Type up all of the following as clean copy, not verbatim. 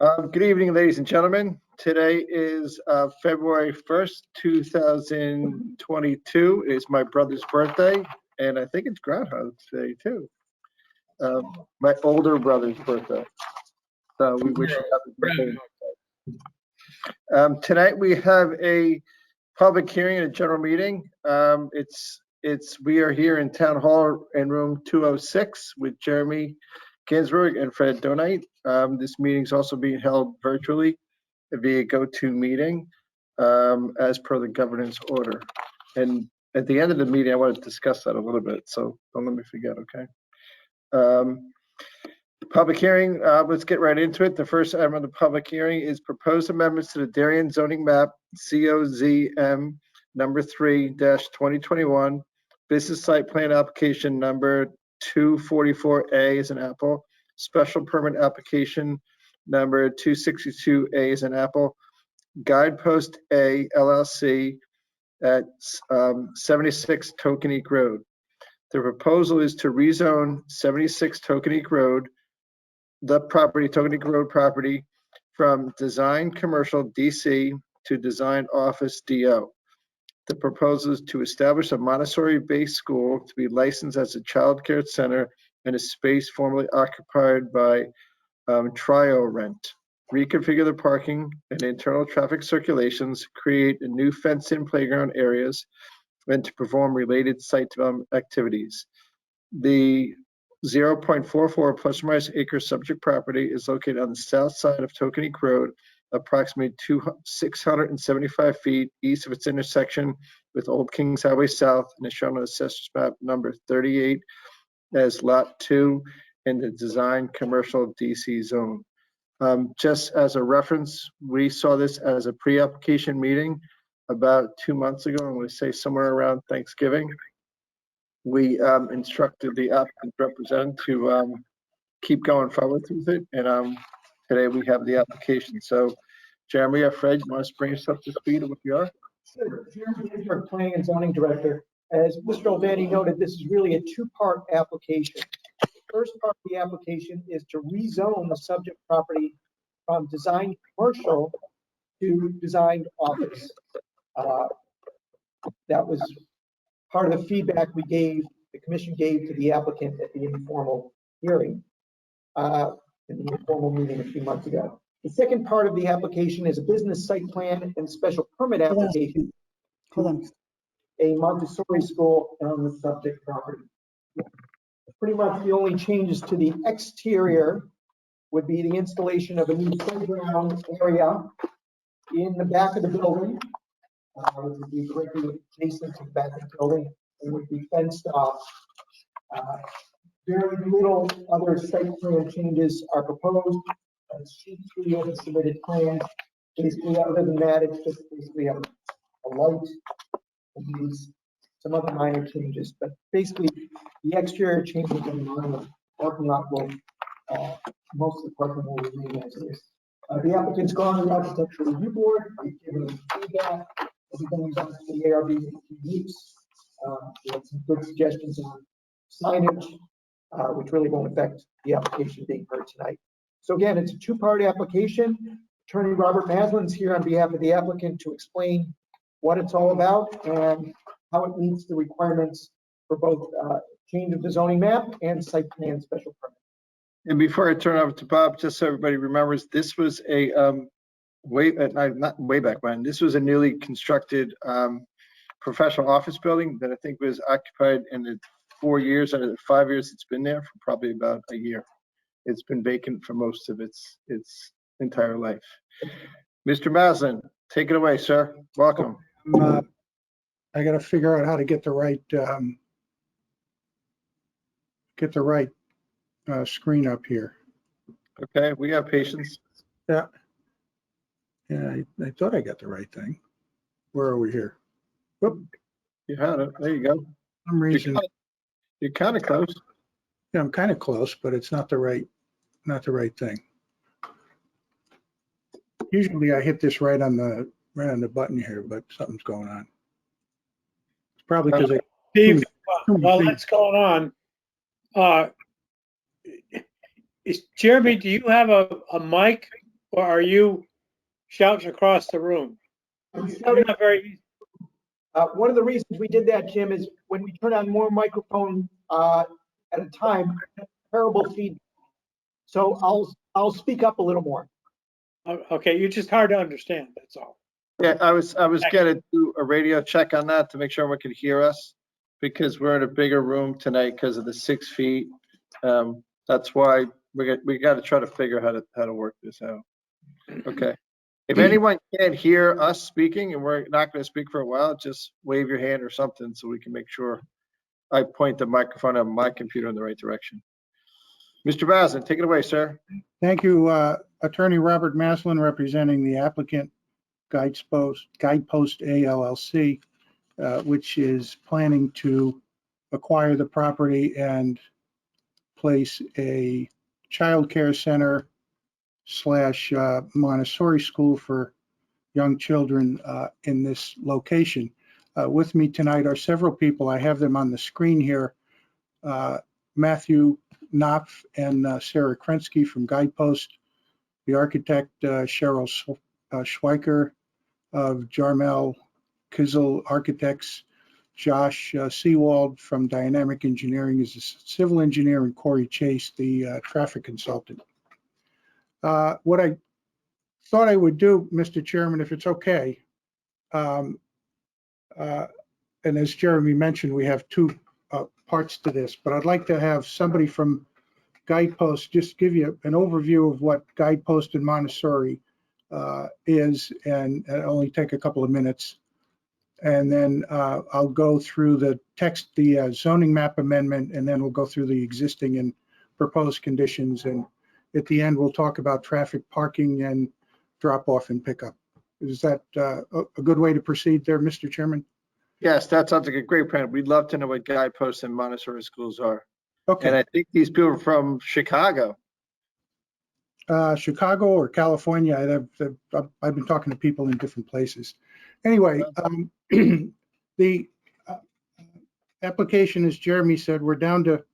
Good evening, ladies and gentlemen. Today is February 1st, 2022. It's my brother's birthday, and I think it's Groundhog Day, too. My older brother's birthday. So we wish you happy birthday. Tonight we have a public hearing and a general meeting. We are here in Town Hall in room 206 with Jeremy Ginsburg and Fred Donite. This meeting is also being held virtually via GoToMeeting as per the governance order. And at the end of the meeting, I want to discuss that a little bit, so don't let me forget, okay? Public hearing, let's get right into it. The first item of the public hearing is proposed amendments to the Darien zoning map, COZM number 3-2021, business site plan application number 244A as an apple, special permit application number 262A as an apple, Guidepost A LLC at 76 Tokenique Road. The proposal is to rezone 76 Tokenique Road, the property, Tokenique Road property, from design commercial DC to design office DO. The proposal is to establish a Montessori-based school to be licensed as a child care center in a space formerly occupied by Trio Rent. Reconfigure the parking and internal traffic circulations, create a new fenced-in playground areas, and to perform related site development activities. The 0.44 plus or minus acre subject property is located on the south side of Tokenique Road, approximately 675 feet east of its intersection with Old Kings Highway South, and is shown on Assessor's Map number 38 as Lot 2 in the design commercial DC zone. Just as a reference, we saw this as a pre-application meeting about 2 months ago. I'm going to say somewhere around Thanksgiving. We instructed the applicant representative to keep going forward with it, and today we have the application. So, Jeremy or Fred, you want to bring us up to speed of what you are? Sure. Jeremy Ginsburg, Planning and Zoning Director. As Mr. O'Vanny noted, this is really a two-part application. The first part of the application is to rezone the subject property from design commercial to designed office. That was part of the feedback the commission gave to the applicant at the informal hearing, in the informal meeting a few months ago. The second part of the application is a business site plan and special permit application. Hold on. A Montessori school on the subject property. Pretty much the only changes to the exterior would be the installation of a new playground area in the back of the building, which would be directly adjacent to the back of the building and would be fenced off. Very little other site plan changes are proposed. Sheet 3 of the submitted plan. Basically, other than that, it's just basically a light and some other minor changes. But basically, the exterior changes in the parking lot will, most of the parking will remain as is. The applicant's gone to the architectural review board. We've given them feedback. Everything's on the ARB in a few weeks. We had some good suggestions on signage, which really won't affect the application being heard tonight. So again, it's a two-part application. Attorney Robert Maslin's here on behalf of the applicant to explain what it's all about and how it meets the requirements for both change of the zoning map and site plan special permit. And before I turn over to Bob, just so everybody remembers, this was a not way back when. This was a newly constructed professional office building that I think was occupied in the 4 years out of the 5 years it's been there for probably about a year. It's been vacant for most of its entire life. Mr. Maslin, take it away, sir. Welcome. I got to figure out how to get the right screen up here. Okay, we have patience. Yeah. Yeah, I thought I got the right thing. Where are we here? Whoop. You had it. There you go. For some reason, You're kind of close. yeah, I'm kind of close, but it's not the right thing. Usually I hit this right on the button here, but something's going on. It's probably because Steve, while that's going on, Jeremy, do you have a mic Or are you shouting across the room? I'm You're shouting. not very, One of the reasons we did that, Jim, is when we turn on more microphone at a time, terrible feedback. So I'll speak up a little more. okay, you're just hard to understand, that's all. Yeah, I was gonna do a radio check on that to make sure everyone could hear us, because we're in a bigger room tonight because of the 6 feet. That's why we got to try to figure how to work this out. Okay. If anyone can't hear us speaking and we're not going to speak for a while, just wave your hand or something so we can make sure I point the microphone on my computer in the right direction. Mr. Bazin, take it away, sir. Thank you, Attorney Robert Maslin, representing the applicant, Guidepost ALLC, which is planning to acquire the property and place a child care center slash Montessori school for young children in this location. With me tonight are several people. I have them on the screen here. Matthew Knopf and Sarah Krensky from Guidepost, the architect Cheryl Schweiker of Jarmel Kizel Architects, Josh Seawald from Dynamic Engineering is a civil engineer, and Corey Chase, the traffic consultant. What I thought I would do, Mr. Chairman, if it's okay, and as Jeremy mentioned, we have two parts to this, but I'd like to have somebody from Guidepost just give you an overview of what Guidepost and Montessori is, and it'll only take a couple of minutes. And then I'll go through the text, the zoning map amendment, and then we'll go through the existing and proposed conditions. And at the end, we'll talk about traffic, parking, and drop off and pickup. Is that a good way to proceed there, Mr. Chairman? Yes, that sounds like a great plan. We'd love to know what Guideposts and Montessori schools are. And Okay, I think these people are from Chicago. Chicago or California, I've been talking to people in different places. Anyway, the application, as Jeremy said, we're down to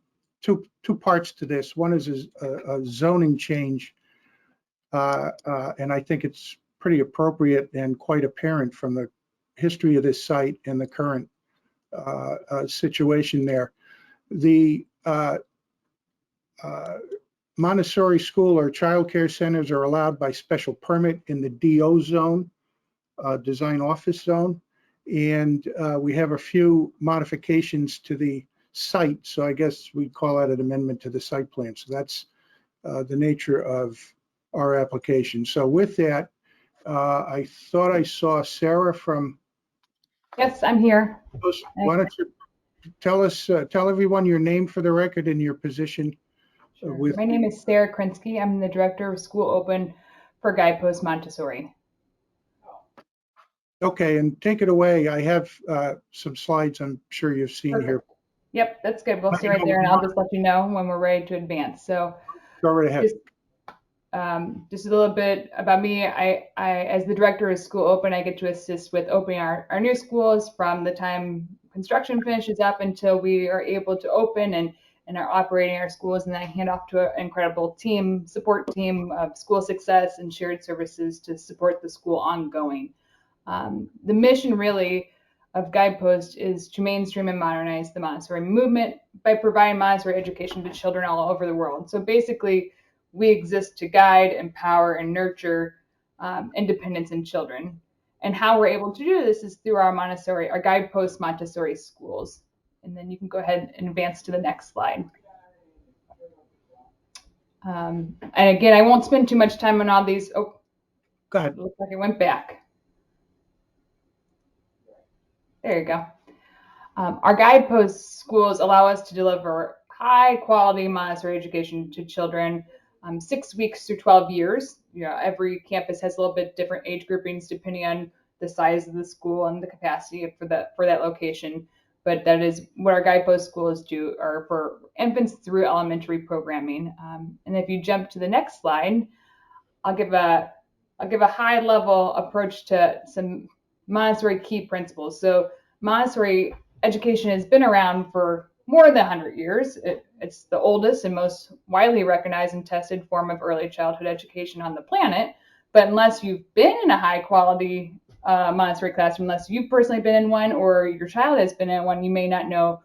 two parts to this. One is a zoning change, and I think it's pretty appropriate and quite apparent from the history of this site and the current situation there. The Montessori school or child care centers are allowed by special permit in the DO zone, design office zone. And we have a few modifications to the site. So I guess we'd call that an amendment to the site plan. So that's the nature of our application. So with that, I thought I saw Sarah from. Yes, I'm here. Why don't you tell everyone your name for the record and your position. Sure. My name is Sarah Krinsky. I'm the director of School Open for Guidepost Montessori. Okay, and take it away. I have some slides I'm sure you've seen Perfect. here. Yep, that's good. We'll see right there, and I'll just let you know when we're ready to advance. So Go right ahead. Just a little bit about me. I as the director of School Open, I get to assist with opening our new schools from the time construction finishes up until we are able to open and are operating our schools. And then I hand off to an incredible support team of school success and shared services to support the school ongoing. The mission really of Guidepost is to mainstream and modernize the Montessori movement by providing Montessori education to children all over the world. So basically, we exist to guide, empower, and nurture independence in children. And how we're able to do this is through our Guidepost Montessori schools. And then you can go ahead and advance to the next slide. And again, I won't spend too much time on all these. Oh, Go ahead. it looks like it went back. There you go. Our Guidepost schools allow us to deliver high quality Montessori education to children 6 weeks through 12 years. Every campus has a little bit different age groupings depending on the size of the school and the capacity for that location. But that is what our Guidepost schools do, are for infants through elementary programming. And if you jump to the next slide, I'll give a high level approach to some Montessori key principles. So Montessori education has been around for more than 100 years. It's the oldest and most widely recognized and tested form of early childhood education on the planet. But unless you've been in a high quality Montessori classroom, unless you've personally been in one or your child has been in one, you may not know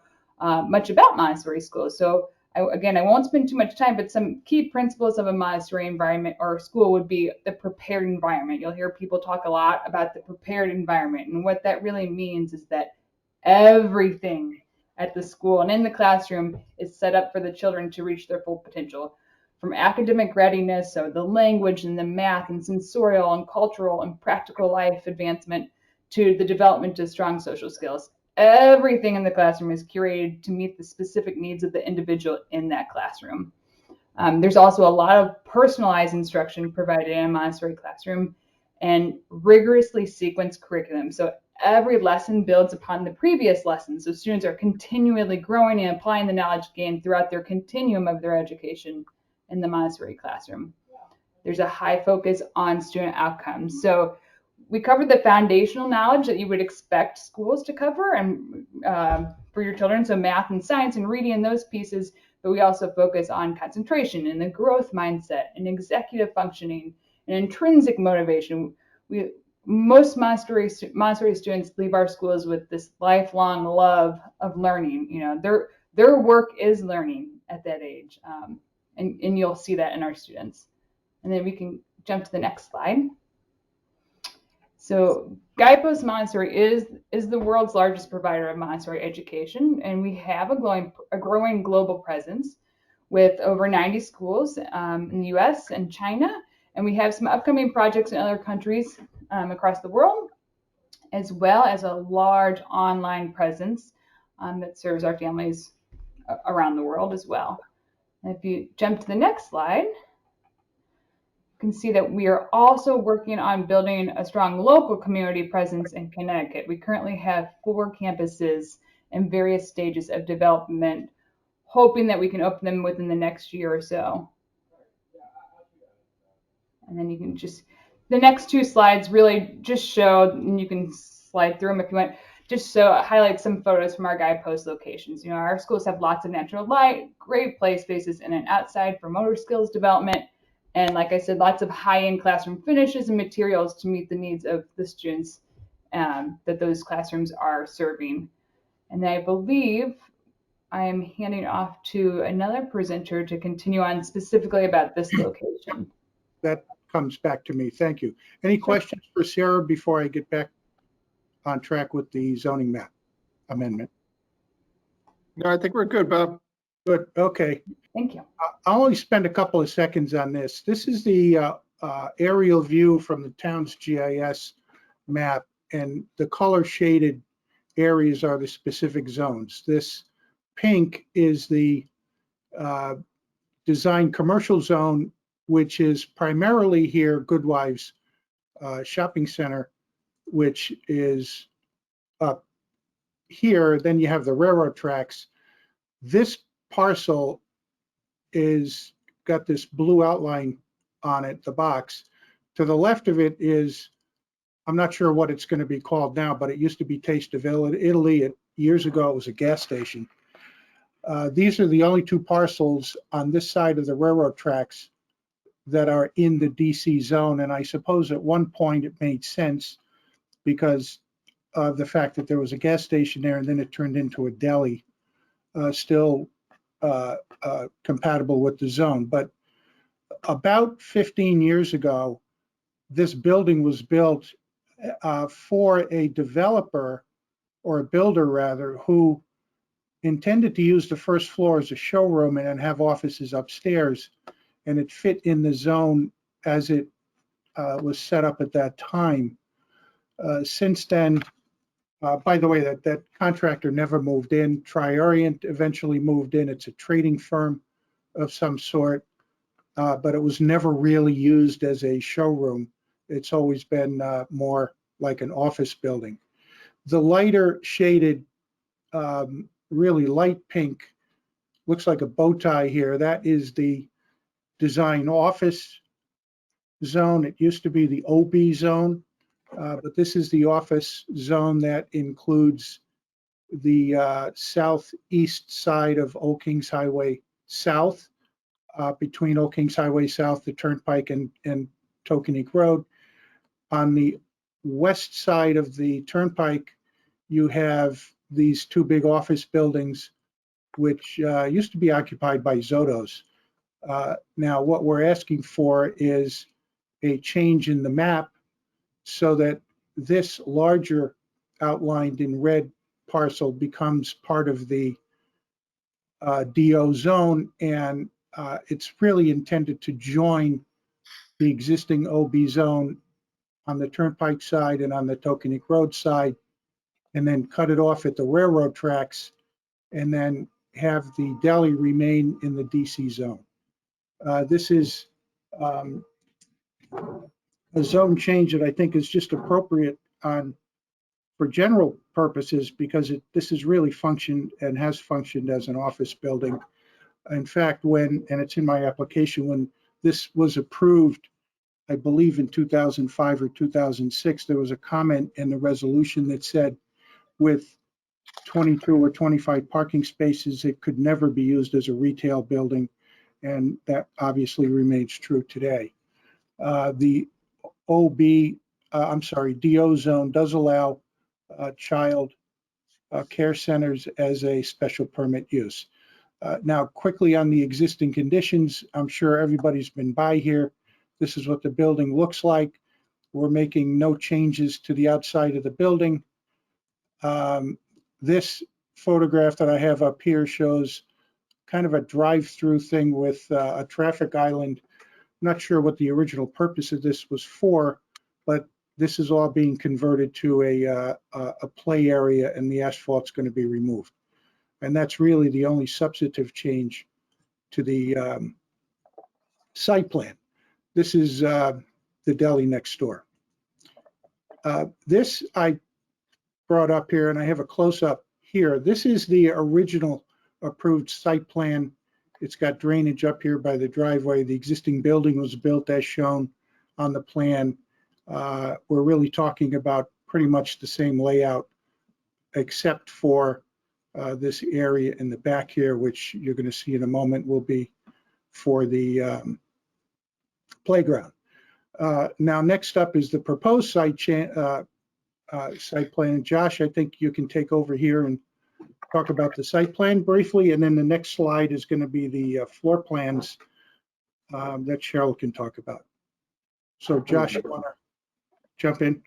much about Montessori schools. So again, I won't spend too much time, but some key principles of a Montessori environment or school would be the prepared environment. You'll hear people talk a lot about the prepared environment. And what that really means is that everything at the school and in the classroom is set up for the children to reach their full potential. From academic readiness, so the language and the math and sensorial and cultural and practical life advancement, to the development of strong social skills. Everything in the classroom is curated to meet the specific needs of the individual in that classroom. There's also a lot of personalized instruction provided in a Montessori classroom and rigorously sequenced curriculum. So every lesson builds upon the previous lesson. So students are continually growing and applying the knowledge gained throughout their continuum of their education in the Montessori classroom. There's a high focus on student outcomes. So we covered the foundational knowledge that you would expect schools to cover and for your children, so math and science and reading and those pieces, but we also focus on concentration and the growth mindset and executive functioning and intrinsic motivation. Most Montessori students leave our schools with this lifelong love of learning. You know, their work is learning at that age, and you'll see that in our students. And then we can jump to the next slide. So Guidepost Montessori is the world's largest provider of Montessori education, and we have a growing global presence with over 90 schools in the US and China, and we have some upcoming projects in other countries across the world, as well as a large online presence that serves our families around the world as well. And if you jump to the next slide, can see that we are also working on building a strong local community presence in Connecticut. We currently have 4 campuses in various stages of development, hoping that we can open them within the next year or so. And then you can just, the next 2 slides really just show, and you can slide through them if you want, just highlight some photos from our Guidepost locations. You know, our schools have lots of natural light, great play spaces in and outside for motor skills development. And like I said, lots of high-end classroom finishes and materials to meet the needs of the students that those classrooms are serving. And I believe I am handing off to another presenter to continue on specifically about this location. That comes back to me. Thank you. Any questions for Sarah before I get back on track with the zoning map amendment? No, I think we're good, Bob. Good. Okay. Thank you. I'll only spend a couple of seconds on this. This is the aerial view from the town's GIS map, and the color shaded areas are the specific zones. This pink is the design commercial zone, which is primarily here Goodwives Shopping Center, which is up here. Then you have the railroad tracks. This parcel is got this blue outline on it, the box. To the left of it is, I'm not sure what it's going to be called now, but it used to be Taste of Italy. Years ago, it was a gas station. These are the only 2 parcels on this side of the railroad tracks that are in the DC zone. And I suppose at one point it made sense because of the fact that there was a gas station there and then it turned into a deli, still compatible with the zone. But about 15 years ago, this building was built for a developer, or a builder rather, who intended to use the first floor as a showroom and then have offices upstairs. And it fit in the zone as it was set up at that time. Since then, by the way, that contractor never moved in. Triorient eventually moved in. It's a trading firm of some sort, but it was never really used as a showroom. It's always been more like an office building. The lighter shaded, really light pink, looks like a bow tie here. That is the design office zone. It used to be the OB zone, but this is the office zone that includes the southeast side of Old Kings Highway South, between Old Kings Highway South, the Turnpike, and Tokenique Road. On the west side of the turnpike, you have these two big office buildings, which used to be occupied by Zotos. Now, what we're asking for is a change in the map so that this larger outlined in red parcel becomes part of the DO zone, and it's really intended to join the existing OB zone on the turnpike side and on the Tokenique Road side, and then cut it off at the railroad tracks, and then have the deli remain in the DC zone. This is a zone change that I think is just appropriate for general purposes, because this is really functioned and has functioned as an office building. In fact, and it's in my application, when this was approved, I believe in 2005 or 2006, there was a comment in the resolution that said with 22 or 25 parking spaces, it could never be used as a retail building. And that obviously remains true today. The DO zone does allow child care centers as a special permit use. Now, quickly on the existing conditions, I'm sure everybody's been by here. This is what the building looks like. We're making no changes to the outside of the building. This photograph that I have up here shows kind of a drive-through thing with a traffic island. I'm not sure what the original purpose of this was for, but this is all being converted to a play area, and the asphalt's going to be removed. And that's really the only substantive change to the site plan. This is the deli next door. This I brought up here, and I have a close-up here. This is the original approved site plan. It's got drainage up here by the driveway. The existing building was built as shown on the plan. We're really talking about pretty much the same layout, except for this area in the back here, which you're going to see in a moment, will be for the playground. Now, next up is the proposed site plan. Josh, I think you can take over here and talk about the site plan briefly, and then the next slide is going to be the floor plans that Cheryl can talk about. So Josh, you want to jump in?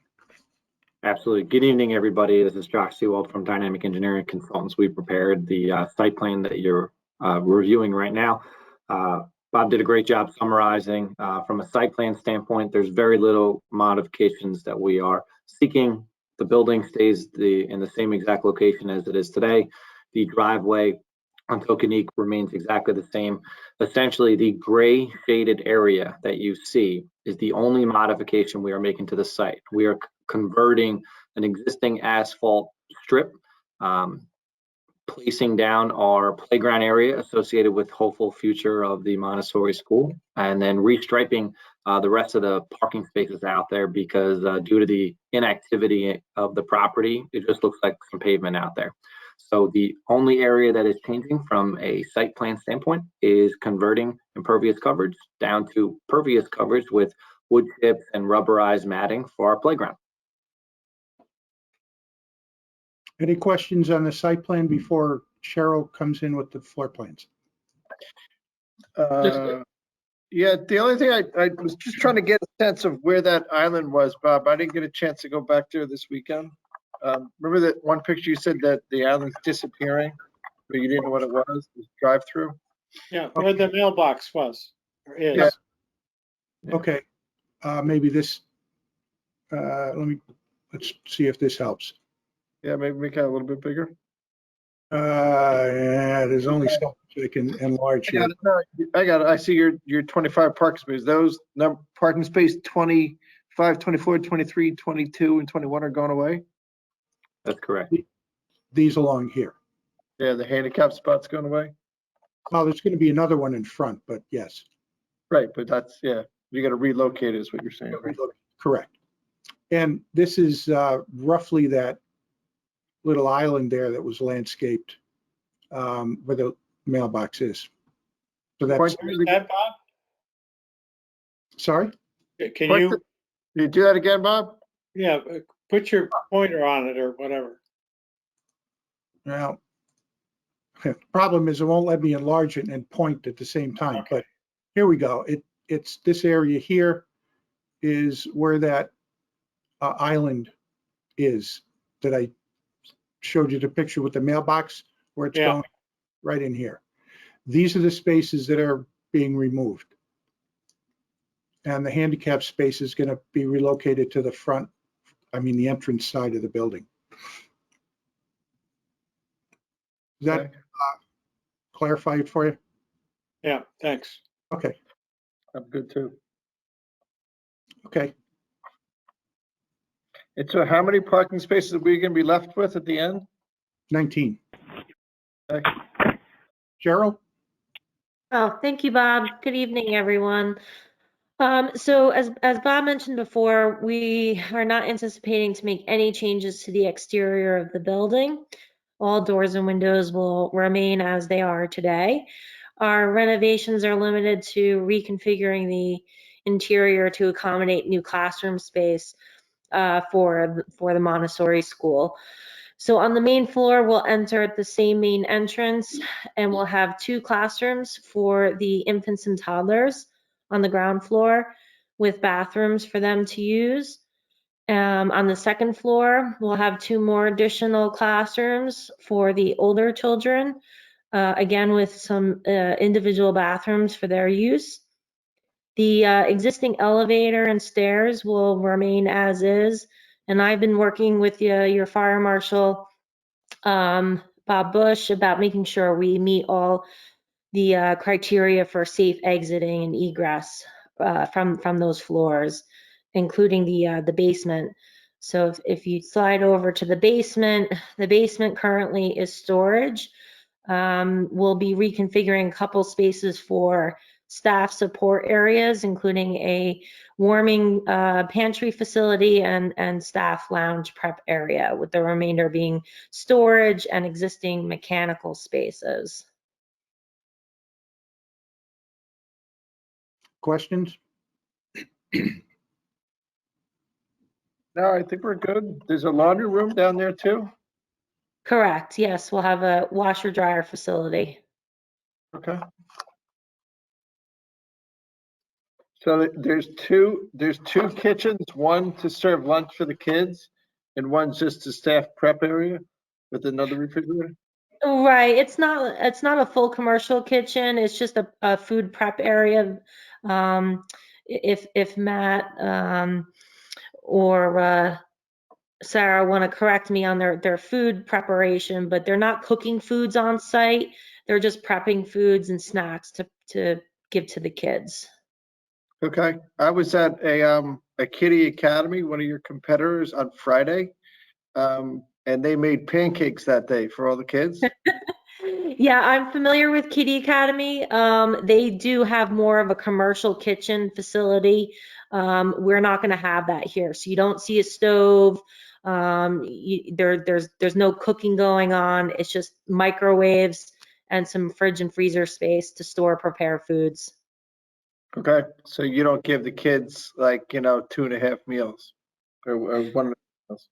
Absolutely. Good evening, everybody. This is Josh Seawald from Dynamic Engineering Consultants. We prepared the site plan that you're reviewing right now. Bob did a great job summarizing. From a site plan standpoint, there's very little modifications that we are seeking. The building stays in the same exact location as it is today. The driveway on Tokenique remains exactly the same. Essentially, the gray shaded area that you see is the only modification we are making to the site. We are converting an existing asphalt strip, placing down our playground area associated with hopeful future of the Montessori school, and then restriping the rest of the parking spaces out there, because due to the inactivity of the property, it just looks like some pavement out there. So the only area that is changing from a site plan standpoint is converting impervious coverage down to pervious coverage with wood chips and rubberized matting for our playground. Any questions on the site plan before Cheryl comes in with the floor plans? Yeah, the only thing I was just trying to get a sense of where that island was, Bob. I didn't get a chance to go back there this weekend. Remember that one picture you said that the island's disappearing, but you didn't know what it was? It was drive-through? Yeah, where the mailbox was, or is. Yeah. Okay, maybe this, let's see if this helps. Yeah, maybe make it a little bit bigger. Yeah, there's only so much I can enlarge here. I got it. I see your 25 parking spaces. Those parking space 25, 24, 23, 22, and 21 are going away? That's correct. These along here. Yeah, the handicap spot's going away? Well, there's going to be another one in front, but yes. Right, but that's, yeah, you got to relocate is what you're saying. Right? Correct. And this is roughly that little island there that was landscaped where the mailbox is. So that's, Where's that, Bob? sorry? Can What you, the- You do that again, Bob? yeah, put your pointer on it or whatever. Now, problem is it won't let me enlarge it and point at the same time, Okay. but here we go. It's this area here is where that island is that I showed you the picture with the mailbox where it's Yeah. going right in here. These are the spaces that are being removed. And the handicap space is going to be relocated to the front, the entrance side of the building. Does that Okay. clarify it for you? Yeah, thanks. Okay, I'm good too. okay. And so how many parking spaces are we gonna be left with at the end? 19. Okay. Cheryl? Oh, thank you, Bob. Good evening, everyone. So as Bob mentioned before, we are not anticipating to make any changes to the exterior of the building. All doors and windows will remain as they are today. Our renovations are limited to reconfiguring the interior to accommodate new classroom space for the Montessori school. So on the main floor, we'll enter at the same main entrance, and we'll have 2 classrooms for the infants and toddlers on the ground floor with bathrooms for them to use. On the second floor, we'll have 2 more additional classrooms for the older children, again with some individual bathrooms for their use. The existing elevator and stairs will remain as is, and I've been working with your fire marshal, Bob Bush, about making sure we meet all the criteria for safe exiting and egress from those floors, including the basement. So if you slide over to the basement currently is storage. We'll be reconfiguring a couple spaces for staff support areas, including a warming pantry facility and staff lounge prep area, with the remainder being storage and existing mechanical spaces. Questions? No, I think we're good. There's a laundry room down there too? Correct, yes, we'll have a washer dryer facility. Okay. So there's two kitchens, one to serve lunch for the kids and one's just a staff prep area with another refrigerator? Right, it's not a full commercial kitchen, it's just a food prep area. If Matt or Sarah want to correct me on their food preparation, but they're not cooking foods on site. They're just prepping foods and snacks to give to the kids. Okay. I was at a Kiddie Academy, one of your competitors, on Friday. And they made pancakes that day for all the kids. Yeah, I'm familiar with Kiddie Academy. They do have more of a commercial kitchen facility. We're not going to have that here. So you don't see a stove. There's no cooking going on. It's just microwaves and some fridge and freezer space to store prepare foods. Okay. So you don't give the kids 2.5 meals or 1 meals.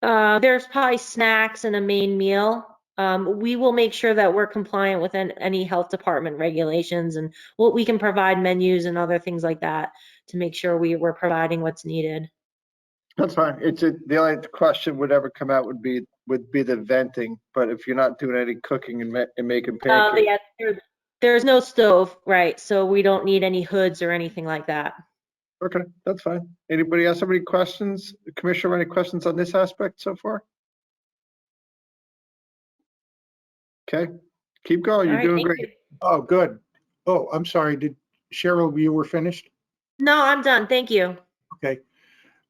There's probably snacks and a main meal. We will make sure that we're compliant with any health department regulations, and we can provide menus and other things like that to make sure we're providing what's needed. That's fine. The only question would ever come out would be the venting, but if you're not doing any cooking and making pancakes. Yeah, there's no stove, right? So we don't need any hoods or anything like that. Okay, that's fine. Anybody else have any questions? Commissioner, any questions on this aspect so far? Okay, keep going. All You're right, doing thank great. you. Oh, good. Oh, I'm sorry. Did Cheryl, you were finished? No, I'm done. Thank you. Okay.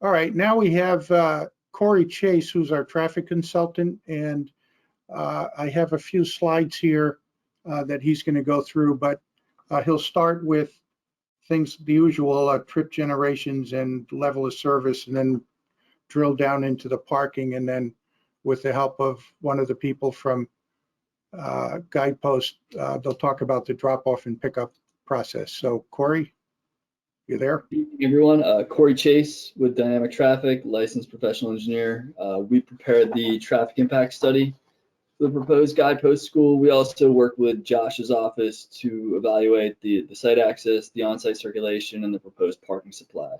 All right. Now we have Corey Chase, who's our traffic consultant, and I have a few slides here that he's going to go through, but he'll start with things, the usual trip generations and level of service, and then drill down into the parking, and then with the help of one of the people from Guidepost, they'll talk about the drop-off and pickup process. So Corey? You there? Good evening, everyone. Corey Chase with Dynamic Traffic, licensed professional engineer. We prepared the traffic impact study for the proposed guidepost school. We also worked with Josh's office to evaluate the site access, the on-site circulation, and the proposed parking supply.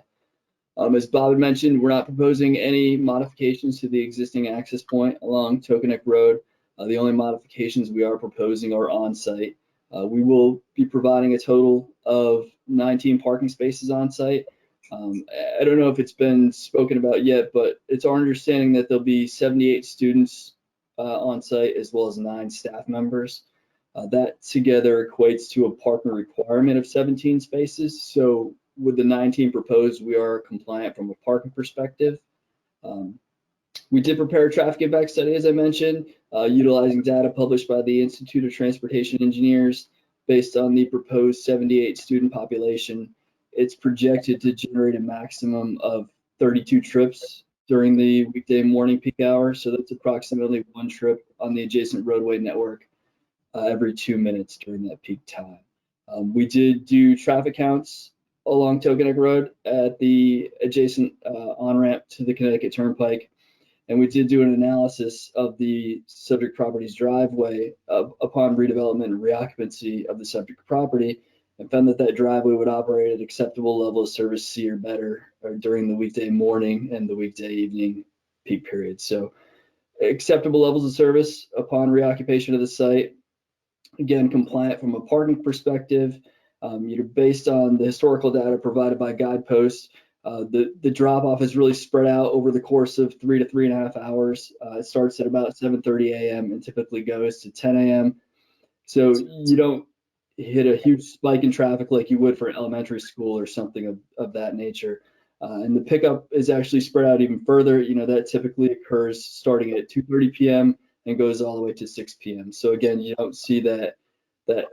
As Bob had mentioned, we're not proposing any modifications to the existing access point along Tokanek Road. The only modifications we are proposing are on-site. We will be providing a total of 19 parking spaces on site. I don't know if it's been spoken about yet, but it's our understanding that there'll be 78 students on site as well as 9 staff members. That together equates to a parking requirement of 17 spaces. So with the 19 proposed, we are compliant from a parking perspective. We did prepare a traffic impact study, as I mentioned, utilizing data published by the Institute of Transportation Engineers based on the proposed 78 student population. It's projected to generate a maximum of 32 trips during the weekday morning peak hour. So that's approximately 1 trip on the adjacent roadway network every 2 minutes during that peak time. We did do traffic counts along Tokanek Road at the adjacent on-ramp to the Connecticut Turnpike. And we did do an analysis of the subject property's driveway upon redevelopment and reoccupancy of the subject property, and found that that driveway would operate at acceptable level of service C or better during the weekday morning and the weekday evening peak periods. So acceptable levels of service upon reoccupation of the site. Again, compliant from a parking perspective. Based on the historical data provided by Guidepost, the drop-off is really spread out over the course of 3 to 3.5 hours. It starts at about 7:30 a.m. and typically goes to 10 a.m. So you don't hit a huge spike in traffic like you would for an elementary school or something of that nature. And the pickup is actually spread out even further. That typically occurs starting at 2:30 p.m. and goes all the way to 6 p.m. So again, you don't see that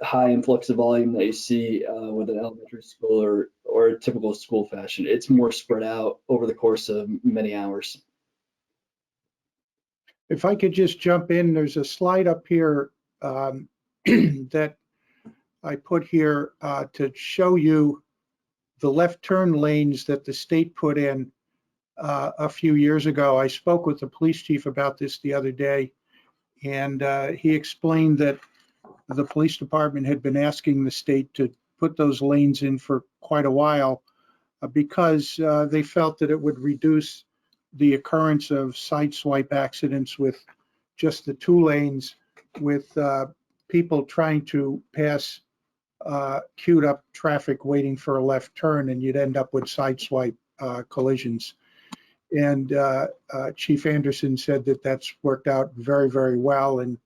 high influx of volume that you see with an elementary school or a typical school fashion. It's more spread out over the course of many hours. If I could just jump in, there's a slide up here that I put here to show you the left turn lanes that the state put in a few years ago. I spoke with the police chief about this the other day, and he explained that the police department had been asking the state to put those lanes in for quite a while because they felt that it would reduce the occurrence of sideswipe accidents with just the 2 lanes, with people trying to pass queued up traffic waiting for a left turn, and you'd end up with sideswipe collisions. And Chief Anderson said that that's worked out very, very well, and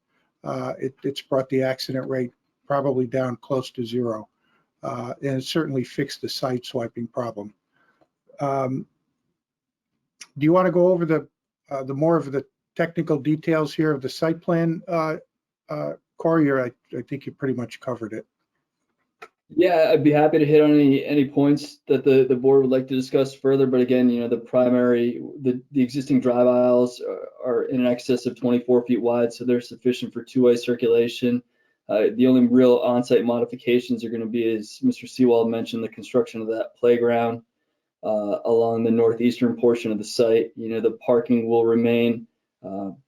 it's brought the accident rate probably down close to 0. And it certainly fixed the side swiping problem. Do you want to go over the more of the technical details here of the site plan, Corey? Or I think you pretty much covered it. Yeah, I'd be happy to hit on any points that the board would like to discuss further. But again, the existing drive aisles are in excess of 24 feet wide, so they're sufficient for 2-way circulation. The only real on-site modifications are going to be, as Mr. Seawald mentioned, the construction of that playground along the northeastern portion of the site. The parking will remain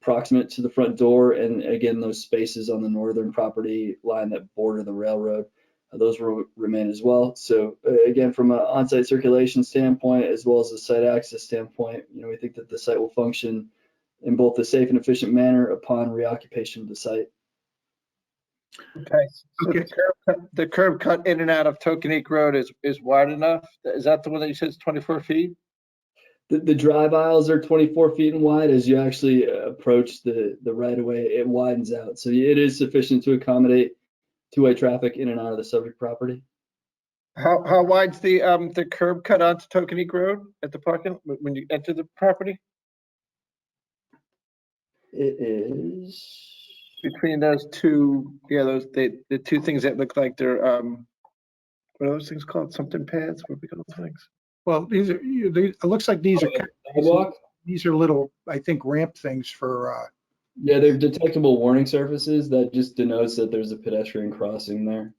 proximate to the front door, and again, those spaces on the northern property line that border the railroad, those will remain as well. So again, from an on-site circulation standpoint, as well as a site access standpoint, we think that the site will function in both a safe and efficient manner upon reoccupation of the site. Okay. So Okay. the curb cut in and out of Tokanek Road is wide enough? Is that the one that you said is 24 feet? The drive aisles are 24 feet wide. As you actually approach the right of way, it widens out. So it is sufficient to accommodate 2-way traffic in and out of the subject property. How wide's the curb cut onto Tokanek Road at the parking when you enter the property? It is Between those two, the 2 things that look like they're what are those things called? Something pads? What do we call those things? Well, it looks like these sidewalk. These are little, I think, ramp things for. Yeah, they're detectable warning surfaces that just denotes that there's a pedestrian crossing there.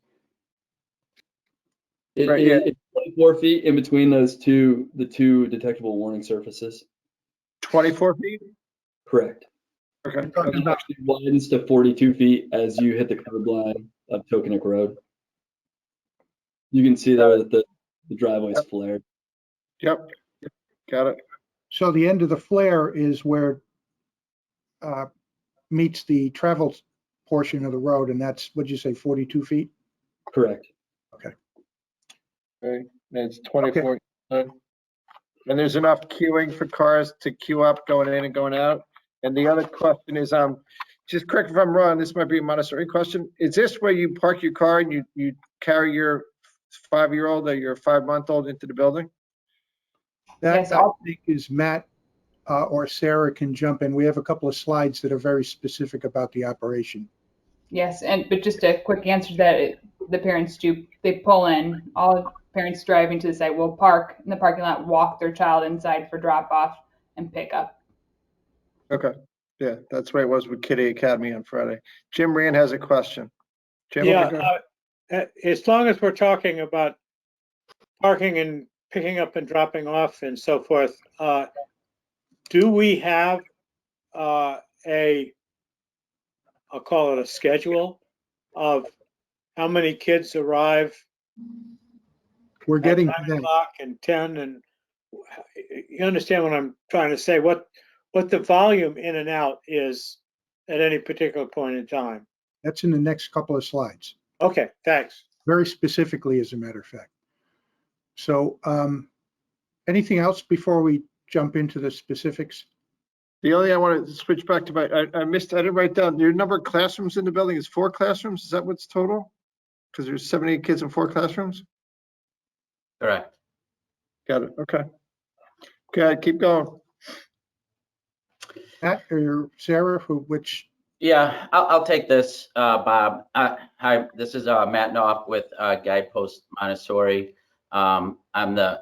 Right, yeah. It's 24 feet in between those two, the two detectable warning surfaces. 24 feet? Correct. Okay. It actually widens to 42 feet as you hit the curb line of Tokenic Road. You can see there that the driveway is flared. Yep. Got it. So the end of the flare is where meets the travel portion of the road, and that's, what'd you say, 42 feet? Correct. Okay. And it's 24. And there's enough queuing for cars to queue up going in and going out. And the other question is, just correct if I'm wrong, this might be a Montessori question. Is this where you park your car and you carry your 5-year-old or your 5-month-old into the building? That, Yes, I think, is Matt or Sarah can jump in. We have a couple of slides that are very specific about the operation. yes, but just a quick answer to that, the parents they pull in, all parents driving to the site will park in the parking lot, walk their child inside for drop off and pick up. Okay. Yeah, that's the way it was with Kitty Academy on Friday. Jim Rand has a question. Jim, Yeah, as long as we're talking about parking and picking up and dropping off and so forth, do we have I'll call it a schedule of how many kids arrive We're at getting 9 to that. o'clock and 10, and you understand what I'm trying to say, what the volume in and out is at any particular point in time. That's in the next couple of slides, Okay, thanks. very specifically, as a matter of fact. So anything else before we jump into the specifics? the only thing I want to switch back to I didn't write down, your number of classrooms in the building is 4 classrooms? Is that what's total? Because there's 78 kids in 4 classrooms? Correct. Got it. Okay. Okay, keep going. Matt or Sarah, which? Yeah, I'll take this, Bob. Hi, this is Matt Knopf with Guidepost Montessori. I'm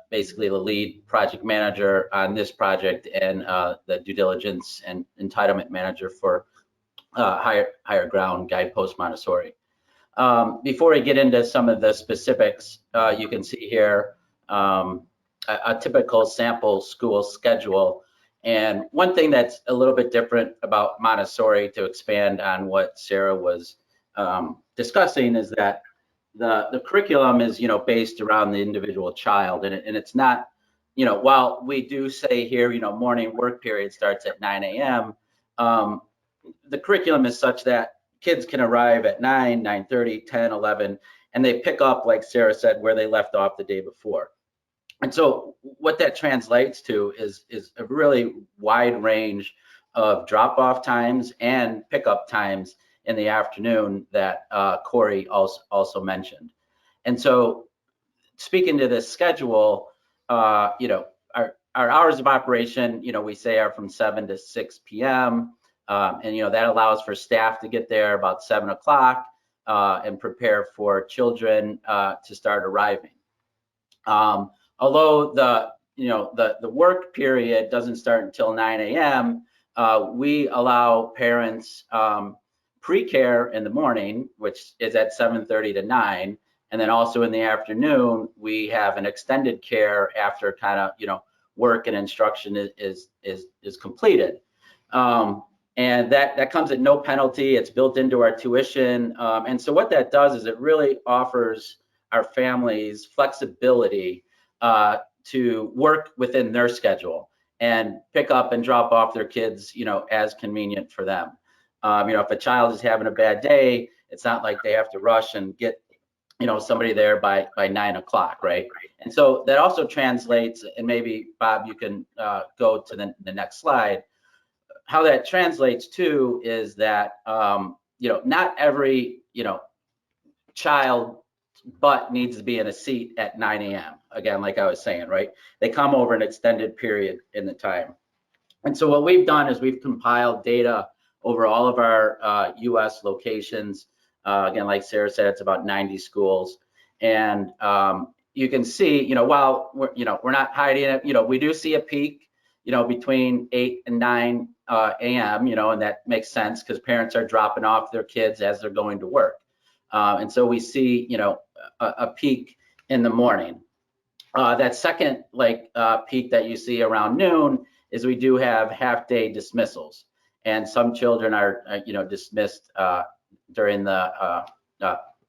basically the lead project manager on this project and the due diligence and entitlement manager for Higher Ground Guidepost Montessori. Before we get into some of the specifics, you can see here a typical sample school schedule. And one thing that's a little bit different about Montessori, to expand on what Sarah was discussing, is that the curriculum is, based around the individual child, and it's not, while we do say here, morning work period starts at 9 a.m., the curriculum is such that kids can arrive at 9, 9:30, 10, 11, and they pick up, like Sarah said, where they left off the day before. And so what that translates to is a really wide range of drop-off times and pickup times in the afternoon that Corey also mentioned. And so speaking to this schedule, our hours of operation, we say are from 7 to 6 p.m. And, that allows for staff to get there about 7 o'clock and prepare for children to start arriving. Although the work period doesn't start until 9 a.m., we allow parents pre-care in the morning, which is at 7:30 to 9. And then also in the afternoon, we have an extended care after kind of, work and instruction is completed. And that comes at no penalty. It's built into our tuition. And so what that does is it really offers our families flexibility to work within their schedule and pick up and drop off their kids, as convenient for them. If a child is having a bad day, it's not like they have to rush and get, somebody there by 9 o'clock, right? And so that also translates, and maybe Bob, you can go to the next slide. How that translates to is that, not every, child butt needs to be in a seat at 9 a.m. Again, like I was saying, right? They come over an extended period in the time. And so what we've done is we've compiled data over all of our US locations. Again, like Sarah said, it's about 90 schools. And you can see, while we're not hiding it, we do see a peak, between 8 and 9 a.m., and that makes sense because parents are dropping off their kids as they're going to work. And so we see, a peak in the morning. That second peak that you see around noon is we do have half-day dismissals, and some children are dismissed during the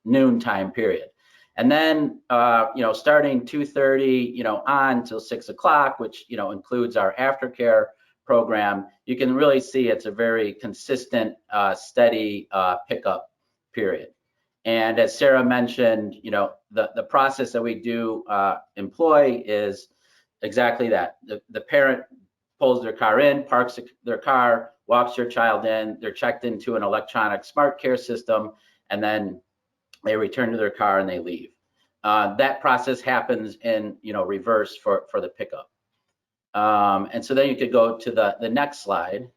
noon time period. And then starting 2:30 on till 6 o'clock, which includes our aftercare program, you can really see it's a very consistent, steady pickup period. And as Sarah mentioned, the process that we do employ is exactly that. The parent pulls their car in, parks their car, walks your child in, they're checked into an electronic smart care system, and then they return to their car and they leave. That process happens in reverse for the pickup. And so then you could go to the next slide.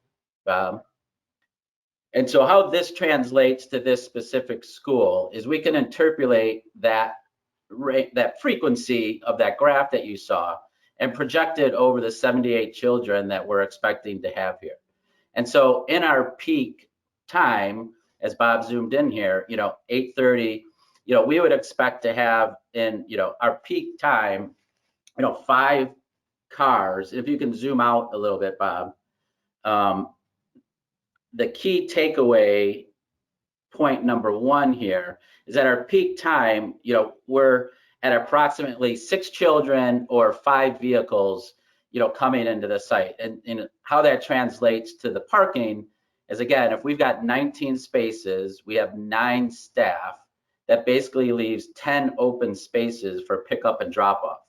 And so how this translates to this specific school is we can interpolate that frequency of that graph that you saw and project it over the 78 children that we're expecting to have here. And so in our peak time, as Bob zoomed in here, 8:30, we would expect to have in our peak time, 5 cars. If you can zoom out a little bit, Bob. The key takeaway point number 1 here is at our peak time, we're at approximately 6 children or 5 vehicles, coming into the site. And how that translates to the parking is, again, if we've got 19 spaces, we have 9 staff, that basically leaves 10 open spaces for pickup and drop off.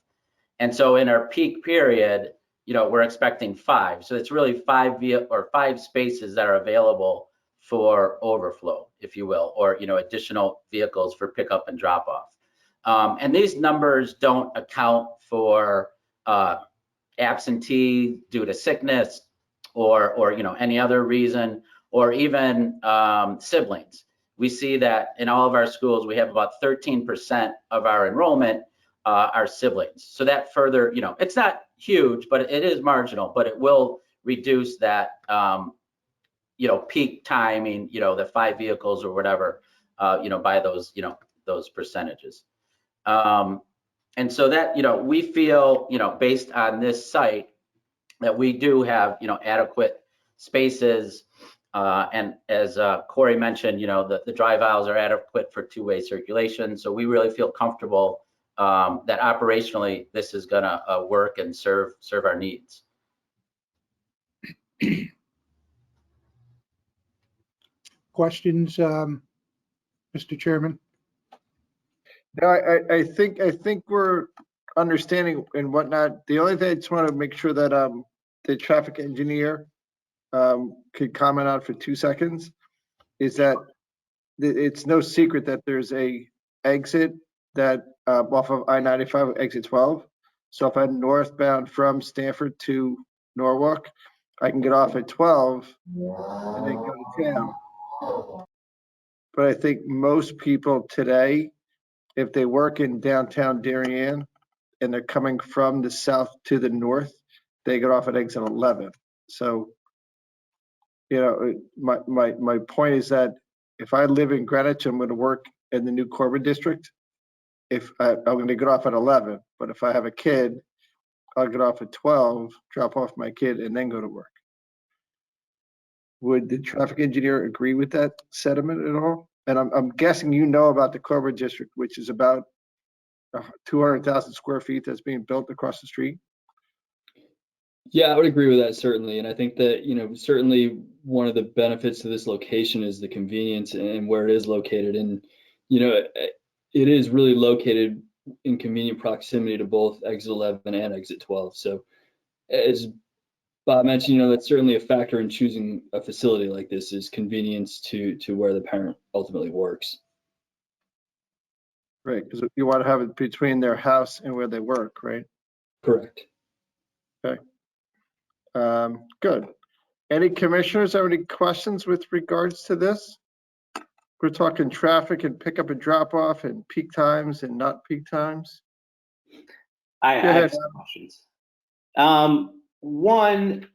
And so in our peak period, we're expecting 5. So it's really 5 spaces that are available for overflow, if you will, or additional vehicles for pickup and drop off. And these numbers don't account for absentee due to sickness or any other reason, or even siblings. We see that in all of our schools, we have about 13% of our enrollment are siblings. So that further, it's not huge, but it is marginal, but it will reduce that, peak timing, the 5 vehicles or whatever, by those percentages. And so that, we feel, based on this site, that we do have, adequate spaces. And as Corey mentioned, the drive aisles are adequate for 2-way circulation. So we really feel comfortable that operationally this is going to work and serve our needs. Questions, Mr. Chairman? No, I think we're understanding and whatnot. The only thing I just want to make sure that the traffic engineer could comment on for 2 seconds is that it's no secret that there's a exit that off of I-95, exit 12. So if I'm northbound from Stanford to Norwalk, I can get off at 12 and then go to town. But I think most people today, if they work in downtown Darien and they're coming from the south to the north, they get off at exit 11. So, my point is that if I live in Greenwich, I'm going to work in the new Corbin district. If I'm going to get off at 11, but if I have a kid, I'll get off at 12, drop off my kid, and then go to work. Would the traffic engineer agree with that sentiment at all? And I'm guessing about the Corbin district, which is about 200,000 square feet that's being built across the street. Yeah, I would agree with that, certainly. And I think that, certainly one of the benefits to this location is the convenience and where it is located. And, it is really located in convenient proximity to both exit 11 and exit 12. So as Bob mentioned, that's certainly a factor in choosing a facility like this, is convenience to where the parent ultimately works. Right, because you want to have it between their house and where they work, right? Correct. Okay. Good. Any commissioners have any questions with regards to this? We're talking traffic and pickup and drop off and peak times and not peak times. I have some questions. One,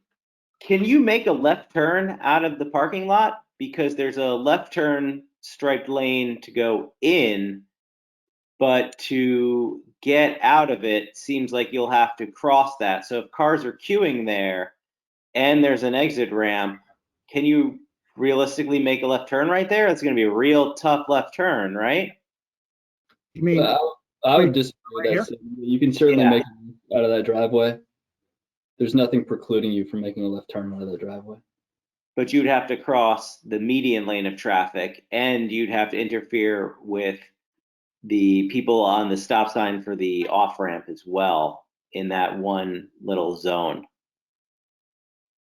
can you make a left turn out of the parking lot? Because there's a left turn striped lane to go in, but to get out of it seems like you'll have to cross that. So if cars are queuing there and there's an exit ramp, can you realistically make a left turn right there? It's going to be a real tough left turn, right? You mean, I would wait, disagree with right that statement. You can certainly Yeah. make it out of that driveway. There's nothing precluding you from making a left turn out of that driveway. But you'd have to cross the median lane of traffic and you'd have to interfere with the people on the stop sign for the off ramp as well in that one little zone.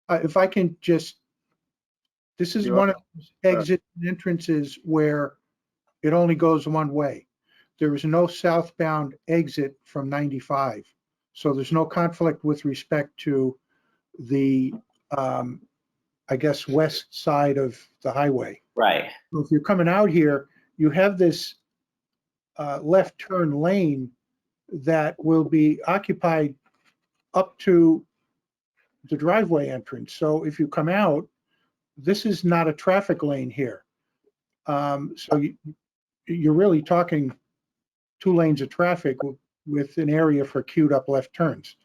if I can just, this is You're one of those exit and entrances where it only goes one way. There is no southbound exit from 95. So there's no conflict with respect to the, I guess, west side of the highway. Right. So if you're coming out here, you have this left turn lane that will be occupied up to the driveway entrance. So if you come out, this is not a traffic lane here. So you're really talking 2 lanes of traffic with an area for queued up left turns.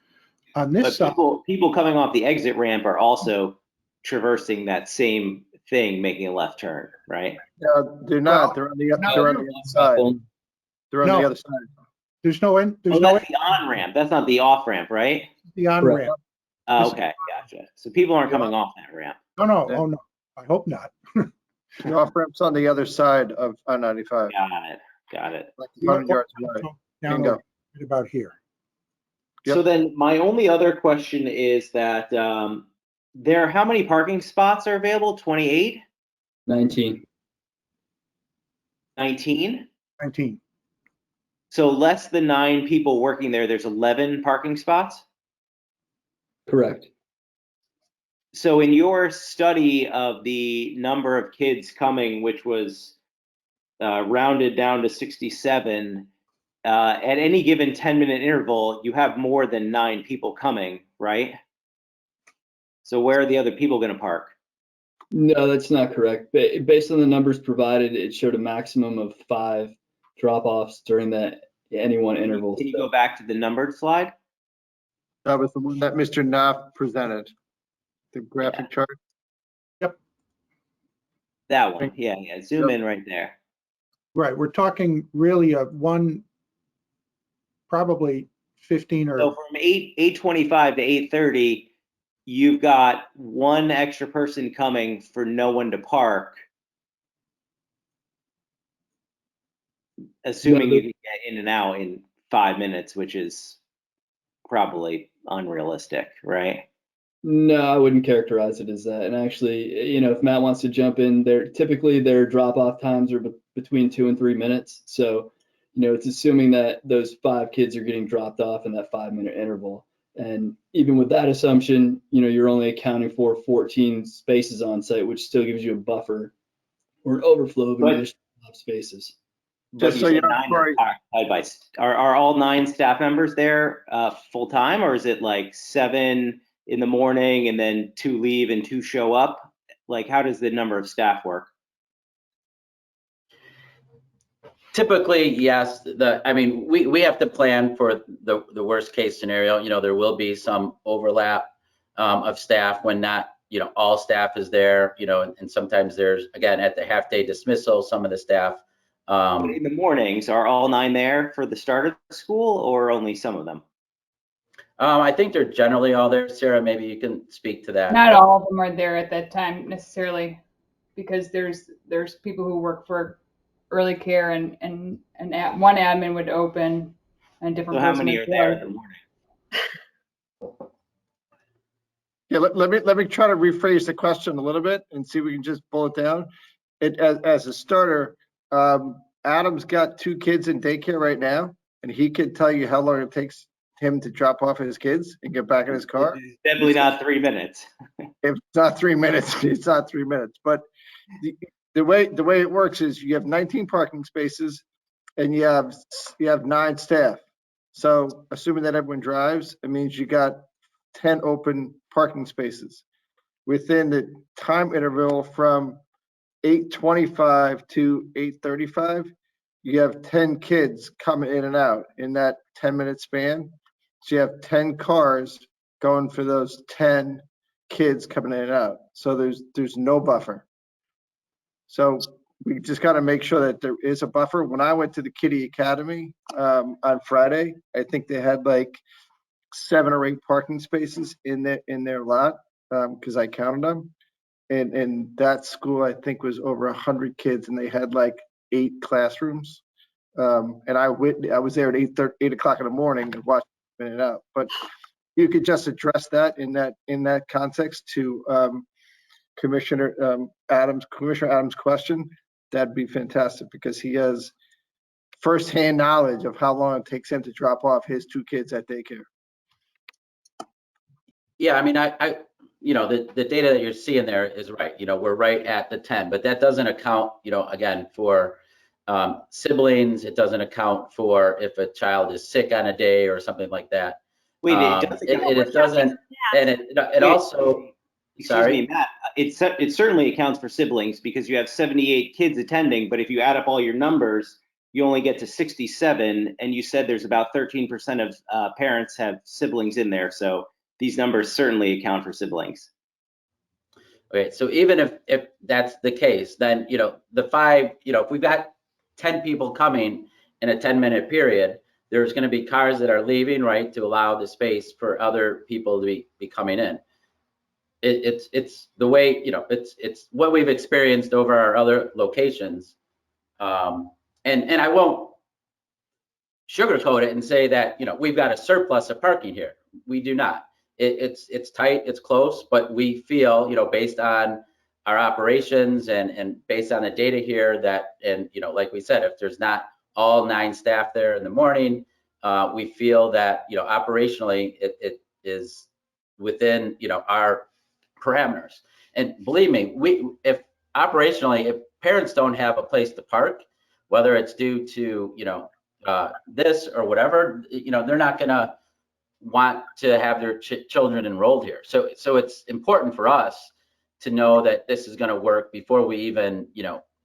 On this But side, people coming off the exit ramp are also traversing that same thing, making a left turn, right? They're not. They're on the other side. They're on No. the other side. there's no end. There's Oh, no that's the on ramp. That's not the off ramp, right? the on Correct. ramp. Oh, okay, gotcha. So people aren't coming off that ramp. No, no, oh no, I hope not. The off ramp's on the other side of I-95, Got it. like 100 yards away. Down Bingo. right about here. Yep. So then my only other question is that how many parking spots are available? 28? 19. 19? 19. So less than 9 people working there, there's 11 parking spots? Correct. So in your study of the number of kids coming, which was rounded down to 67, at any given 10-minute interval, you have more than 9 people coming, right? So where are the other people going to park? No, that's not correct. Based on the numbers provided, it showed a maximum of 5 drop-offs during that any one interval. Can you go back to the numbered slide? That was the one that Mr. Knopf presented, the graphic chart. That one. Yeah. Zoom in right there. Right, we're talking really probably 15 or. So from 8:25 to 8:30, you've got 1 extra person coming for no one to park. Assuming you can get in and out in 5 minutes, which is probably unrealistic, right? No, I wouldn't characterize it as that. And actually, if Matt wants to jump in, typically their drop-off times are between 2 and 3 minutes. So, it's assuming that those 5 kids are getting dropped off in that 5-minute interval. And even with that assumption, you're only accounting for 14 spaces on site, which still gives you a buffer or an overflow of additional spaces. Just so you know, are all 9 staff members there full time, or is it like 7 in the morning and then 2 leave and 2 show up? Like, how does the number of staff work? Typically, yes. We have to plan for the worst case scenario. There will be some overlap of staff when not, all staff is there. And sometimes there's, again, at the half day dismissal, some of the staff. But in the mornings, are all 9 there for the start of the school, or only some of them? I think they're generally all there. Sarah, maybe you can speak to that. Not all of them are there at that time necessarily, because there's people who work for early care and one admin would open and different. So how many are there in the morning? Yeah, let me try to rephrase the question a little bit and see if we can just pull it down. As a starter, Adam's got 2 kids in daycare right now, and he could tell you how long it takes him to drop off his kids and get back in his car. It's definitely not 3 minutes. If it's not 3 minutes, it's not 3 minutes. But the way it works is you have 19 parking spaces and you have 9 staff. So assuming that everyone drives, it means you got 10 open parking spaces within the time interval from 8:25 to 8:35. you have 10 kids coming in and out in that 10-minute span. So you have 10 cars going for those 10 kids coming in and out. So there's no buffer. So we just got to make sure that there is a buffer. When I went to the Kiddie Academy on Friday, I think they had like 7 or 8 parking spaces in their lot because I counted them. And that school, I think, was over 100 kids, and they had like 8 classrooms. And I was there at 8 o'clock in the morning and watched them in and out. But you could just address that in that context to Commissioner Adams' question. That'd be fantastic because he has firsthand knowledge of how long it takes him to drop off his 2 kids at daycare. Yeah, I mean, the data that you're seeing there is right. We're right at the 10, but that doesn't account, again, for siblings. It doesn't account for if a child is sick on a day or something like that. Wait, It doesn't, and it also. Excuse me, Matt. It certainly accounts for siblings because you have 78 kids attending, but if you add up all your numbers, you only get to 67, and you said there's about 13% of parents have siblings in there, so these numbers certainly account for siblings. Okay, so even if that's the case, then the 5, if we've got 10 people coming in a 10-minute period, there's going to be cars that are leaving, right, to allow the space for other people to be coming in. It's the way, it's what we've experienced over our other locations. And I won't sugarcoat it and say that, we've got a surplus of parking here. We do not. It's tight, it's close, but we feel, based on our operations and based on the data here that, and, like we said, if there's not all 9 staff there in the morning, we feel that, operationally it is within, our parameters. And believe me, if parents don't have a place to park, whether it's due to, this or whatever, they're not gonna want to have their children enrolled here. So it's important for us to know that this is gonna work before we even,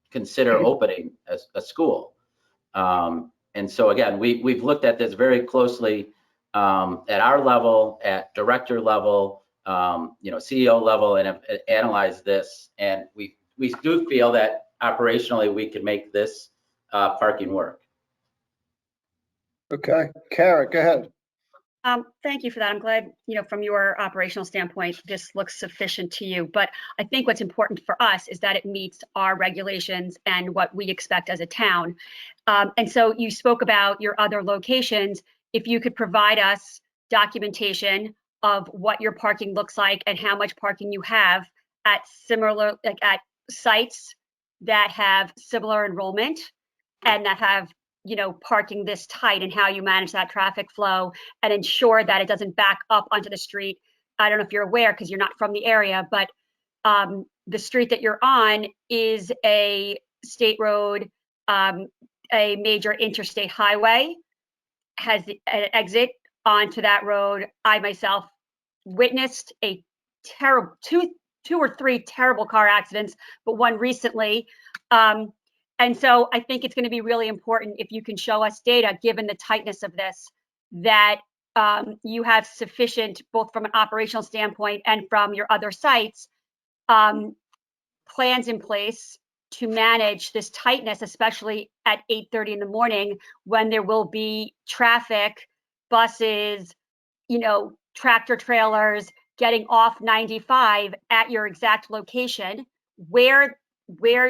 consider opening a school. And so again, we've looked at this very closely at our level, at director level, CEO level, and have analyzed this. And we do feel that operationally we can make this parking work. Okay, Kara, go ahead. Thank you for that. I'm glad, from your operational standpoint, this looks sufficient to you. But I think what's important for us is that it meets our regulations and what we expect as a town. And so you spoke about your other locations. If you could provide us documentation of what your parking looks like and how much parking you have at similar, like at sites that have similar enrollment and that have parking this tight, and how you manage that traffic flow and ensure that it doesn't back up onto the street. I don't know if you're aware because you're not from the area, but the street that you're on is a state road, a major interstate highway, has an exit onto that road. I myself witnessed a terrible, two or three terrible car accidents, but one recently. And so I think it's going to be really important if you can show us data, given the tightness of this, that you have sufficient, both from an operational standpoint and from your other sites, plans in place to manage this tightness, especially at 8:30 in the morning when there will be traffic, buses, tractor trailers getting off 95 at your exact location, where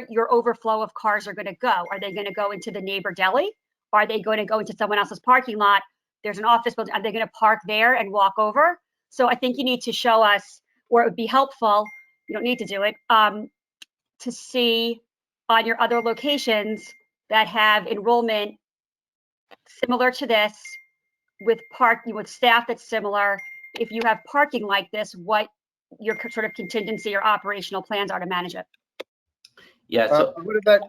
your overflow of cars are going to go. Are they going to go into the neighbor deli? Are they going to go into someone else's parking lot? There's an office building. Are they going to park there and walk over? So I think you need to show us, or it would be helpful, you don't need to do it, to see on your other locations that have enrollment similar to this, with parking, with staff that's similar, if you have parking like this, what your sort of contingency or operational plans are to manage it. Yeah, so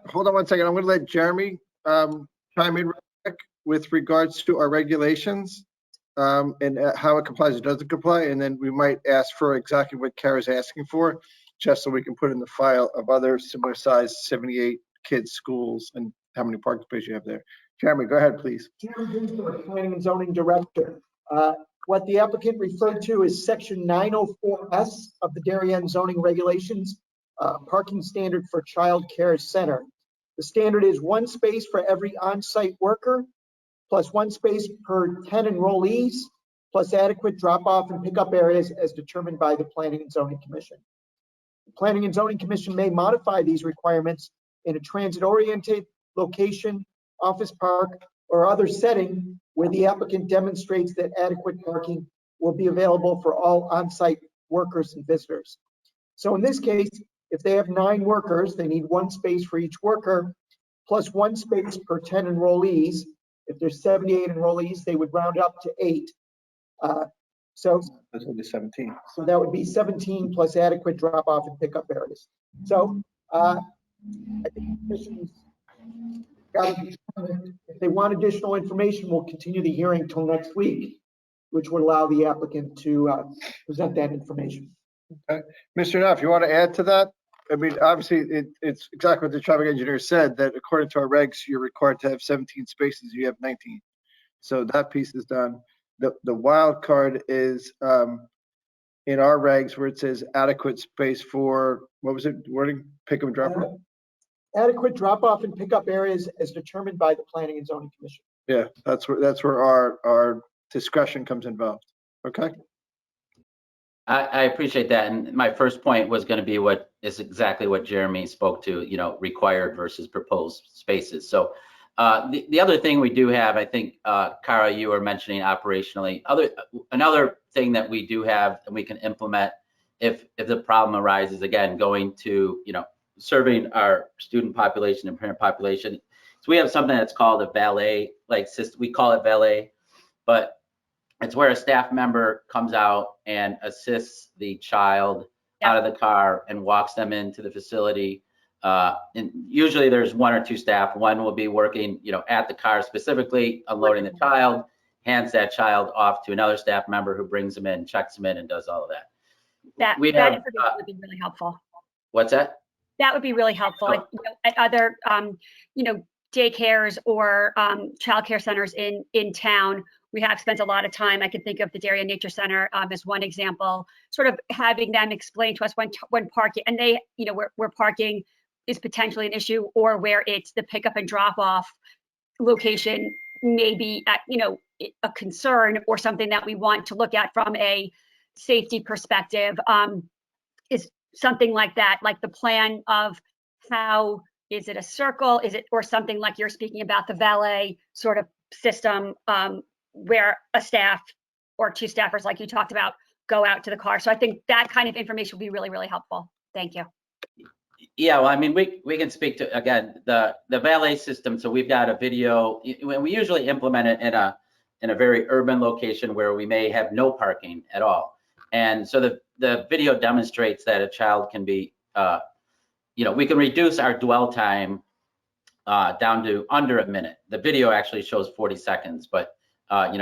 Hold on one second. I'm going to let Jeremy chime in real quick with regards to our regulations and how it complies or doesn't comply. And then we might ask for exactly what Kara's asking for, just so we can put in the file of other similar size 78 kids schools and how many parking spaces you have there. Jeremy, go ahead, please. Jeremy Ginsburg, Planning and Zoning Director. What the applicant referred to is section 904S of the Darien zoning regulations, parking standard for child care center. The standard is 1 space for every on-site worker, plus 1 space per 10 enrollees, plus adequate drop-off and pickup areas as determined by the Planning and Zoning Commission. The Planning and Zoning Commission may modify these requirements in a transit-oriented location, office park, or other setting where the applicant demonstrates that adequate parking will be available for all on-site workers and visitors. So in this case, if they have 9 workers, they need 1 space for each worker, plus 1 space per 10 enrollees. If there's 78 enrollees, they would round up to 8. So That's going to be 17. So that would be 17 plus adequate drop-off and pickup areas. So I think the commission's got to determine if they want additional information, we'll continue the hearing till next week, which would allow the applicant to present that information. Okay. Mr. Knopf, you want to add to that? I mean, obviously, it's exactly what the traffic engineer said, that according to our regs, you're required to have 17 spaces, you have 19. So that piece is done. The wild card is in our regs where it says adequate space for, what was it, wording? Pick up and drop off? Adequate drop-off and pickup areas as determined by the Planning and Zoning Commission. Yeah, that's where our discretion comes involved. Okay. I appreciate that. And my first point was going to be what is exactly what Jeremy spoke to, required versus proposed spaces. So the other thing we do have, I think, Kara, you were mentioning operationally, another thing that we do have and we can implement if the problem arises, again, going to, serving our student population and parent population. So we have something that's called a valet, system. We call it valet, but it's where a staff member comes out and assists the child out of the car and walks them into the facility. And usually there's 1 or 2 staff. One will be working, at the car specifically, unloading the child, hands that child off to another staff member who brings them in, checks them in, and does all of that. That information would be really helpful. What's that? That would be really helpful. Like, at other, daycares or childcare centers in town, we have spent a lot of time. I can think of the Darien Nature Center as one example, sort of having them explain to us when parking, and they, where parking is potentially an issue, or where it's the pickup and drop off location may be a concern or something that we want to look at from a safety perspective. Is something like that, like the plan of how, is it a circle, is it, or something like you're speaking about, the valet sort of system, where a staff or 2 staffers, like you talked about, go out to the car. So I think that kind of information will be really, really helpful. Thank you. Yeah, well, I mean, we can speak to, again, the valet system. So we've got a video, we usually implement it in a very urban location where we may have no parking at all. And so the video demonstrates that a child can be, we can reduce our dwell time down to under a minute. The video actually shows 40 seconds, but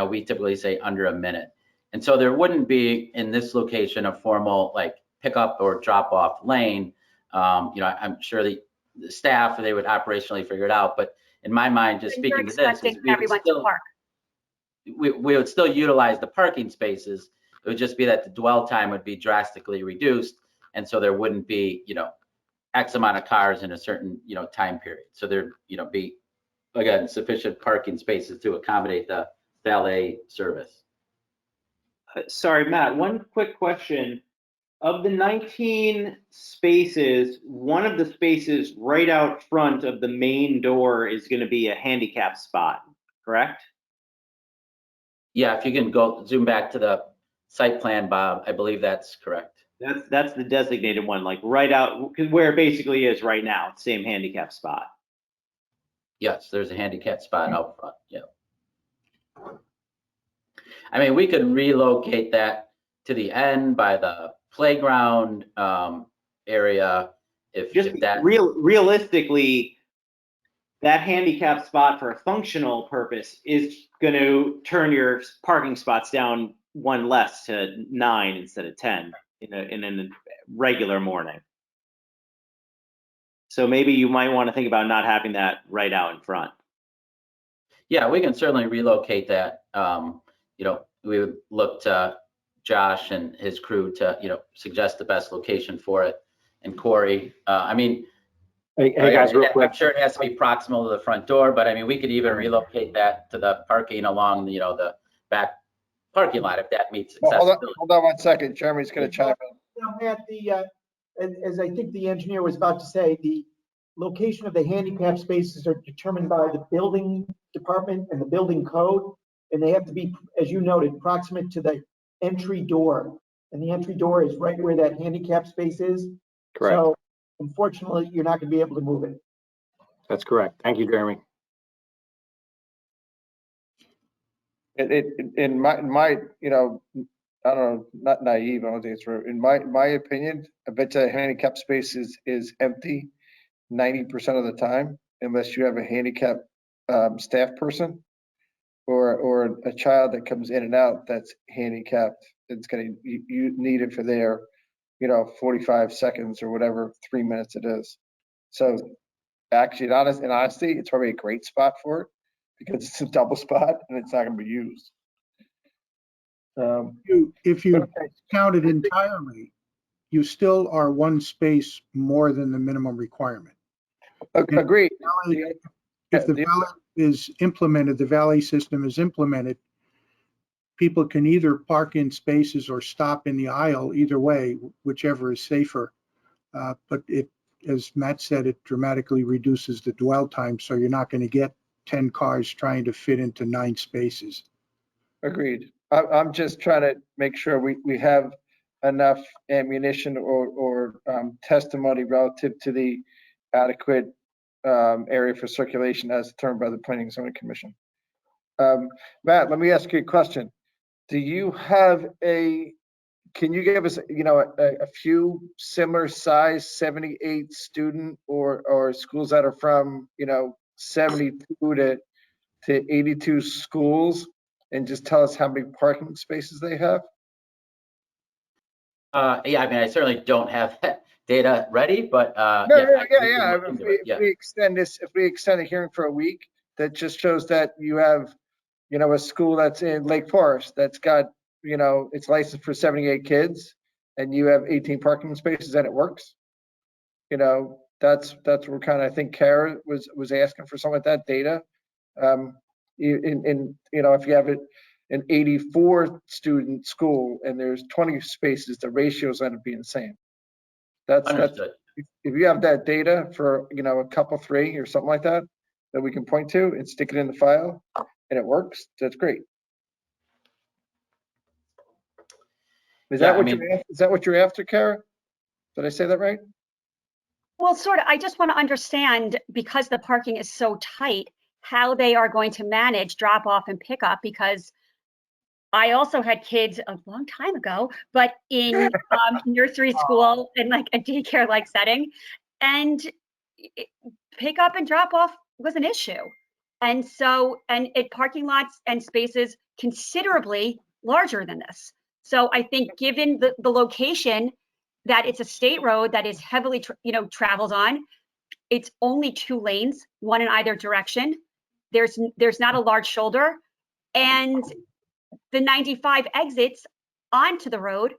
we typically say under a minute. And so there wouldn't be in this location a formal pickup or drop off lane. I'm sure the staff, they would operationally figure it out. But in my mind, just speaking to this, we would still utilize the parking spaces. It would just be that the dwell time would be drastically reduced. And so there wouldn't be, X amount of cars in a certain, time period. So there'd, be, again, sufficient parking spaces to accommodate the valet service. Sorry, Matt, one quick question. Of the 19 spaces, one of the spaces right out front of the main door is going to be a handicap spot, correct? Yeah, if you can zoom back to the site plan, Bob, I believe that's correct. That's the designated one, like right out where it basically is right now, same handicap spot. Yes, there's a handicap spot out front. Yeah. I mean, we could relocate that to the end by the playground area. If that realistically, that handicap spot for a functional purpose is going to turn your parking spots down 1 less to 9 instead of 10 in a regular morning. So maybe you might want to think about not having that right out in front. Yeah, we can certainly relocate that. We would look to Josh and his crew to, suggest the best location for it. And Corey, Hey guys, real I'm quick. sure it has to be proximal to the front door, but we could even relocate that to the parking along, the back parking lot if that meets Well, accessibility. hold on 1 second. Jeremy's going to chime in. Now, Matt, as I think the engineer was about to say, the location of the handicap spaces are determined by the building department and the building code, and they have to be, as you noted, proximate to the entry door. And the entry door is right where that handicap space is. Correct. So unfortunately, you're not going to be able to move it. That's correct. Thank you, Jeremy. In my, I don't know, not naive, I don't think it's true. In my opinion, I bet you a handicap space is empty 90% of the time, unless you have a handicap staff person or a child that comes in and out that's handicapped. It's you need it for their, 45 seconds or whatever, 3 minutes it is. So actually, in honesty, it's probably a great spot for it because it's a double spot and it's not going to be used. If you Okay. count it entirely, you still are one space more than the minimum requirement. Agreed. If the valet is implemented, the valet system is implemented, people can either park in spaces or stop in the aisle, either way, whichever is safer. But as Matt said, it dramatically reduces the dwell time, so you're not going to get 10 cars trying to fit into 9 spaces. Agreed. I'm just trying to make sure we have enough ammunition or testimony relative to the adequate area for circulation as determined by the Planning and Zoning Commission. Matt, let me ask you a question. Do you have can you give us, a few similar size 78 student or schools that are from, 72 to 82 schools, and just tell us how many parking spaces they have? Yeah, I certainly don't have that data ready, but Yeah. we can do If it, we extend the hearing for a week, that just shows that you have, a school that's in Lake Forest that's got, it's licensed for 78 kids, and you have 18 parking spaces and it works. That's where kind of, I think Kara was asking for some of that data. If you have an 84 student school and there's 20 spaces, the ratios end up being the same. That's understood. if you have that data for, a couple, 3 or something like that we can point to and stick it in the file and it works, that's great. Is that what you're after, Kara? Did I say that right? Well, sort of, I just want to understand, because the parking is so tight, how they are going to manage drop off and pick up, because I also had kids a long time ago, but in nursery school in like a daycare like setting, and pick up and drop off was an issue. And so, and parking lots and spaces considerably larger than this. So I think given the location, that it's a state road that is heavily, traveled on, it's only 2 lanes, one in either direction. There's not a large shoulder, and the 95 exits onto the road,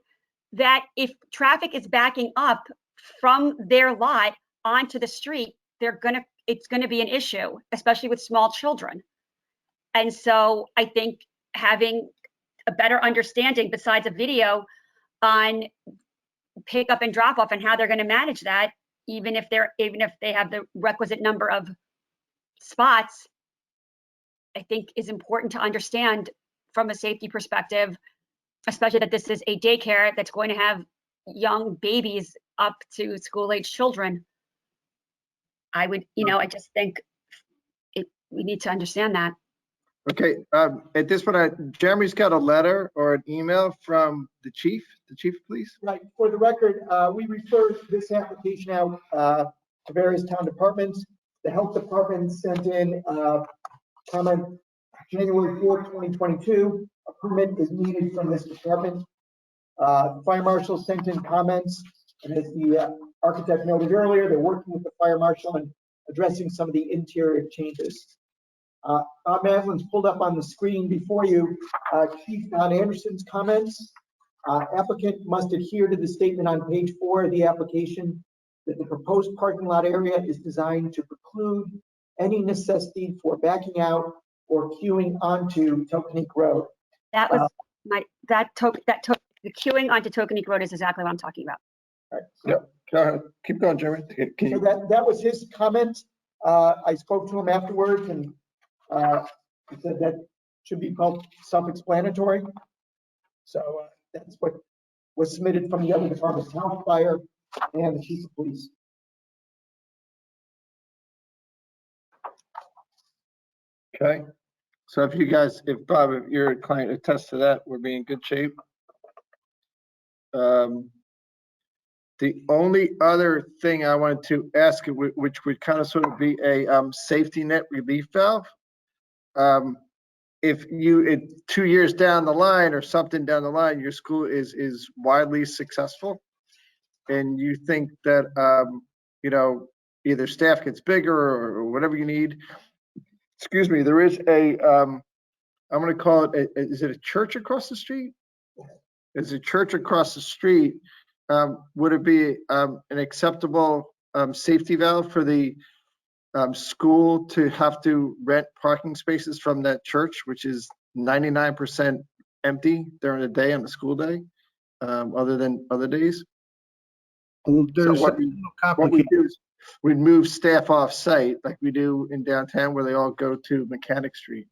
that if traffic is backing up from their lot onto the street, it's gonna be an issue, especially with small children. And so I think having a better understanding besides a video on pick up and drop off and how they're going to manage that, even if they have the requisite number of spots, I think is important to understand from a safety perspective, especially that this is a daycare that's going to have young babies up to school-age children. I just think we need to understand that. Okay, at this point, Jeremy's got a letter or an email from the chief. The chief, please. Right, for the record, we referred this application out to various town departments. The health department sent in comment January 4th, 2022. A permit is needed from this department. Fire marshal sent in comments, and as the architect noted earlier, they're working with the fire marshal and addressing some of the interior changes. Bob Maslin's pulled up on the screen before you, Chief Don Anderson's comments. Applicant must adhere to the statement on page 4 of the application that the proposed parking lot area is designed to preclude any necessity for backing out or queuing onto Tokenique Road. That was the queuing onto Tokenique Road is exactly what I'm talking about. All right, Yep, go ahead. Keep going, Jeremy. Can so you- that was his comment. I spoke to him afterwards and he said that should be called self-explanatory. So that's what was submitted from the other departments, Health, Fire, and the Chief of Police. Okay, so if you guys, if Bob, if your client attests to that, we're being in good shape. The only other thing I wanted to ask, which would kind of sort of be a safety net relief valve. If 2 years down the line or something down the line, your school is widely successful, and you think that either staff gets bigger or whatever you need. Excuse me, there is I'm going to call it, is it a church across the street? Is a church across the street. Would it be an acceptable safety valve for the school to have to rent parking spaces from that church, which is 99% empty during the day on the school day, other than other days? Well, there's what a little What we complicated. do is we'd move staff off site like we do in downtown where they all go to Mechanic Street.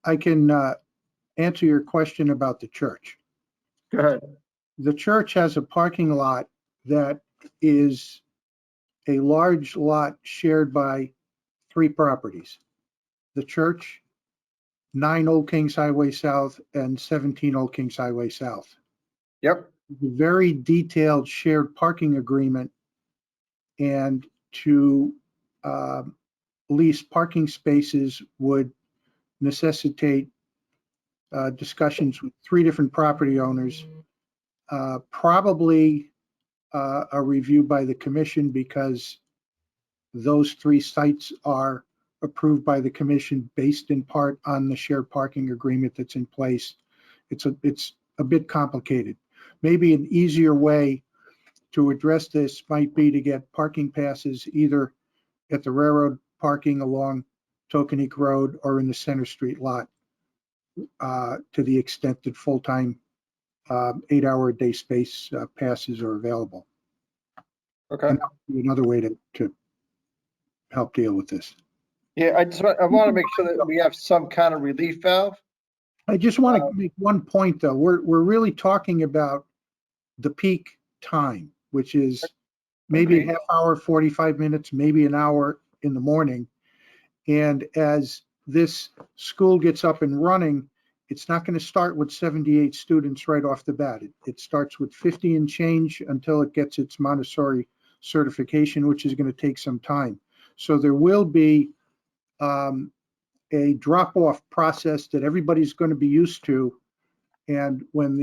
I can answer your question about the church. Go ahead. The church has a parking lot that is a large lot shared by 3 properties. The church, 9 Old Kings Highway South, and 17 Old Kings Highway South. Yep. The very detailed shared parking agreement, and to lease parking spaces would necessitate discussions with 3 different property owners, probably a review by the commission, because those 3 sites are approved by the commission based in part on the shared parking agreement that's in place. It's a bit complicated. Maybe an easier way to address this might be to get parking passes either at the railroad parking along Tokenique Road or in the Center Street lot, to the extent that full-time 8-hour-a-day space passes are available. Okay. And that would be another way to help deal with this. Yeah, I want to make sure that we have some kind of relief valve. I just want to make one point, though. We're really talking about the peak time, which is maybe a half hour, 45 minutes, maybe an hour in the morning. And as this school gets up and running, it's not going to start with 78 students right off the bat. It starts with 50 and change until it gets its Montessori certification, which is going to take some time. So there will be a drop-off process that everybody's going to be used to. And when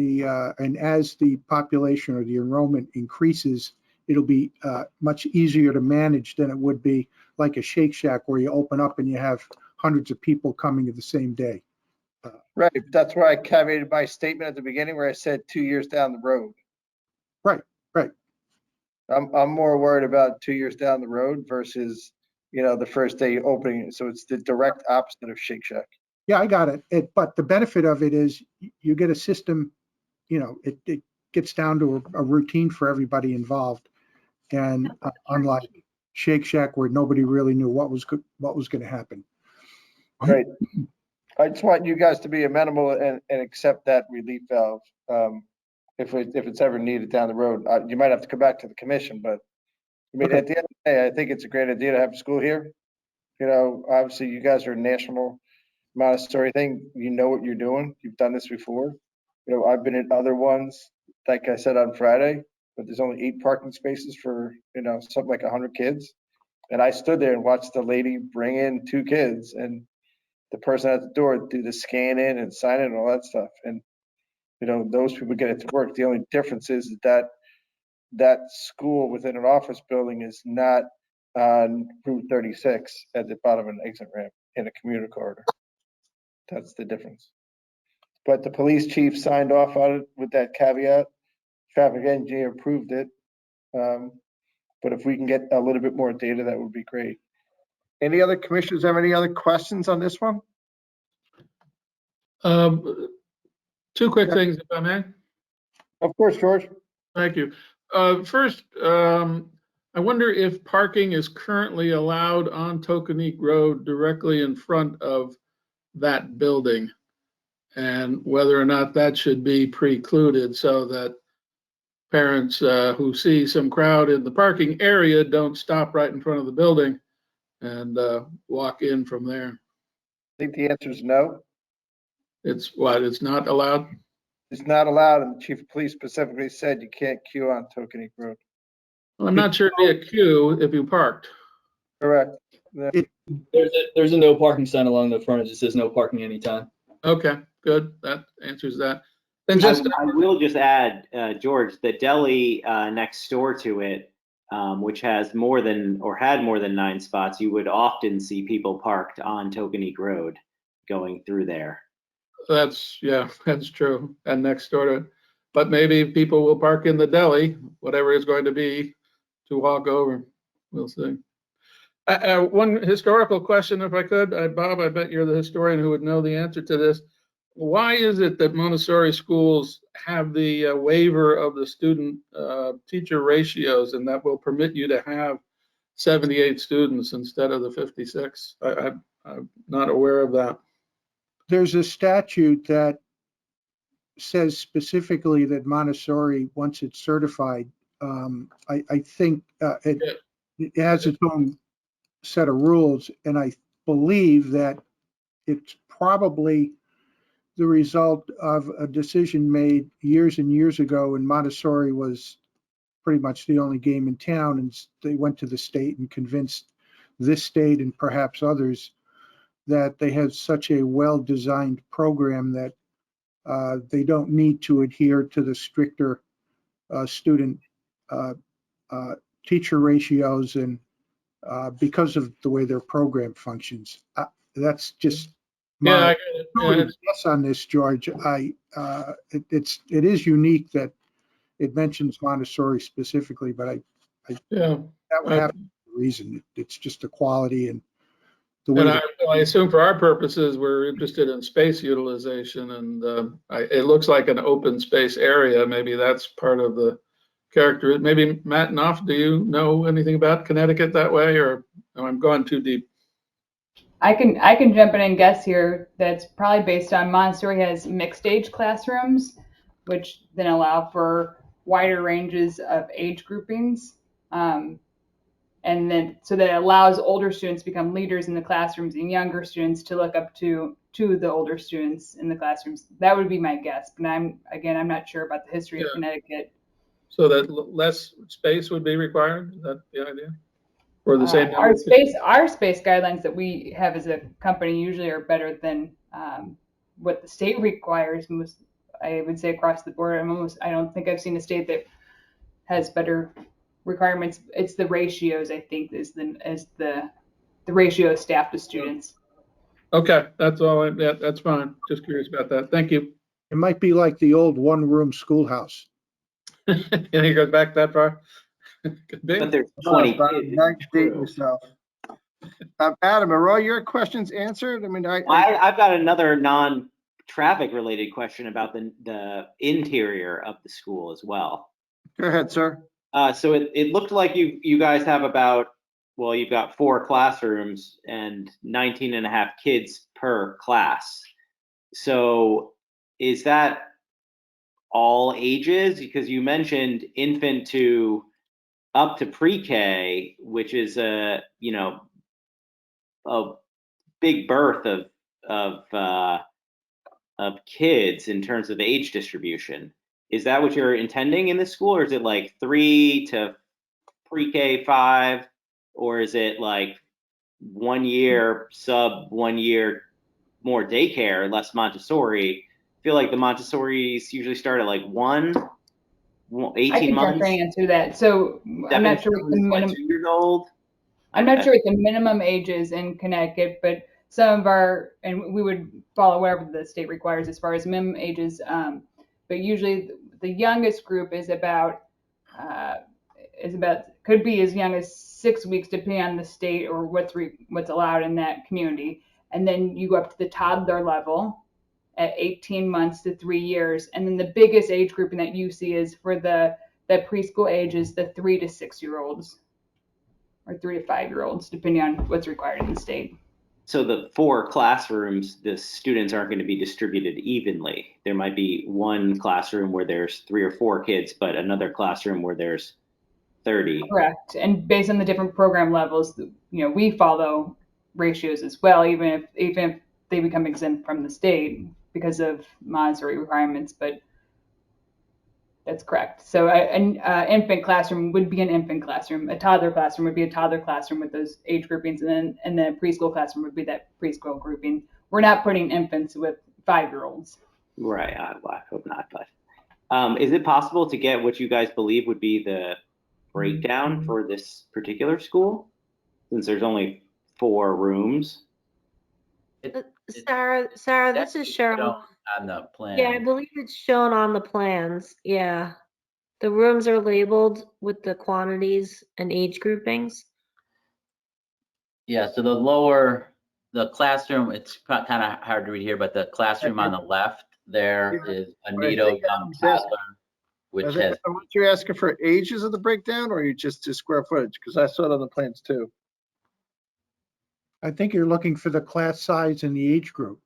and as the population or the enrollment increases, it'll be much easier to manage than it would be like a Shake Shack where you open up and you have hundreds of people coming at the same day. Right. That's why I caveated my statement at the beginning where I said 2 years down the road. Right, right. I'm more worried about 2 years down the road versus, the first day opening. So it's the direct opposite of Shake Shack. Yeah, I got it. But the benefit of it is you get a system, it gets down to a routine for everybody involved. And unlike Shake Shack where nobody really knew what was going to happen. Right. I just want you guys to be amenable and accept that relief valve. If it's ever needed down the road, you might have to come back to the commission, but I mean, at the end of the day, I think it's a great idea to have school here. Obviously you guys are a national Montessori thing. You know what you're doing. You've done this before. I've been in other ones, like I said on Friday, but there's only 8 parking spaces for, something like 100 kids. And I stood there and watched the lady bring in 2 kids and the person at the door do the scan in and sign in and all that stuff. And, those people get it to work. The only difference is that that school within an office building is not on Route 36 at the bottom of an exit ramp in a commuter corridor. That's the difference. But the police chief signed off on it with that caveat. Traffic engineer approved it. But if we can get a little bit more data, that would be great. Any other commissioners have any other questions on this one? Two quick things, if I may. Of course, George. Thank you. First, I wonder if parking is currently allowed on Tokenique Road directly in front of that building, and whether or not that should be precluded so that parents who see some crowd in the parking area don't stop right in front of the building and walk in from there. I think the answer is no. It's what? It's not allowed? It's not allowed, and the chief of police specifically said you can't queue on Tokenique Road. Well, I'm not sure it'd be a queue if you parked. Correct. There's a no parking sign along the front. It just says no parking anytime. Okay, good. That answers that. And just I will just add, George, the deli next door to it, which has more than or had more than 9 spots, you would often see people parked on Tokenique Road going through there. that's true. And next door to, but maybe people will park in the deli, whatever it's going to be, to walk over. We'll see. One historical question, if I could. Bob, I bet you're the historian who would know the answer to this. Why is it that Montessori schools have the waiver of the student teacher ratios, and that will permit you to have 78 students instead of the 56? I'm not aware of that. There's a statute that says specifically that Montessori, once it's certified, I think it has its own set of rules, and I believe that it's probably the result of a decision made years and years ago, and Montessori was pretty much the only game in town, and they went to the state and convinced this state and perhaps others that they have such a well-designed program that they don't need to adhere to the stricter student teacher ratios, and because of the way their program functions. That's just my guess on this, George. It is unique that it mentions Montessori specifically, but that would have to be the reason. It's just the quality and the way. And I assume for our purposes, we're interested in space utilization, and it looks like an open space area. Maybe that's part of the character. Maybe Matt Knopf, do you know anything about Connecticut that way, or I'm going too deep? I can jump in and guess here. That's probably based on Montessori has mixed age classrooms, which then allow for wider ranges of age groupings. And then so that it allows older students to become leaders in the classrooms and younger students to look up to the older students in the classrooms. That would be my guess, but I'm not sure about the history of Connecticut. So that less space would be required? Is that the idea? Or the same? Our space guidelines that we have as a company usually are better than what the state requires. Most, I would say, across the board. I don't think I've seen a state that has better requirements. It's the ratios, I think, is the ratio of staff to students. Okay, that's all. That's fine. Just curious about that. Thank you. It might be like the old one-room schoolhouse. And he goes back that far. But there's 20 kids. Now you're dating yourself. Adam, are all your questions answered? I mean, I've got another non-traffic related question about the interior of the school as well. Go ahead, sir. So it looked like you guys have you've got 4 classrooms and 19 and a half kids per class. So is that all ages? Because you mentioned infant to up to pre-K, which is a big birth of kids in terms of age distribution. Is that what you're intending in this school, or is it like 3 to pre-K 5, or is it like 1 year sub 1 year more daycare, less Montessori? I feel like the Montessoris usually start at like 1 I 18 can jump months? right into that. So I'm not sure what the minimum. 2 years old? I'm not sure what the minimum age is in Connecticut, but some of our, and we would follow whatever the state requires as far as minimum ages. But usually the youngest group could be as young as 6 weeks, depending on the state or what's allowed in that community. And then you go up to the toddler level at 18 months to 3 years. And then the biggest age grouping that you see is for the preschool age is the 3 to 6 year olds or 3 to 5 year olds, depending on what's required in the state. So the 4 classrooms, the students aren't going to be distributed evenly. There might be one classroom where there's 3 or 4 kids, but another classroom where there's 30. Correct. And based on the different program levels, we follow ratios as well, even if they become exempt from the state because of Montessori requirements. But that's correct. So an infant classroom would be an infant classroom. A toddler classroom would be a toddler classroom with those age groupings, and the preschool classroom would be that preschool grouping. We're not putting infants with 5-year-olds. Right. I hope not. But is it possible to get what you guys believe would be the breakdown for this particular school, since there's only 4 rooms? Sarah, this is Cheryl. On the plan. Yeah, I believe it's shown on the plans. Yeah. The rooms are labeled with the quantities and age groupings. Yeah, so the classroom, it's kind of hard to read here, but the classroom on the left there is a Nido young toddler, which has. What you're asking for ages of the breakdown, or you just square footage? Because I saw it on the plans too. I think you're looking for the class size and the age group,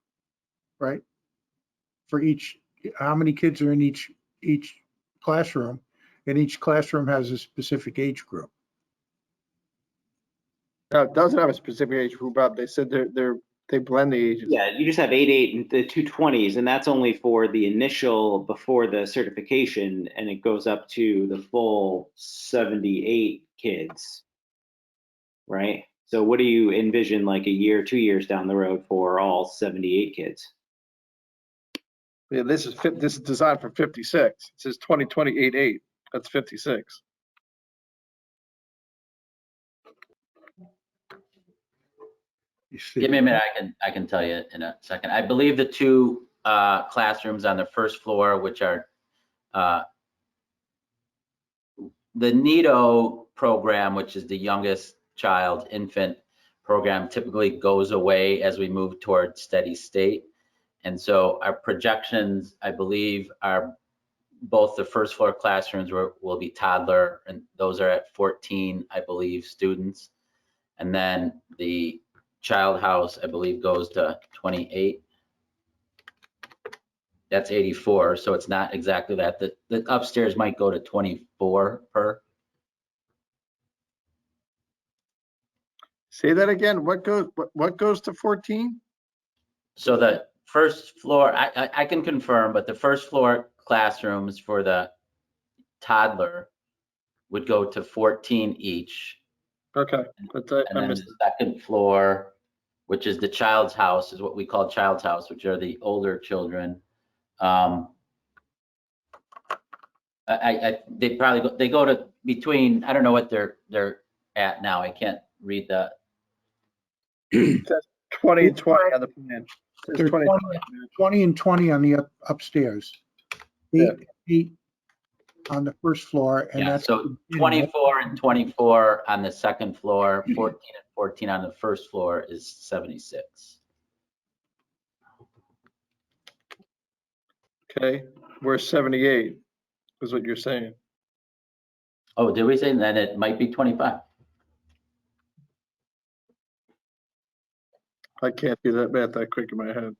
right? For how many kids are in each classroom, and each classroom has a specific age group. No, it doesn't have a specific age group, Bob. They said they blend the ages. Yeah, you just have 8 and the 2 20s, and that's only for the initial before the certification, and it goes up to the full 78 kids, right? So what do you envision like a year, 2 years down the road for all 78 kids? Yeah, this is designed for 56. It says 2028-8. That's 56. Give me a minute, I can tell you in a second. I believe the 2 classrooms on the first floor, which are the Nido program, which is the youngest child infant program, typically goes away as we move towards steady state. And so our projections, I believe, are both the first floor classrooms will be toddler, and those are at 14, I believe, students. And then the child house, I believe, goes to 28. That's 84, so it's not exactly that. The upstairs might go to 24 per. Say that again. What goes to 14? So the first floor, I can confirm, but the first floor classrooms for the toddler would go to 14 each. Okay. And then the second floor, which is the child's house, is what we call child's house, which are the older children. They probably go to between, I don't know what they're at now. I can't read that. 20 and 20 on the plan. There's 20 and 20 on the upstairs. 8 on the first floor, and that's so 24 and 24 on the second floor, 14 and 14 on the first floor is 76. Okay, we're 78 is what you're saying. Oh, did we say then it might be 25? I can't do that math that quick in my head,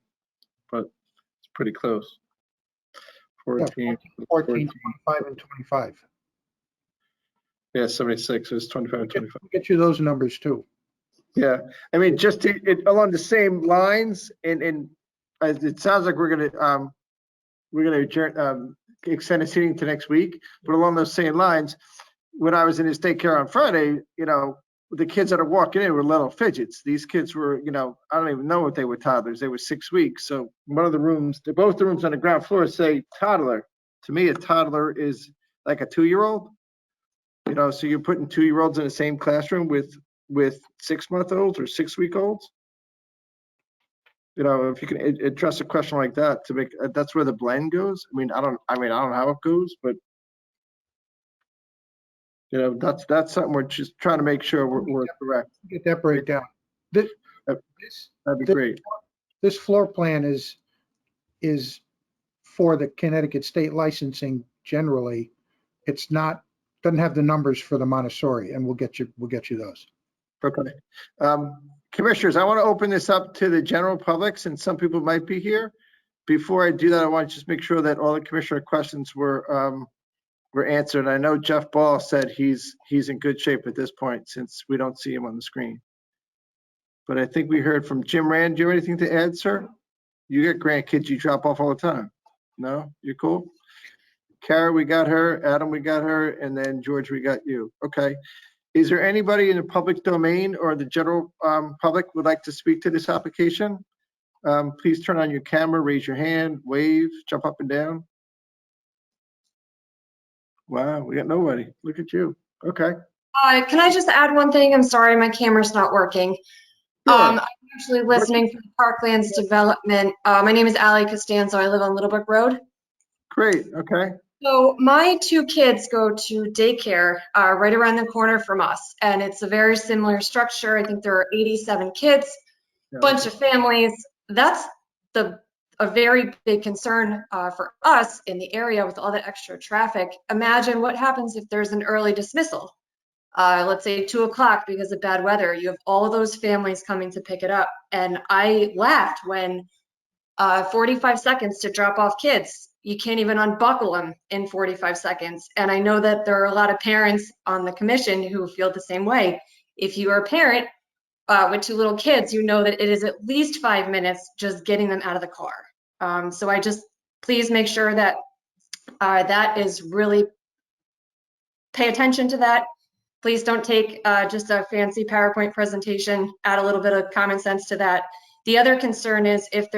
but it's pretty close. 14, 14, 25, and 25. Yeah, 76 is 25 and 25. We'll get you those numbers too. Yeah, I mean, just along the same lines, and it sounds like we're gonna adjourn, extend the seating to next week. But along those same lines, when I was in his daycare on Friday, the kids that are walking in were little fidgets. These kids were, I don't even know if they were toddlers. They were 6 weeks. So both the rooms on the ground floor say toddler. To me, a toddler is like a 2-year-old? You know, so you're putting 2-year-olds in the same classroom with 6-month-olds or 6-week-olds? You know, if you can address a question like that to make, that's where the blend goes. I mean, I don't know how it goes, but you know, that's something we're just trying to make sure we're correct. Get that breakdown. This, That'd be this- great. this floor plan is for the Connecticut state licensing generally. It's not, doesn't have the numbers for the Montessori, and we'll get you those. Okay. Commissioners, I want to open this up to the general public since some people might be here. Before I do that, I want to just make sure that all the commissioner questions were answered. I know Jeff Ball said he's in good shape at this point since we don't see him on the screen. But I think we heard from Jim Rand. Do you have anything to add, sir? You get grandkids you drop off all the time. No? You're cool? Kara, we got her. Adam, we got her. And then George, we got you. Okay. Is there anybody in the public domain or the general public would like to speak to this application? Please turn on your camera, raise your hand, wave, jump up and down. Wow, we got nobody. Look at you. Okay. Can I just add one thing? I'm sorry, my camera's not working. Sure. I'm actually listening for the Parklands development. My name is Allie Costanzo. I live on Little Brook Road. Great. Okay. So my 2 kids go to daycare right around the corner from us, and it's a very similar structure. I think there are 87 kids, bunch of families. That's a very big concern for us in the area with all the extra traffic. Imagine what happens if there's an early dismissal. Let's say 2 o'clock because of bad weather. You have all of those families coming to pick it up. And I laughed when 45 seconds to drop off kids. You can't even unbuckle them in 45 seconds. And I know that there are a lot of parents on the commission who feel the same way. If you are a parent with 2 little kids, you know that it is at least 5 minutes just getting them out of the car. So I just, please make sure that that is really, pay attention to that. Please don't take just a fancy PowerPoint presentation, add a little bit of common sense to that. The other concern is if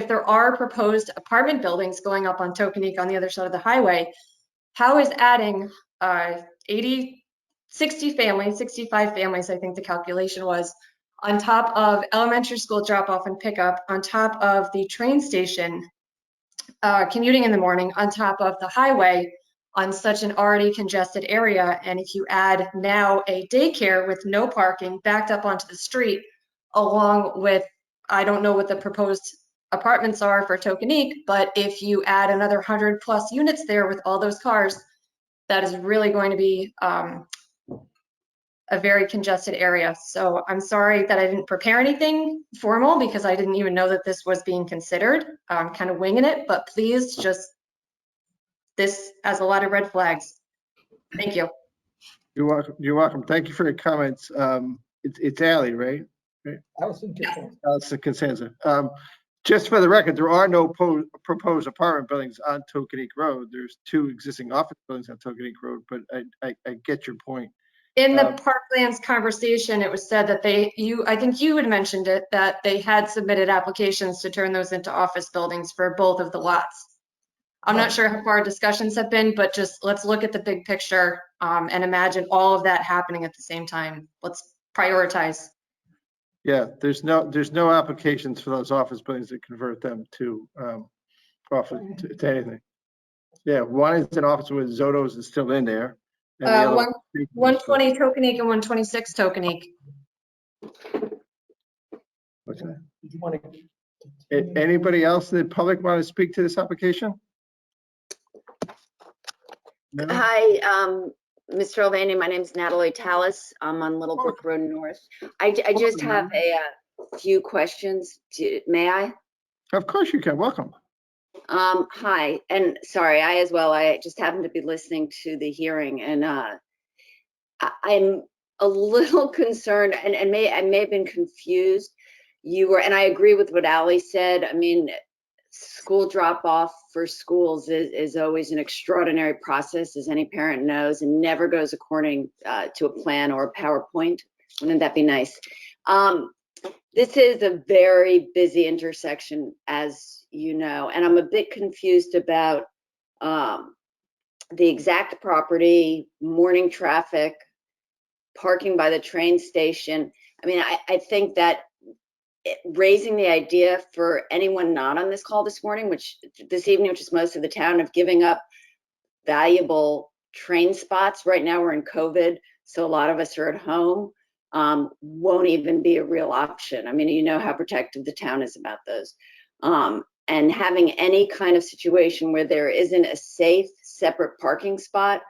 there are proposed apartment buildings going up on Tokenique on the other side of the highway, how is adding 60 families, 65 families, I think the calculation was, on top of elementary school drop off and pickup, on top of the train station, commuting in the morning, on top of the highway, on such an already congested area. And if you add now a daycare with no parking backed up onto the street, along with, I don't know what the proposed apartments are for Tokenique, but if you add another 100+ units there with all those cars, that is really going to be a very congested area. So I'm sorry that I didn't prepare anything formal because I didn't even know that this was being considered. I'm kind of winging it, but please just, this has a lot of red flags. Thank you. You're welcome. You're welcome. Thank you for your comments. It's Ally, right? Allison Costanzo. Allison Costanza. Just for the record, there are no proposed apartment buildings on Tokenique Road. There's 2 existing office buildings on Tokenique Road, but I get your point. In the Parklands conversation, it was said that I think you had mentioned it, that they had submitted applications to turn those into office buildings for both of the lots. I'm not sure how far discussions have been, but just let's look at the big picture and imagine all of that happening at the same time. Let's prioritize. Yeah, there's no applications for those office buildings to convert them to office to anything. Yeah, one is an office with Zotos is still in there. And the other 120 Tokenique and 126 Tokenique. What's that? Did you want to? Anybody else in the public want to speak to this application? No? Hi, Mr. Mulvaney. My name is Natalie Tallis. I'm on Little Brook Road North. I just have a few questions. May I? Of course you can. Welcome. Hi, and sorry, I just happened to be listening to the hearing, and I'm a little concerned, and I may have been confused. And I agree with what Allie said. I mean, school drop off for schools is always an extraordinary process, as any parent knows, and never goes according to a plan or a PowerPoint. Wouldn't that be nice? This is a very busy intersection, as you know, and I'm a bit confused about the exact property, morning traffic, parking by the train station. I mean, I think that raising the idea for anyone not on this call this morning, which is most of the town, of giving up valuable train spots. Right now we're in COVID, so a lot of us are at home, won't even be a real option. I mean, you know how protective the town is about those. And having any kind of situation where there isn't a safe, separate parking spot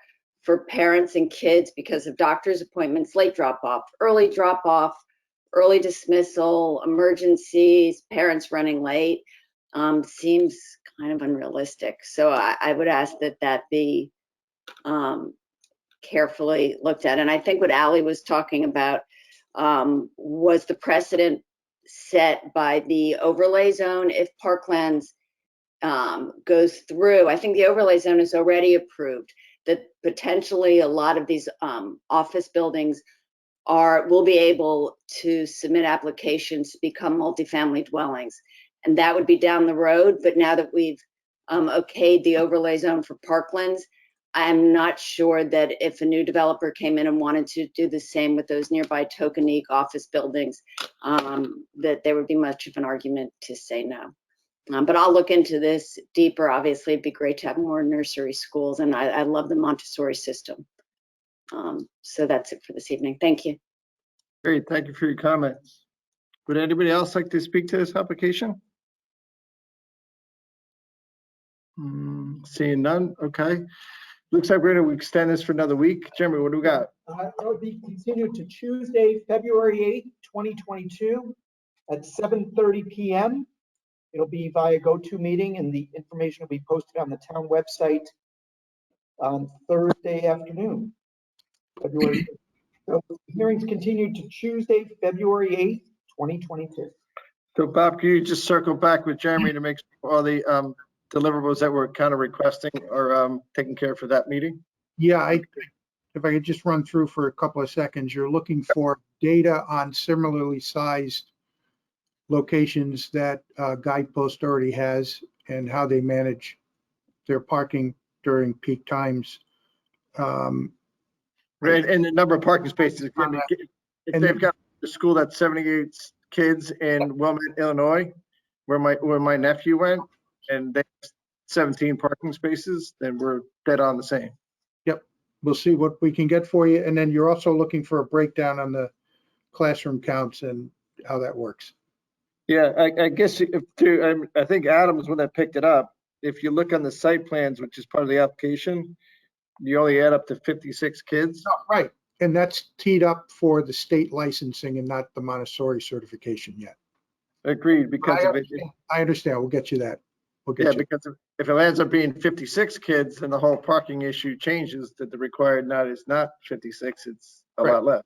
for parents and kids because of doctor's appointments, late drop-off, early dismissal, emergencies, parents running late, seems kind of unrealistic. So I would ask that that be carefully looked at. And I think what Ally was talking about was the precedent set by the overlay zone. If Parklands goes through, I think the overlay zone is already approved, that potentially a lot of these office buildings will be able to submit applications to become multifamily dwellings. And that would be down the road. But now that we've okayed the overlay zone for Parklands, I'm not sure that if a new developer came in and wanted to do the same with those nearby tokenique office buildings, that there would be much of an argument to say no. But I'll look into this deeper. Obviously, it'd be great to have more nursery schools, and I love the Montessori system. So that's it for this evening. Thank you. Great, thank you for your comments. Would anybody else like to speak to this application? Seeing none, okay. Looks like we're going to extend this for another week. Jeremy, what do we got? That would be continued to Tuesday, February 8th, 2022 at 7:30 p.m. It'll be via GoToMeeting, and the information will be posted on the town website on Thursday afternoon, February 8th. So hearings continued to Tuesday, February 8th, 2022. So Bob, can you just circle back with Jeremy to make sure all the deliverables that we're kind of requesting are taken care of for that meeting? Yeah, if I could just run through for a couple of seconds, you're looking for data on similarly sized locations that Guidepost already has and how they manage their parking during peak times. Right, and the number of parking spaces. If they've got a school that's 78 kids in Wilmette, Illinois, where my nephew went, and they have 17 parking spaces, then we're dead on the same. Yep, we'll see what we can get for you. And then you're also looking for a breakdown on the classroom counts and how that works. Yeah, I guess I think Adam was the one that picked it up. If you look on the site plans, which is part of the application, you only add up to 56 kids. Oh, right, and that's teed up for the state licensing and not the Montessori certification yet. Agreed, because I understand. We'll get you that. Because if it ends up being 56 kids, then the whole parking issue changes, that the required not is not 56, it's a lot less.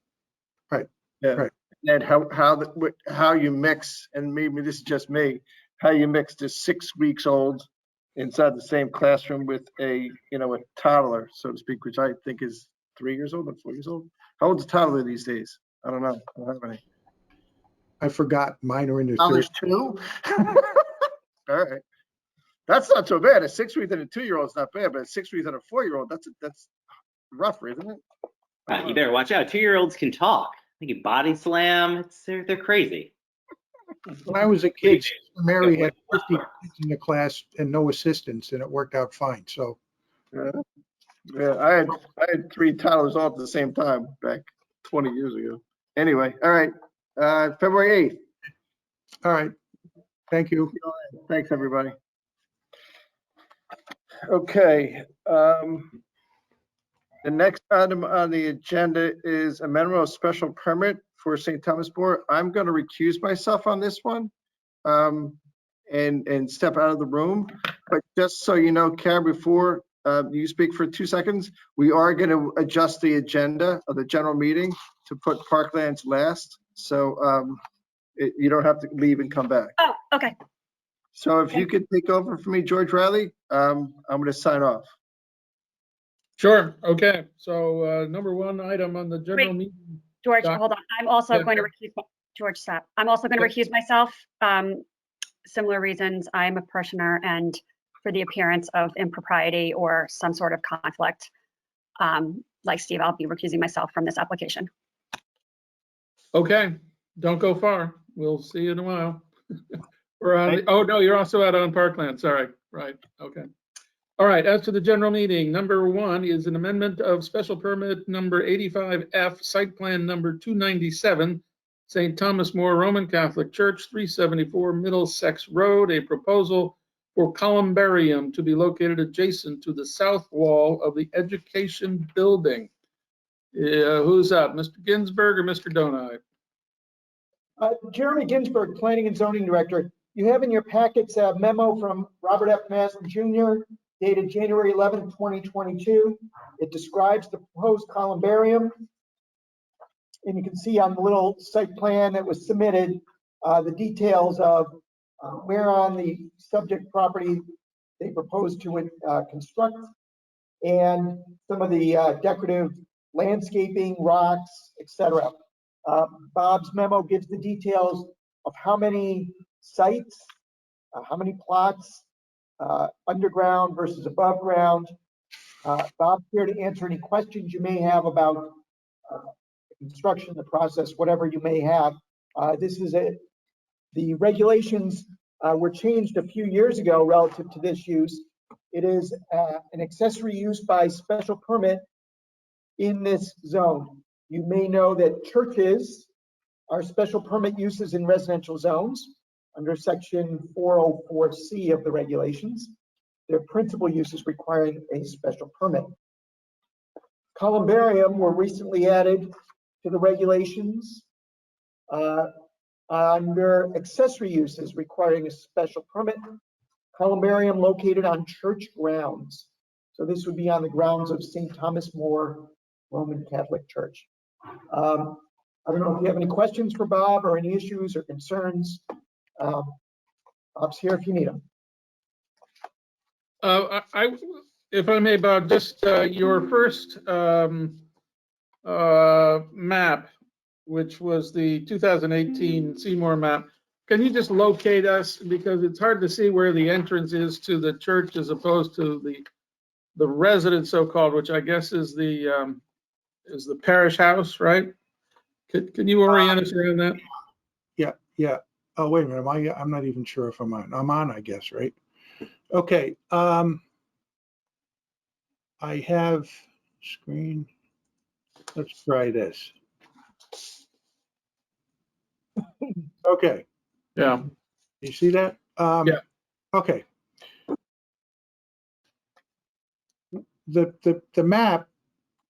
Right. Yeah. Right. And how you mix, and maybe this is just me, how you mix the 6 weeks old inside the same classroom with a toddler, so to speak, which I think is 3 years old or 4 years old. How old's a toddler these days? I don't know. I don't have any. I forgot mine are in their Toddlers 30s. too? All right. That's not so bad. A 6 week and a 2-year-old is not bad, but a 6 week and a 4-year-old, that's rougher, isn't it? You better watch out. 2-year-olds can talk. They can body slam. They're crazy. When I was a kid, Mary had 50 kids in the class and no assistants, and it worked out fine. So, yeah, I had 3 toddlers all at the same time back 20 years ago. Anyway, all right, February 8th. All right, thank you. Thanks, everybody. Okay, the next item on the agenda is amendment of special permit for St. Thomas More. I'm going to recuse myself on this one and step out of the room. But just so you know, Karen, before you speak for 2 seconds, we are going to adjust the agenda of the general meeting to put Parklands last. So you don't have to leave and come back. Oh, okay. So if you could take over for me, George Riley, I'm going to sign off. Sure, okay. So number 1 item on the general meeting. George, hold on. I'm also going to recuse, George, stop. I'm also going to recuse myself. Similar reasons. I'm a parishioner and for the appearance of impropriety or some sort of conflict. Like Steve, I'll be recusing myself from this application. Okay, don't go far. We'll see you in a while. We're on the, oh, no, you're also out on Parkland. Sorry. Right. Okay. All right. As to the general meeting, number 1 is an amendment of special permit number 85F, site plan number 297, St. Thomas More Roman Catholic Church, 374 Middlesex Road, a proposal for columbarium to be located adjacent to the south wall of the education building. Who's up, Mr. Ginsburg or Mr. Donai? Jeremy Ginsburg, Planning and Zoning Director. You have in your packets a memo from Robert F. Maslin Jr. dated January 11, 2022. It describes the proposed columbarium. And you can see on the little site plan that was submitted, the details of where on the subject property they propose to construct, and some of the decorative landscaping, rocks, etc. Bob's memo gives the details of how many sites, how many plots, underground versus above ground. Bob's here to answer any questions you may have about the construction, the process, whatever you may have. The regulations were changed a few years ago relative to this use. It is an accessory use by special permit in this zone. You may know that churches are special permit uses in residential zones under section 404C of the regulations. Their principal uses requiring a special permit. Columbarium were recently added to the regulations under accessory uses requiring a special permit. Columbarium located on church grounds. So this would be on the grounds of St. Thomas More Roman Catholic Church. I don't know if you have any questions for Bob or any issues or concerns. Bob's here if you need him. If I may, Bob, just your first map, which was the 2018 Seymour map. Can you just locate us, because it's hard to see where the entrance is to the church as opposed to the residence, so-called, which I guess is the parish house, right? Can you orient us around that? Yeah. Oh, wait a minute. I'm not even sure if I'm on. I'm on, I guess, right? Okay. I have screen. Let's try this. Okay. Yeah. You see that? Yeah. Okay. The map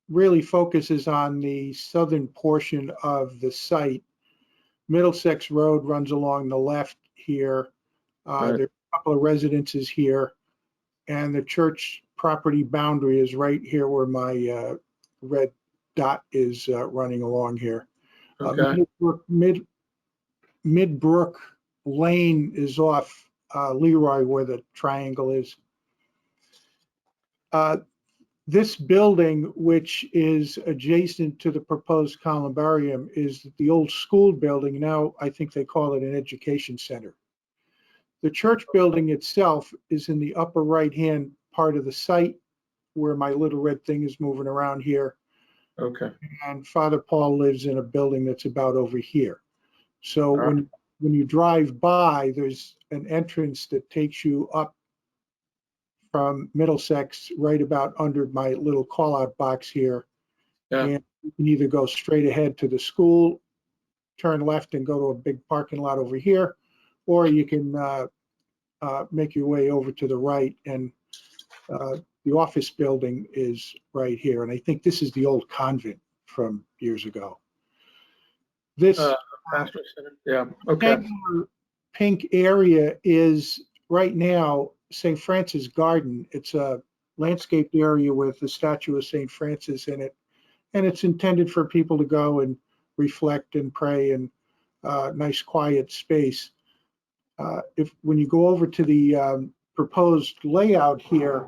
really focuses on the southern portion of the site. Middlesex Road runs along the left here. Right. There are a couple of residences here, and the church property boundary is right here where my red dot is running along here. Okay. Midbrook Lane is off Leroy, where the triangle is. This building, which is adjacent to the proposed columbarium, is the old school building. Now I think they call it an education center. The church building itself is in the upper right-hand part of the site, where my little red thing is moving around here. Okay. And Father Paul lives in a building that's about over here. So when you drive by, there's an entrance that takes you up from Middlesex right about under my little call-out box here. Yeah. And you can either go straight ahead to the school, turn left and go to a big parking lot over here, or you can make your way over to the right, and the office building is right here. And I think this is the old convent from years ago. This yeah. Okay. pink area is right now St. Francis Garden. It's a landscaped area with the statue of St. Francis in it, and it's intended for people to go and reflect and pray, and nice quiet space. When you go over to the proposed layout here,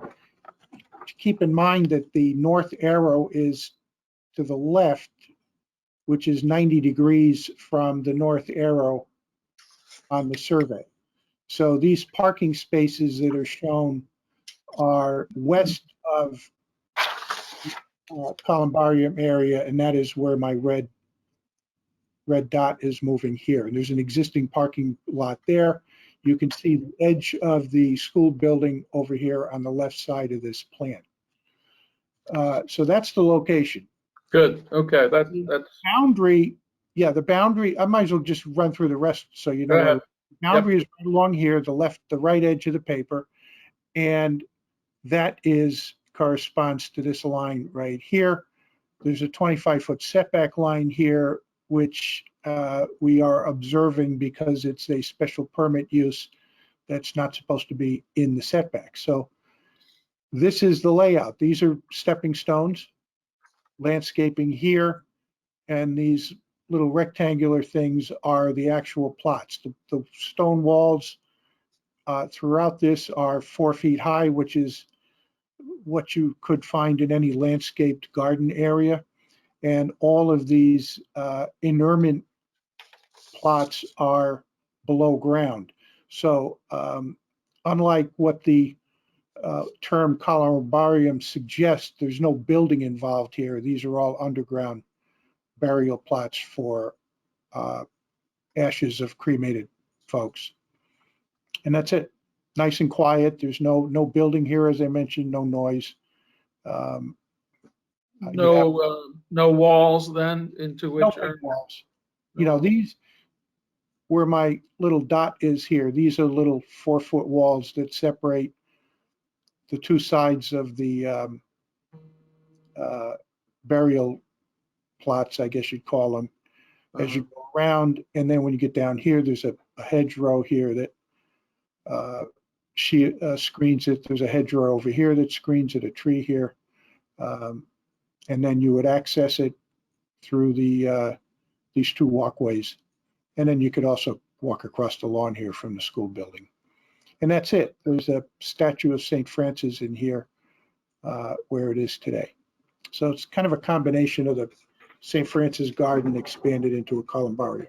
keep in mind that the north arrow is to the left, which is 90 degrees from the north arrow on the survey. So these parking spaces that are shown are west of Columbarium area, and that is where my red dot is moving here. And there's an existing parking lot there. You can see the edge of the school building over here on the left side of this plan. So that's the location. Good, okay, that's, Boundary, yeah, the boundary, I might as well just run through the rest so you know. Go ahead. The boundary is right along here, the right edge of the paper. And that corresponds to this line right here. There's a 25-foot setback line here, which we are observing because it's a special permit use that's not supposed to be in the setback. So this is the layout. These are stepping stones, landscaping here, and these little rectangular things are the actual plots. The stone walls throughout this are 4 feet high, which is what you could find in any landscaped garden area. And all of these inermient plots are below ground. So unlike what the term columbarium suggests, there's no building involved here. These are all underground burial plots for ashes of cremated folks. And that's it. Nice and quiet. There's no building here, as I mentioned, no noise. no walls then into which No are, walls. You know, these, where my little dot is here, these are little 4-foot walls that separate the two sides of the burial plots, I guess you'd call them, as you go around. And then when you get down here, there's a hedgerow here that screens it. There's a hedgerow over here that screens it, a tree here. And then you would access it through these two walkways. And then you could also walk across the lawn here from the school building. And that's it. There's a statue of St. Francis in here where it is today. So it's kind of a combination of the St. Francis garden expanded into a columbarium.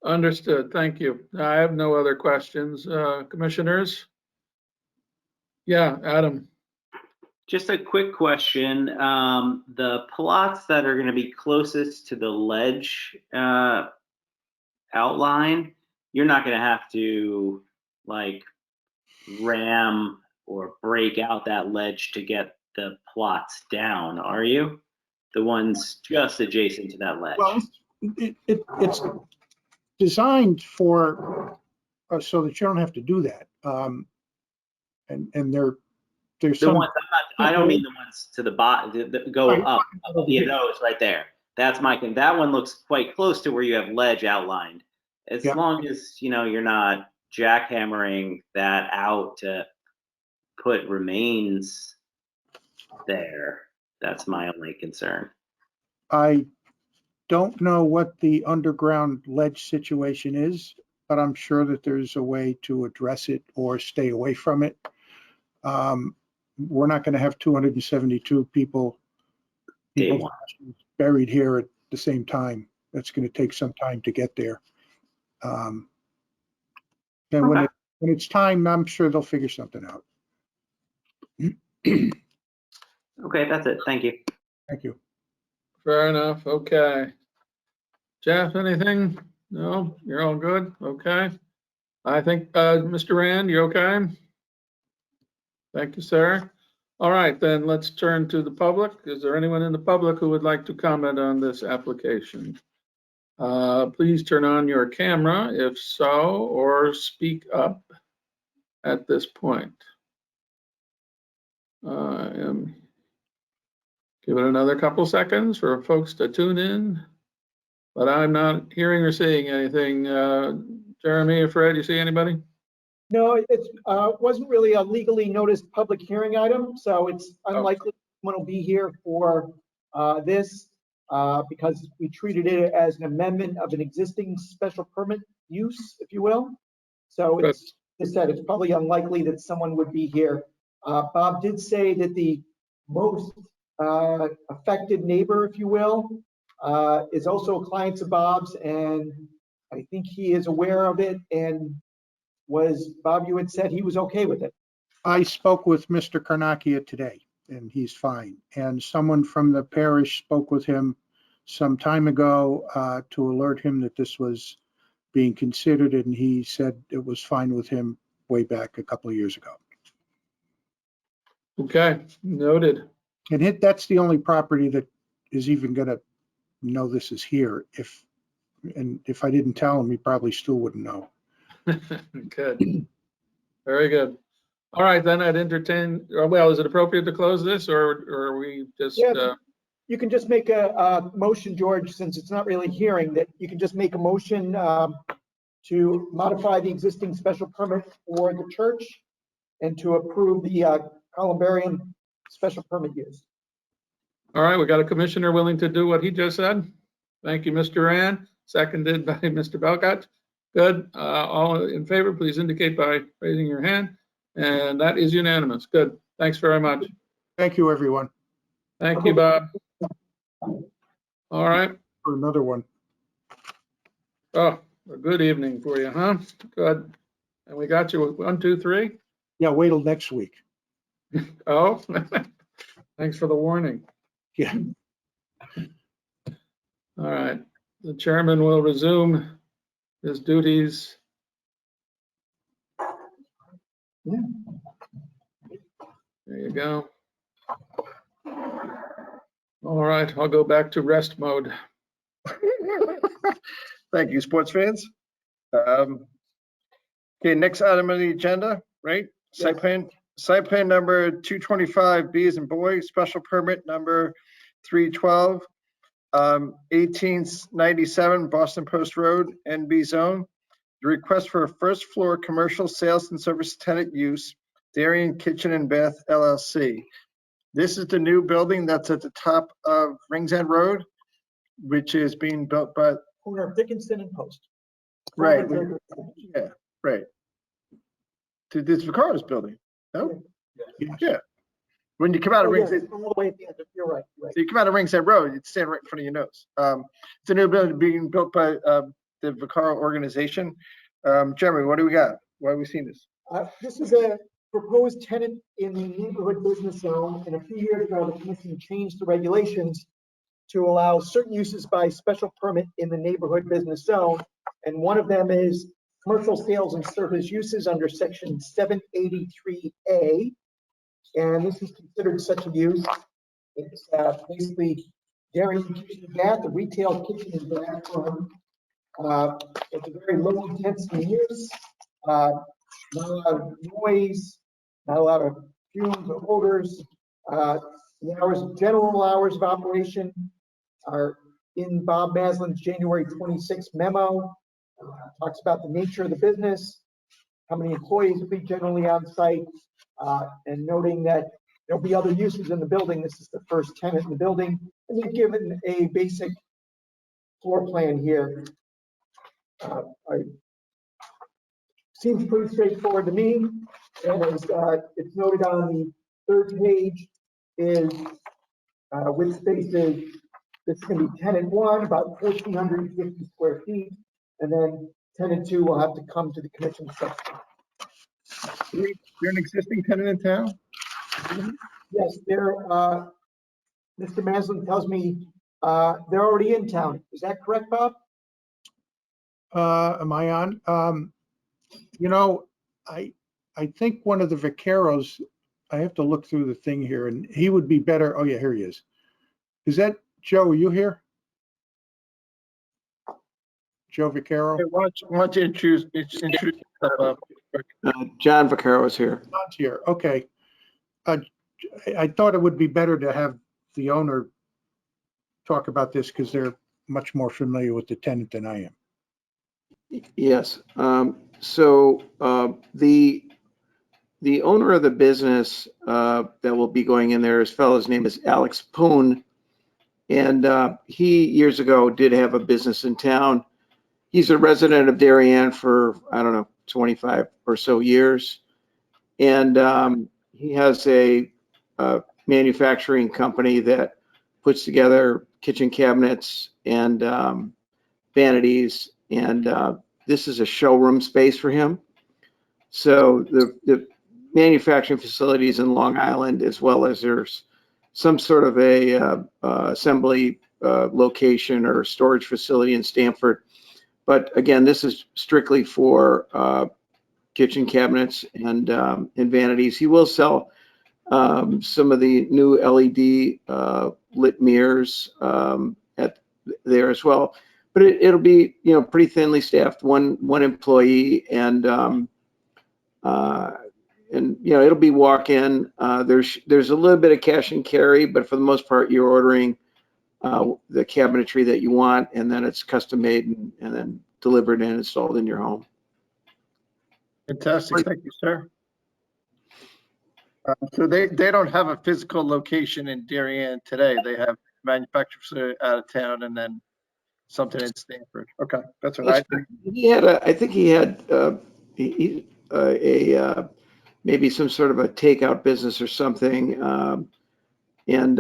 understood, thank you. I have no other questions. Commissioners? Yeah, Adam. Just a quick question. The plots that are going to be closest to the ledge outline, you're not going to have to like ram or break out that ledge to get the plots down, are you? The ones just adjacent to that ledge. Well, it's designed for so that you don't have to do that. And there's The some. ones I don't mean the ones to the bottom that go up. Yeah, those right there. That's my thing. That one looks quite close to where you have ledge outlined. As long as you're not jackhammering that out to put remains there. That's my only concern. I don't know what the underground ledge situation is, but I'm sure that there's a way to address it or stay away from it. We're not going to have 272 people buried here at the same time. That's going to take some time to get there. And when it's time, I'm sure they'll figure something out. Okay, that's it. Thank you. Thank you. Fair enough, okay. Jeff, anything? No, you're all good, okay. I think, Mr. Rand, you okay? Thank you, sir. All right, then let's turn to the public. Is there anyone in the public who would like to comment on this application? Please turn on your camera if so, or speak up at this point. I am giving it another couple seconds for folks to tune in, but I'm not hearing or seeing anything. Jeremy or Fred, you see anybody? No, it wasn't really a legally noticed public hearing item, so it's unlikely someone will be here for this because we treated it as an amendment of an existing special permit use, if you will. So it's, as I said, it's probably unlikely that someone would be here. Bob did say that the most affected neighbor, if you will, is also a client of Bob's, and I think he is aware of it and Bob, you had said he was okay with it. I spoke with Mr. Karnakia today, and he's fine. And someone from the parish spoke with him some time ago to alert him that this was being considered, and he said it was fine with him way back a couple of years ago. Okay, noted. And that's the only property that is even going to know this is here. If I didn't tell him, he probably still wouldn't know. Good. Very good. All right, then I'd entertain, well, is it appropriate to close this, or are we just? Yeah. You can just make a motion, George, since it's not really hearing, that you can just make a motion to modify the existing special permit for the church and to approve the columbarium special permit use. All right, we got a commissioner willing to do what he just said. Thank you, Mr. Rand, seconded by Mr. Belkat. Good. All in favor, please indicate by raising your hand. And that is unanimous. Good. Thanks very much. Thank you, everyone. Thank you, Bob. All right. For another one. Oh, a good evening for you, huh? Good. And we got you with 1, 2, 3. Yeah, wait till next week. Oh, thanks for the warning. Yeah. All right. The chairman will resume his duties. Yeah. There you go. All right, I'll go back to rest mode. Thank you, sports fans. Okay, next item on the agenda, right? Site plan number 225, B as in boy, special permit number 312, 1897 Boston Post Road, NB zone. The request for a first floor commercial sales and service tenant use, Darien Kitchen and Bath LLC. This is the new building that's at the top of Rings End Road, which is being built by Corner of Dickinson and Post. Right. Yeah, right. To this Vicaro's building. No? Yeah. When you come out of Rings End, all the way at the end. You're right. so you come out of Rings End Road, you'd stand right in front of your nose. It's a new building being built by the Vicaro organization. Jeremy, what do we got? Why have we seen this? This is a proposed tenant in the neighborhood business zone, and a few years ago, the commission changed the regulations to allow certain uses by special permit in the neighborhood business zone. And one of them is commercial sales and service uses under section 783A. And this is considered such a use. It's basically Darien Kitchen and Bath, a retail kitchen and bath room. It's a very low intensity use. Not a lot of noise, not a lot of fumes or odors. The general hours of operation are in Bob Maslin's January 26th memo. Talks about the nature of the business, how many employees will be generally on site, and noting that there'll be other uses in the building. This is the first tenant in the building. And we've given a basic floor plan here. Seems pretty straightforward to me. And as it's noted on the third page, is with spaces. This is going to be tenant 1, about 1,450 square feet, and then tenant 2 will have to come to the commission section. You're an existing tenant in town? Yes, Mr. Maslin tells me they're already in town. Is that correct, Bob? Am I on? You know, I think one of the Vaqueros, I have to look through the thing here, and he would be better. Oh yeah, here he is. Is that Joe? Are you here? Joe Vaquero? Hey, why don't you introduce yourself? John Vaccaro is here. John's here. Okay. I thought it would be better to have the owner talk about this because they're much more familiar with the tenant than I am. Yes. So the owner of the business that will be going in there, his fellow's name is Alex Poon. And he years ago did have a business in town. He's a resident of Darien for, I don't know, 25 or so years. And he has a manufacturing company that puts together kitchen cabinets and vanities. And this is a showroom space for him. So the manufacturing facilities in Long Island, as well as there's some sort of a assembly location or storage facility in Stamford. But again, this is strictly for kitchen cabinets and vanities. He will sell some of the new LED lit mirrors at there as well. But it'll be, you know, pretty thinly staffed, one employee, and you know, it'll be walk-in. There's a little bit of cash and carry, but for the most part, you're ordering the cabinetry that you want, and then it's custom made and then delivered and installed in your home. Fantastic. Thank you, sir. So they don't have a physical location in Darien today. They have manufacturing facility out of town and then something in Stanford. Okay, that's what I think. He had I think he had maybe some sort of a takeout business or something, and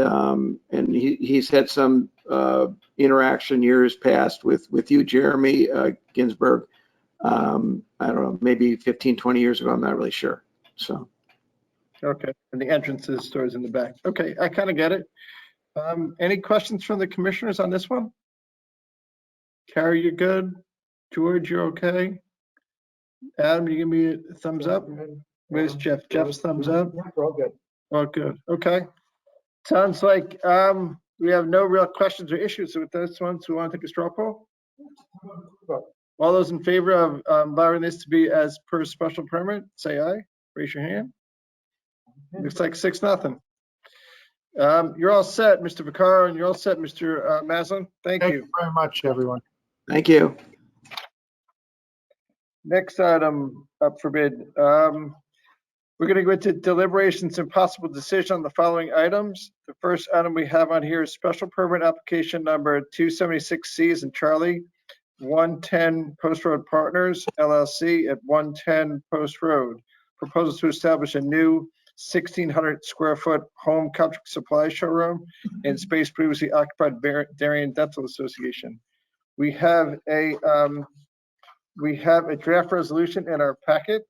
he's had some interaction years past with you, Jeremy Ginsburg. I don't know, maybe 15, 20 years ago. I'm not really sure. So. Okay, and the entrance to the store is in the back. Okay, I kind of get it. Any questions from the commissioners on this one? Carrie, you're good. George, you're okay. Adam, you give me a thumbs up. Where's Jeff? Jeff's thumbs up. Yeah, we're all good. Oh, good. Okay. Sounds like we have no real questions or issues with this one, so we want to take a straw poll. All those in favor of allowing this to be as per special permit, say aye. Raise your hand. Looks like 6-0. You're all set, Mr. Vaccaro, and you're all set, Mr. Maslin. Thank you. Thank you very much, everyone. Thank you. Next item up for bid. We're going to go into deliberations and possible decision on the following items. The first item we have on here is special permit application number 276C as in Charlie, 110 Post Road Partners, LLC at 110 Post Road. Proposal to establish a new 1,600 square foot home cosmetic supply showroom in space previously occupied Darien Dental Association. We have a draft resolution in our packet.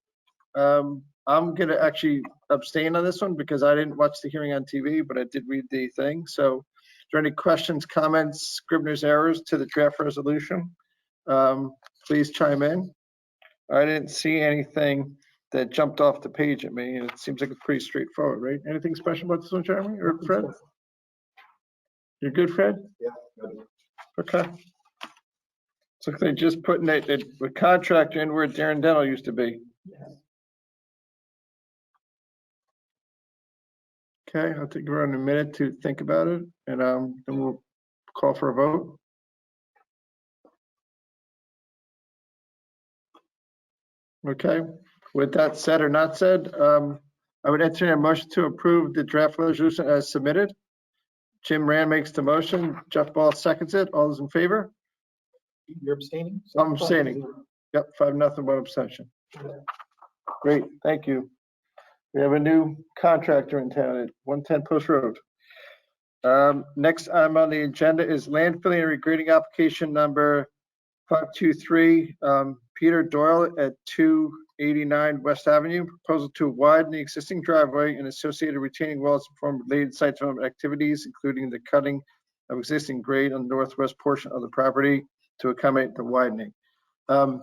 I'm going to actually abstain on this one because I didn't watch the hearing on TV, but I did read the thing. So, is there any questions, comments, Scribner's errors to the draft resolution? Please chime in. I didn't see anything that jumped off the page at me, and it seems like it's pretty straightforward, right? Anything special about this one, Jeremy or Fred? You're good, Fred? Yeah. Okay. So they just putting the contractor in where Darien Dental used to be. Okay, I'll take around a minute to think about it, and then we'll call for a vote. Okay, with that said or not said, I would entertain a motion to approve the draft resolution as submitted. Jim Rand makes the motion. Jeff Ball seconds it. All those in favor? You're abstaining? I'm abstaining. Yep, 5-0, 1 abstention. Great, thank you. We have a new contractor in town at 110 Post Road. Next item on the agenda is landfilling and regrading application number 523, Peter Doyle at 289 West Avenue. Proposal to widen the existing driveway and associated retaining walls to perform related site development activities, including the cutting of existing grade on the northwest portion of the property to accommodate the widening.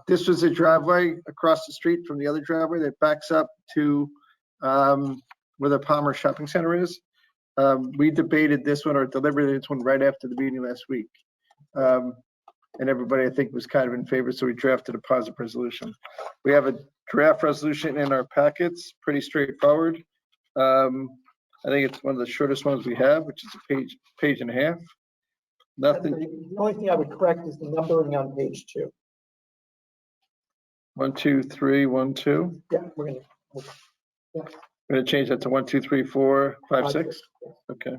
This was a driveway across the street from the other driveway that backs up to where the Palmer Shopping Center is. We debated this one or deliberated this one right after the meeting last week. And everybody, I think, was kind of in favor, so we drafted a positive resolution. We have a draft resolution in our packets, pretty straightforward. I think it's one of the shortest ones we have, which is a page and a half. Nothing. The only thing I would correct is the numbering on page 2. 1, 2, 3, 1, 2. Yeah, we're gonna change that to 1, 2, 3, 4, 5, 6. Okay.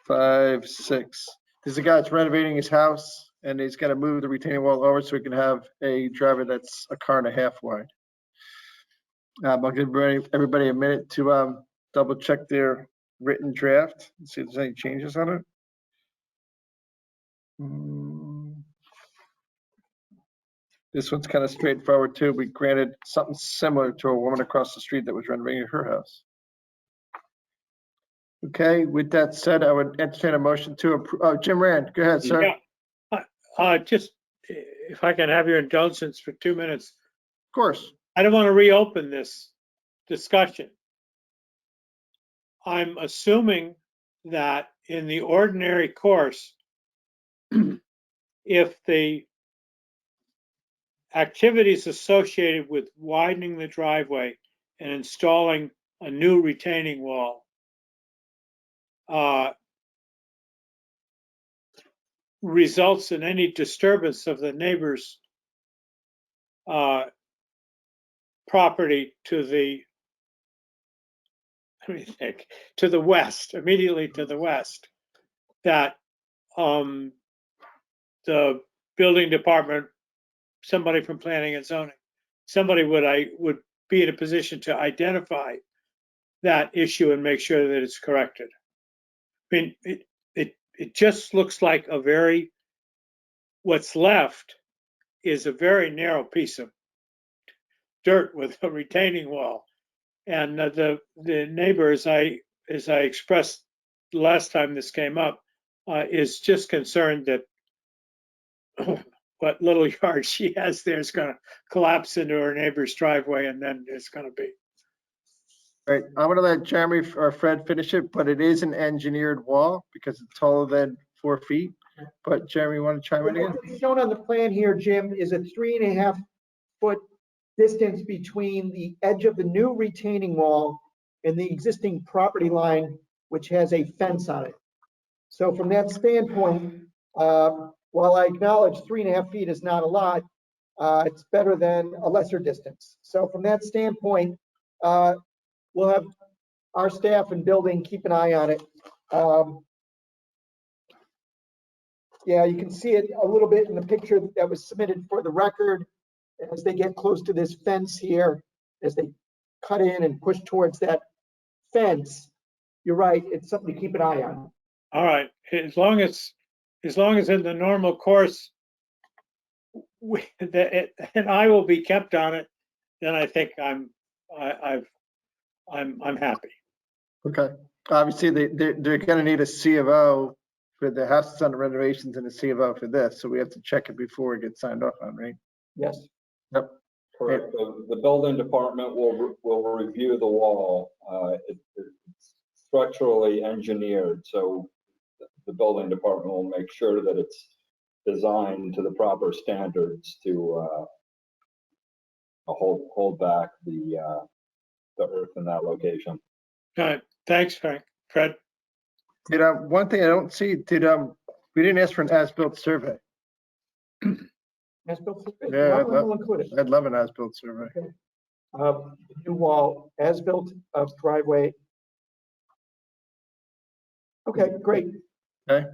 5, 6. There's a guy that's renovating his house, and he's got to move the retaining wall over so he can have a driveway that's a car and a half wide. I'll give everybody a minute to double check their written draft and see if there's any changes on it. This one's kind of straightforward too. We granted something similar to a woman across the street that was renovating her house. Okay, with that said, I would entertain a motion to approve. Oh, Jim Rand, go ahead, sir. Yeah. Just if I can have your indulgence for 2 minutes. Of course. I don't want to reopen this discussion. I'm assuming that in the ordinary course, if the activities associated with widening the driveway and installing a new retaining wall results in any disturbance of the neighbor's property to the, let me think, to the west, immediately to the west, that the building department, somebody from planning and zoning, somebody would be in a position to identify that issue and make sure that it's corrected. I mean, it just looks like what's left is a very narrow piece of dirt with a retaining wall. And the neighbor, as I expressed the last time this came up, is just concerned that what little yard she has there is going to collapse into her neighbor's driveway, and then it's going to be. All right, I'm gonna let Jeremy or Fred finish it, but it is an engineered wall because it's taller than 4 feet. But Jeremy, you want to chime in again? What's shown on the plan here, Jim, is a 3.5 foot distance between the edge of the new retaining wall and the existing property line, which has a fence on it. So from that standpoint, while I acknowledge 3.5 feet is not a lot, it's better than a lesser distance. So from that standpoint, we'll have our staff and building keep an eye on it. Yeah, you can see it a little bit in the picture that was submitted for the record. As they get close to this fence here, as they cut in and push towards that fence, you're right, it's something to keep an eye on. All right, as long as in the normal course, and I will be kept on it, then I think I'm happy. Okay. Obviously, they're gonna need a C of O for the houses under renovations and a C of O for this, so we have to check it before it gets signed off on, right? Yes. Yep. Correct. The building department will review the wall. It's structurally engineered, so the building department will make sure that it's designed to the proper standards to hold back the earth in that location. All right. Thanks, Frank. Fred? Did one thing I don't see, we didn't ask for an as-built survey. As-built survey? Yeah, We'll include it. I'd love an as-built survey. Okay. New wall, as-built of driveway. Okay, great. Okay.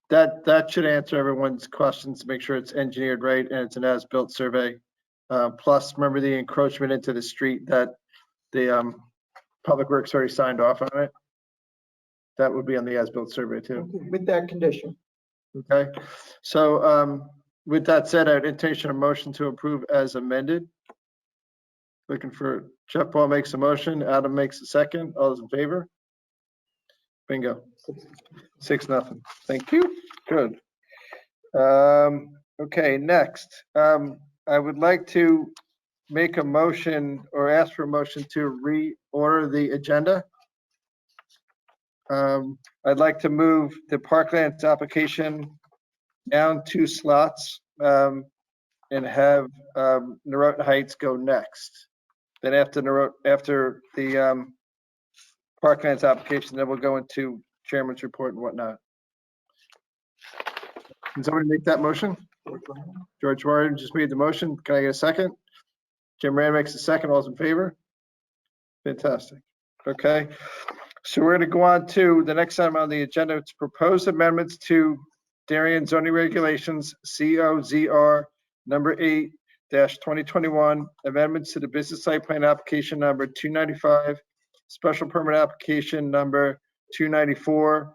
That should answer everyone's questions, to make sure it's engineered right and it's an as-built survey. Plus, remember the encroachment into the street that the Public Works already signed off on it? That would be on the as-built survey too. With that condition. Okay, so with that said, I'd entertain a motion to approve as amended. Looking for, Jeff Paul makes a motion, Adam makes a second. All those in favor? Bingo. 6-0. Thank you. Good. Okay, next. I would like to make a motion or ask for a motion to reorder the agenda. I'd like to move the Parklands application down 2 slots and have Norotan Heights go next. Then after the Parklands application, then we'll go into chairman's report and whatnot. Can somebody make that motion? George Warren just made the motion. Can I get a second? Jim Rand makes a second. All's in favor? Fantastic. Okay. So we're going to go on to the next item on the agenda. It's proposed amendments to Darien zoning regulations, COZR number 8-2021, amendments to the business site plan application number 295, special permit application number 294,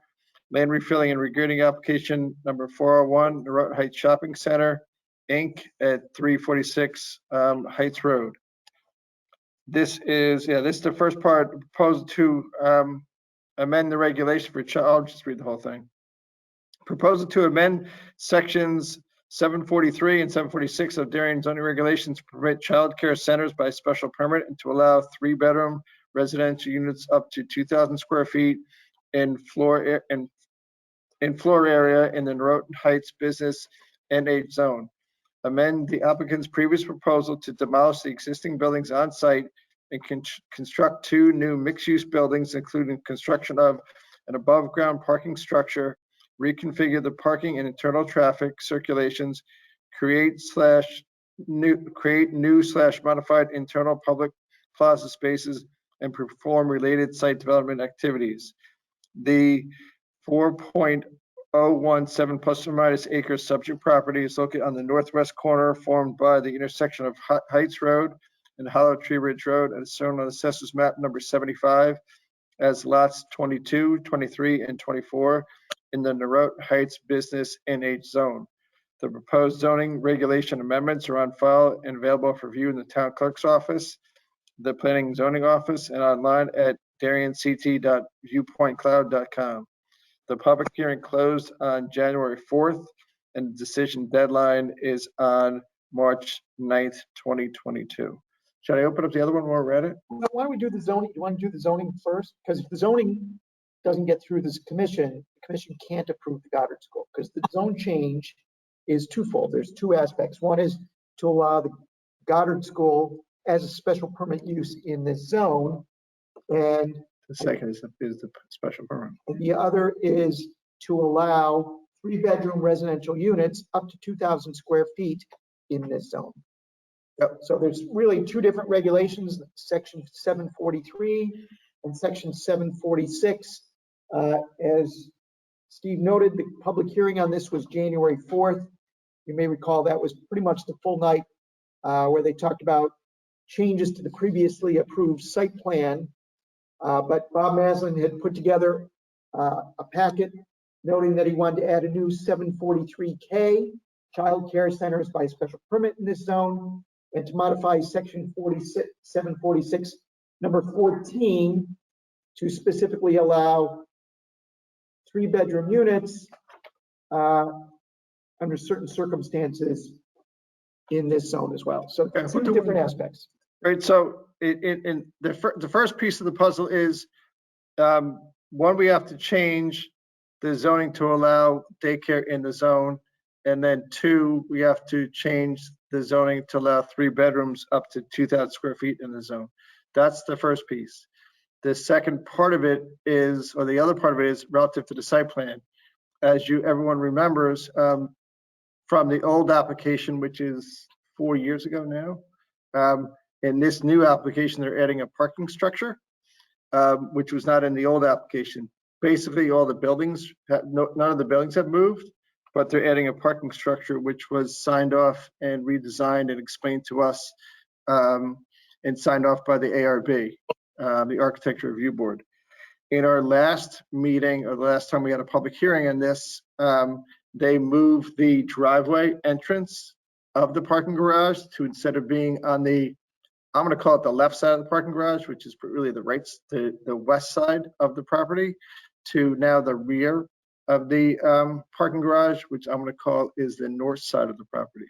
land refilling and regrading application number 401, Norotan Heights Shopping Center, Inc. at 346 Heights Road. This is the first part, proposed to amend the regulation for child, I'll just read the whole thing. Proposal to amend sections 743 and 746 of Darien zoning regulations to permit child care centers by special permit and to allow 3-bedroom residential units up to 2,000 square feet in floor area in the Norotan Heights business NH zone. Amend the applicant's previous proposal to demolish the existing buildings on site and construct 2 new mixed-use buildings, including construction of an above-ground parking structure, reconfigure the parking and internal traffic circulations, create new/modified internal public plaza spaces, and perform related site development activities. The 4.017 plus or minus acres subject property is located on the northwest corner formed by the intersection of Heights Road and Hollow Tree Ridge Road, and is shown on Assessor's Map number 75 as lots 22, 23, and 24 in the Norotan Heights Business NH zone. The proposed zoning regulation amendments are on file and available for view in the town clerk's office, the planning and zoning office, and online at darionct.viewpointcloud.com. The public hearing closed on January 4th, and the decision deadline is on March 9th, 2022. Should I open up the other one while we're at it? Why don't we do the zoning? You want to do the zoning first? Because if the zoning doesn't get through this commission, the commission can't approve the Goddard School, because the zone change is twofold. There's 2 aspects. One is to allow the Goddard School as a special permit use in this zone, and the second is the special permit. The other is to allow 3-bedroom residential units up to 2,000 square feet in this zone. Yep. So there's really 2 different regulations, section 743 and section 746. As Steve noted, the public hearing on this was January 4th. You may recall that was pretty much the full night where they talked about changes to the previously approved site plan. But Bob Maslin had put together a packet noting that he wanted to add a new 743K, child care centers by special permit in this zone, and to modify section 746, number 14, to specifically allow 3-bedroom units under certain circumstances in this zone as well. So 2 different aspects. Right. So in the first piece of the puzzle is one, we have to change the zoning to allow daycare in the zone, and then 2, we have to change the zoning to allow 3 bedrooms up to 2,000 square feet in the zone. That's the first piece. The second part of it is, or the other part of it is relative to the site plan. As everyone remembers, from the old application, which is 4 years ago now, in this new application, they're adding a parking structure, which was not in the old application. Basically, all the buildings, none of the buildings have moved, but they're adding a parking structure, which was signed off and redesigned and explained to us and signed off by the ARB, the Architecture Review Board. In our last meeting, or the last time we had a public hearing on this, they moved the driveway entrance of the parking garage to, instead of being on the, I'm going to call it the left side of the parking garage, which is really the west side of the property, to now the rear of the parking garage, which I'm going to call is the north side of the property.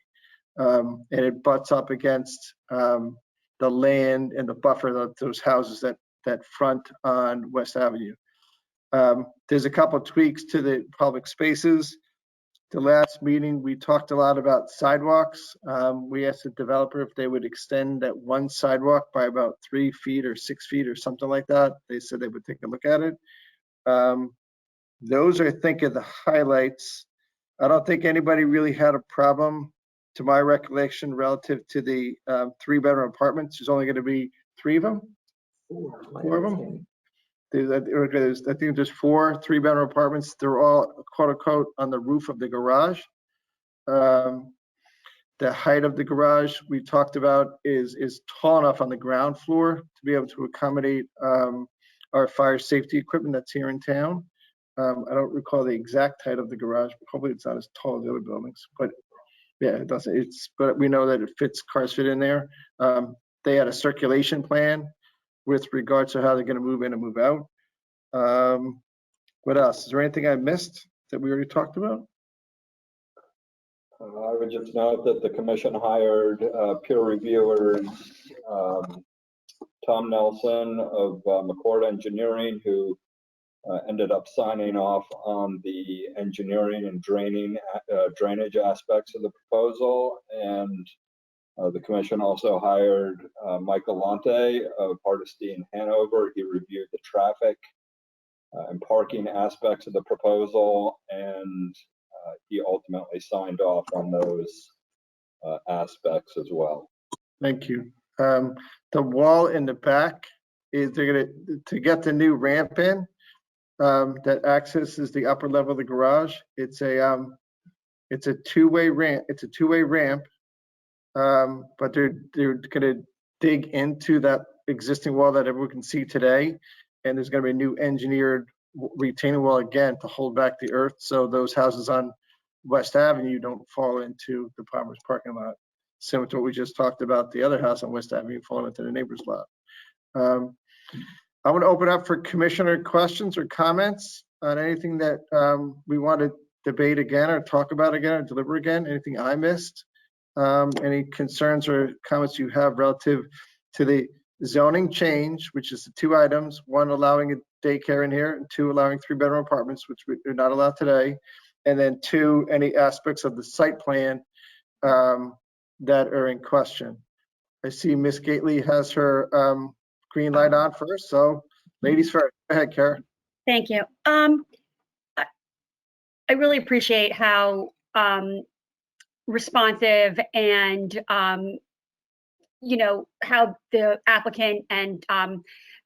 And it butts up against the land and the buffer of those houses that front on West Avenue. There's a couple of tweaks to the public spaces. The last meeting, we talked a lot about sidewalks. We asked the developer if they would extend that one sidewalk by about 3 feet or 6 feet or something like that. They said they would take a look at it. Those are, I think, are the highlights. I don't think anybody really had a problem, to my recollection, relative to the 3-bedroom apartments. There's only going to be 3 of them. 4 of them. I think there's 4 3-bedroom apartments. They're all quote unquote on the roof of the garage. The height of the garage we talked about is tall enough on the ground floor to be able to accommodate our fire safety equipment that's here in town. I don't recall the exact height of the garage, but hopefully it's not as tall as the other buildings. But Yeah, it doesn't, but we know that it fits, cars fit in there. They had a circulation plan with regard to how they're gonna move in and move out. What else? Is there anything I missed that we already talked about? I would just note that the commission hired peer reviewers, Tom Nelson of McCord Engineering, who ended up signing off on the engineering and drainage aspects of the proposal. And the commission also hired Mike Galante of Hardesty in Hanover. He reviewed the traffic and parking aspects of the proposal, and he ultimately signed off on those aspects as well. Thank you. The wall in the back is to get the new ramp in, that accesses the upper level of the garage. It's a two-way ramp. It's a two-way ramp. But they're gonna dig into that existing wall that everyone can see today. And there's gonna be a new engineered retaining wall again to hold back the earth. So those houses on West Avenue don't fall into the Palmer's parking lot. Similar to what we just talked about, the other house on West Avenue falling into the neighbor's lot. I want to open up for commissioner questions or comments on anything that we want to debate again or talk about again or deliver again. Anything I missed? Any concerns or comments you have relative to the zoning change, which is the two items, one allowing a daycare in here and two allowing 3-bedroom apartments, which we're not allowed today. And then two, any aspects of the site plan that are in question. I see Miss Gately has her green light on first, so ladies first. Go ahead, Kara. Thank you. I really appreciate how responsive and you know, how the applicant and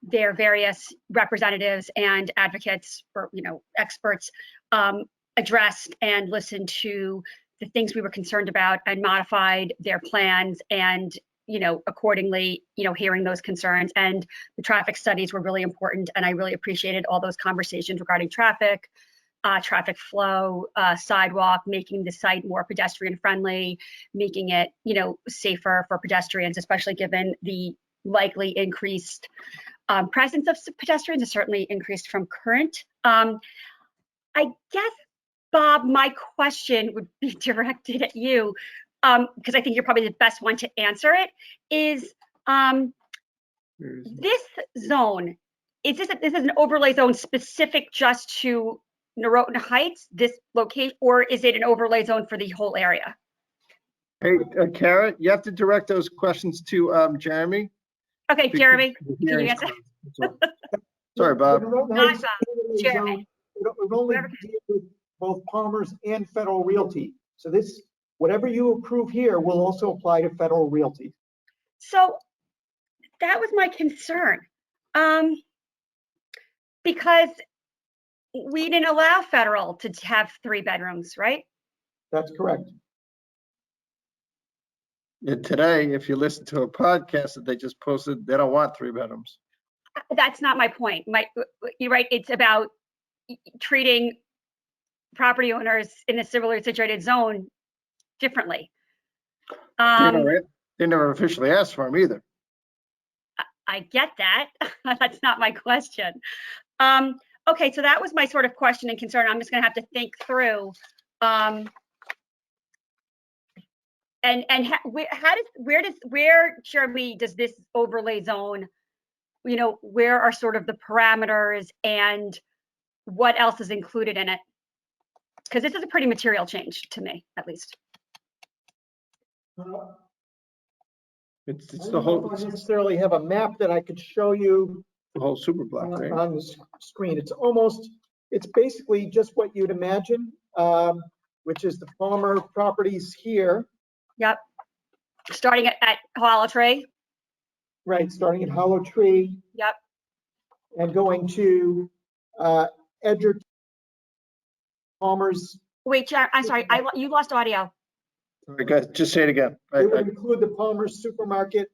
their various representatives and advocates or, you know, experts addressed and listened to the things we were concerned about and modified their plans and, you know, accordingly, you know, hearing those concerns. And the traffic studies were really important. And I really appreciated all those conversations regarding traffic, traffic flow, sidewalk, making the site more pedestrian friendly, making it, you know, safer for pedestrians, especially given the likely increased presence of pedestrians, is certainly increased from current. I guess, Bob, my question would be directed at you, because I think you're probably the best one to answer it, is this zone, is this an overlay zone specific just to Norotan Heights, this location, or is it an overlay zone for the whole area? Hey, Kara, you have to direct those questions to Jeremy. Okay, Jeremy, can you answer? Sorry, Bob. Not Bob, Jeremy. It would only deal with both Palmer's and Federal Realty. So this, whatever you approve here will also apply to Federal Realty. So that was my concern. Because we didn't allow Federal to have 3 bedrooms, right? That's correct. And today, if you listen to a podcast that they just posted, they don't want 3 bedrooms. That's not my point. You're right. It's about treating property owners in a similarly situated zone differently. They never officially asked for them either. I get that. That's not my question. Okay, so that was my sort of question and concern. I'm just going to have to think through. Where, Jeremy, does this overlay zone, you know, where are sort of the parameters and what else is included in it? Because this is a pretty material change to me, at least. It's I the don't know whole, if I necessarily have a map that I could show you the whole super block, right? on the screen. It's basically just what you'd imagine, which is the Palmer properties here. Yep. Starting at Hollow Tree. Right, starting at Hollow Tree. Yep. And going to Edgerton, Palmer's. Wait, I'm sorry, you lost audio. Sorry, guys, just say it again. It would include the Palmer's supermarket.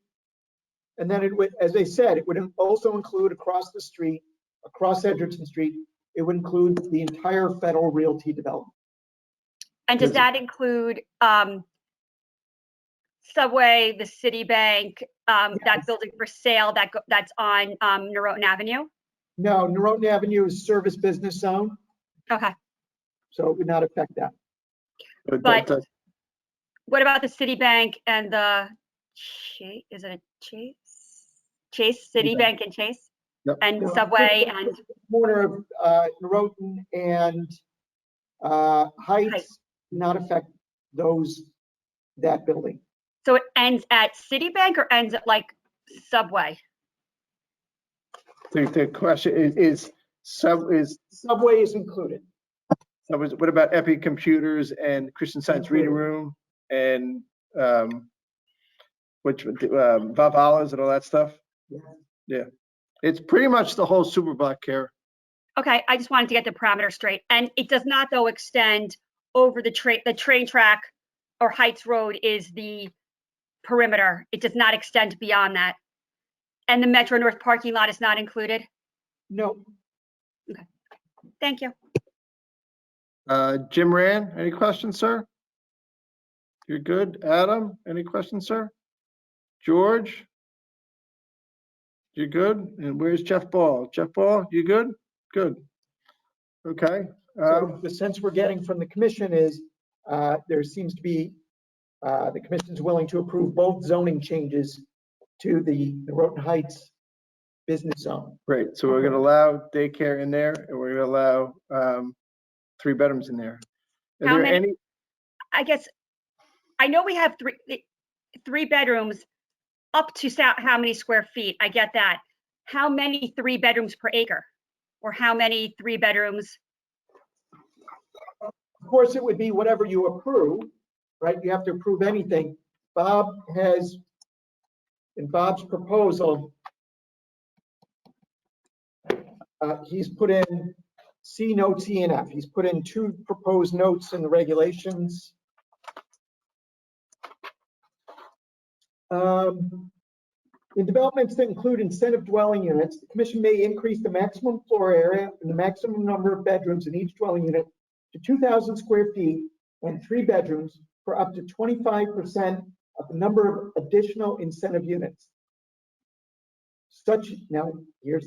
And then it would, as I said, it would also include across the street, across Edgerton Street, it would include the entire Federal Realty development. And does that include Subway, the Citibank, that Yes. building for sale that's on Norotan Avenue? No, Norotan Avenue is service business zone, Okay, so it would not affect that. but what about the Citibank and the Chase? Is it a Chase? Chase, Citibank and Chase? Yep. And No, Subway and Corner of Norotan and Heights, not affect that building. so it ends at Citibank or ends at like Subway? The question is Subway is included. what about Epi Computers and Christian Science Reading Room and Vavalas and all that stuff? Yeah, it's pretty much the whole super block care. Okay, I just wanted to get the parameter straight. And it does not though extend over the train track or Heights Road is the perimeter. It does not extend beyond that. And the Metro North parking lot is not included? No. Okay, thank you. Jim Rand, any questions, sir? You're good. Adam, any questions, sir? George? You good? And where's Jeff Ball? Jeff Ball, you good? Good. Okay. So the sense we're getting from the commission is there seems to be, the commission's willing to approve both zoning changes to the Norotan Heights business zone. Great. So we're going to allow daycare in there and we're going to allow 3 bedrooms in there. Are How there many? any? I guess, I know we have three bedrooms up to how many square feet? I get that. How many 3 bedrooms per acre? Or how many 3 bedrooms? Of course, it would be whatever you approve, right? You have to approve anything. Bob has, in Bob's proposal, he's put in C notes E and F. He's put in 2 proposed notes in the regulations. In developments that include incentive dwelling units, the commission may increase the maximum floor area and the maximum number of bedrooms in each dwelling unit to 2,000 square feet and 3 bedrooms for up to 25% of the number of additional incentive units. Now, here's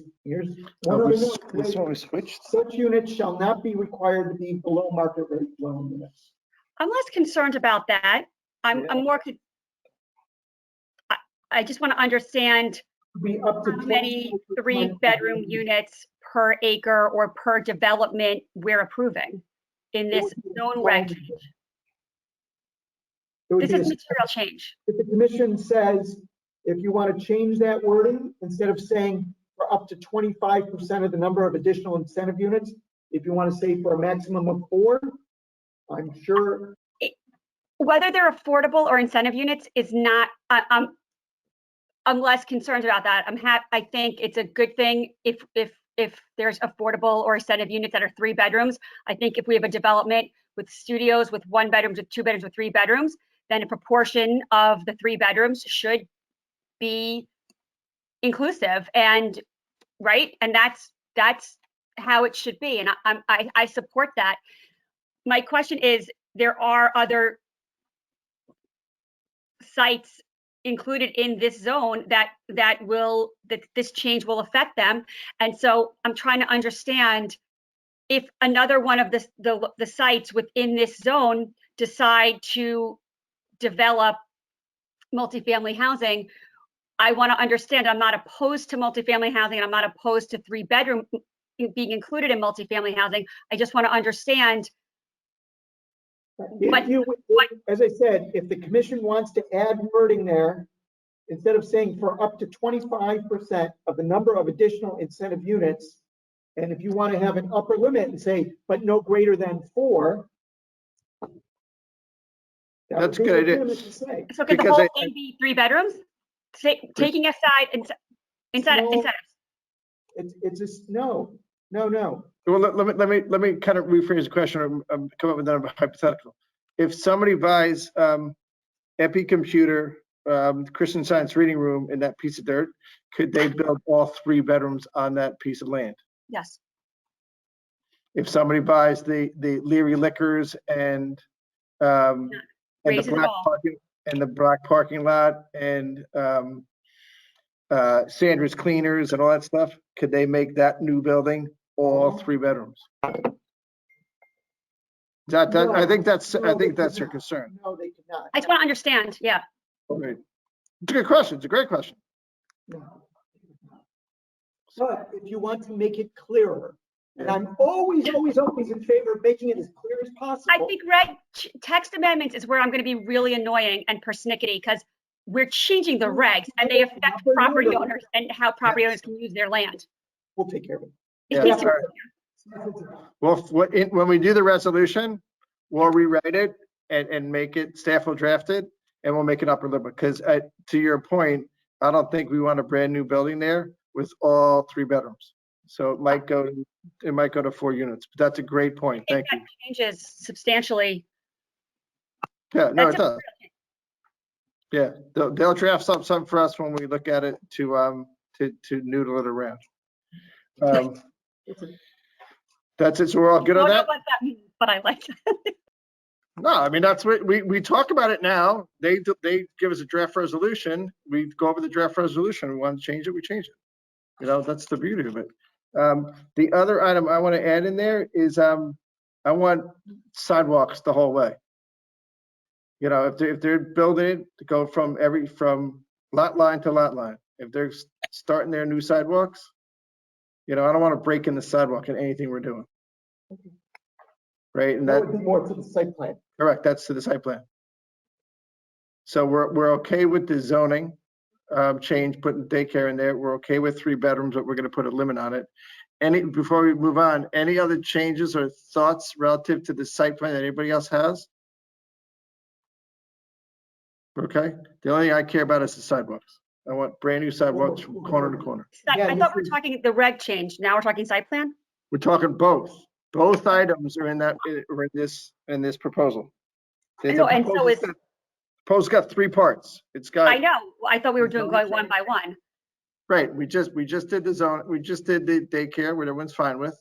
one other note. This one we switched. Such units shall not be required to be below market rate dwelling units. I'm less concerned about that. I'm more, I just want to understand Be up to how many 20% 3-bedroom units per acre or per development we're approving in this zone reg change. This is material change. If the commission says, if you want to change that wording, instead of saying for up to 25% of the number of additional incentive units, if you want to say for a maximum of 4, I'm sure. Whether they're affordable or incentive units is not, I'm less concerned about that. I think it's a good thing if there's affordable or incentive units that are 3 bedrooms. I think if we have a development with studios with 1 bedroom, with 2 bedrooms, with 3 bedrooms, then a proportion of the 3 bedrooms should be inclusive and right. And that's how it should be. And I support that. My question is, there are other sites included in this zone that this change will affect them. And so I'm trying to understand if another one of the sites within this zone decide to develop multifamily housing. I want to understand, I'm not opposed to multifamily housing, and I'm not opposed to 3-bedroom being included in multifamily housing. I just want to understand. As I said, if the commission wants to add wording there, instead of saying for up to 25% of the number of additional incentive units, and if you want to have an upper limit and say, but no greater than 4. That's a good idea. So could the whole thing be 3 bedrooms? Taking aside incentives. It's just no. Well, let me kind of rephrase the question or come up with another hypothetical. If somebody buys Epi Computer, Christian Science Reading Room in that piece of dirt, could they build all 3 bedrooms on that piece of land? Yes. If somebody buys the Leary Liquors and the black parking and the black parking lot and Sandra's Cleaners and all that stuff, could they make that new building all 3 bedrooms? I think that's your concern. No, they could not. I just want to understand, yeah. Right. It's a good question. It's a great question. No. But if you want to make it clearer, and I'm always in favor of making it as clear as possible. I think text amendments is where I'm going to be really annoying and persnickety, because we're changing the regs and they affect property owners and how property owners can use their land. We'll take care of it. Yeah, well, when we do the resolution, we'll rewrite it and make it, staff will draft it, and we'll make it upper limit. Because to your point, I don't think we want a brand new building there with all 3 bedrooms. So it might go to 4 units. But that's a great point. Thank you. Changes substantially. Yeah, no, it does. Yeah, they'll draft something for us when we look at it to noodle it around. That's it. So we're all good on that? I don't know what that means, but I like that. No, I mean, that's what we talk about it now. They give us a draft resolution. We go over the draft resolution. We want to change it, we change it. You know, that's the beauty of it. The other item I want to add in there is I want sidewalks the whole way. You know, if they're building it to go from lot line to lot line, if they're starting their new sidewalks, you know, I don't want to break in the sidewalk in anything we're doing. Right, and that would be more to the site plan. Correct, that's to the site plan. So we're okay with the zoning change, putting daycare in there. We're okay with 3 bedrooms, but we're going to put a limit on it. Before we move on, any other changes or thoughts relative to the site plan that anybody else has? Okay, the only thing I care about is the sidewalks. I want brand new sidewalks from corner to corner. I thought we were talking the reg change. Now we're talking site plan? We're talking both. Both items are in this proposal. No, and so is. Proposal's got 3 parts. It's got. I know. I thought we were going one by one. Right. We just did the zone. We just did the daycare, what everyone's fine with.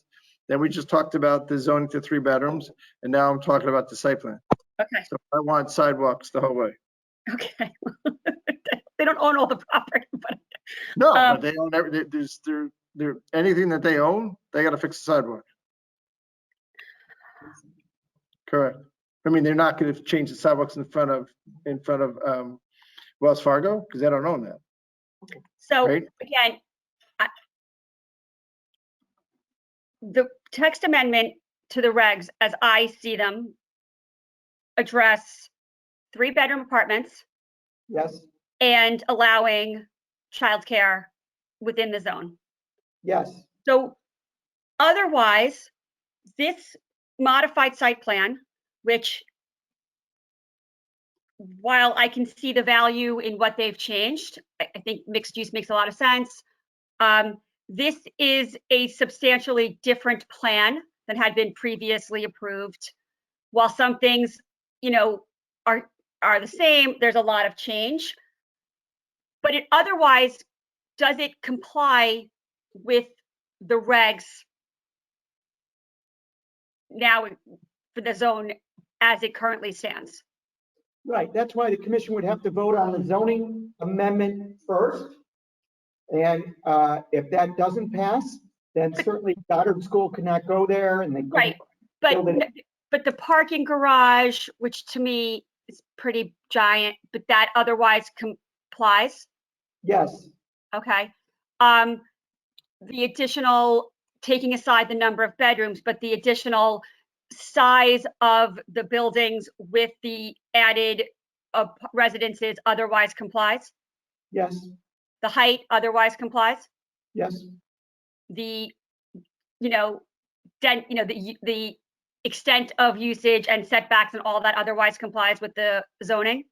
Then we just talked about the zoning to 3 bedrooms, and now I'm talking about the site plan. Okay. So I want sidewalks the whole way. Okay. They don't own all the property, but. No, but they own anything that they own, they got to fix the sidewalk. Correct. I mean, they're not going to change the sidewalks in front of Wells Fargo because they don't own that. Okay. So right? Again, the text amendment to the regs, as I see them, address 3-bedroom apartments. Yes. And allowing childcare within the zone. Yes. So otherwise, this modified site plan, which while I can see the value in what they've changed, I think mixed use makes a lot of sense. This is a substantially different plan than had been previously approved. While some things, you know, are the same, there's a lot of change. But it otherwise, does it comply with the regs now for the zone as it currently stands? Right, that's why the commission would have to vote on the zoning amendment first. And if that doesn't pass, then certainly Goddard School could not go there and they couldn't. Right, but the parking garage, which to me is pretty giant, but that otherwise complies? Yes. Okay. The additional, taking aside the number of bedrooms, but the additional size of the buildings with the added residences otherwise complies? Yes. The height otherwise complies? Yes. The, the extent of usage and setbacks and all that otherwise complies with the zoning?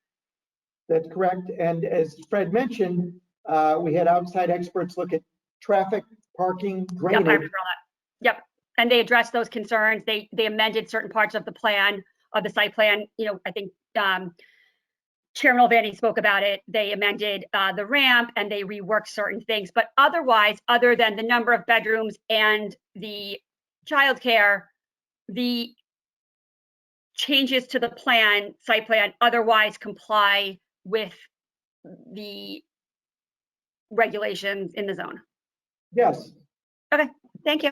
That's correct. And as Fred mentioned, we had outside experts look at traffic, parking, drainage. Yep, I remember all that. Yep. And they addressed those concerns. They amended certain parts of the plan, of the site plan. I think Chairman Mulvaney spoke about it. They amended the ramp and they reworked certain things. But otherwise, other than the number of bedrooms and the childcare, the changes to the plan, site plan, otherwise comply with the regulations in the zone? Yes. Okay, thank you.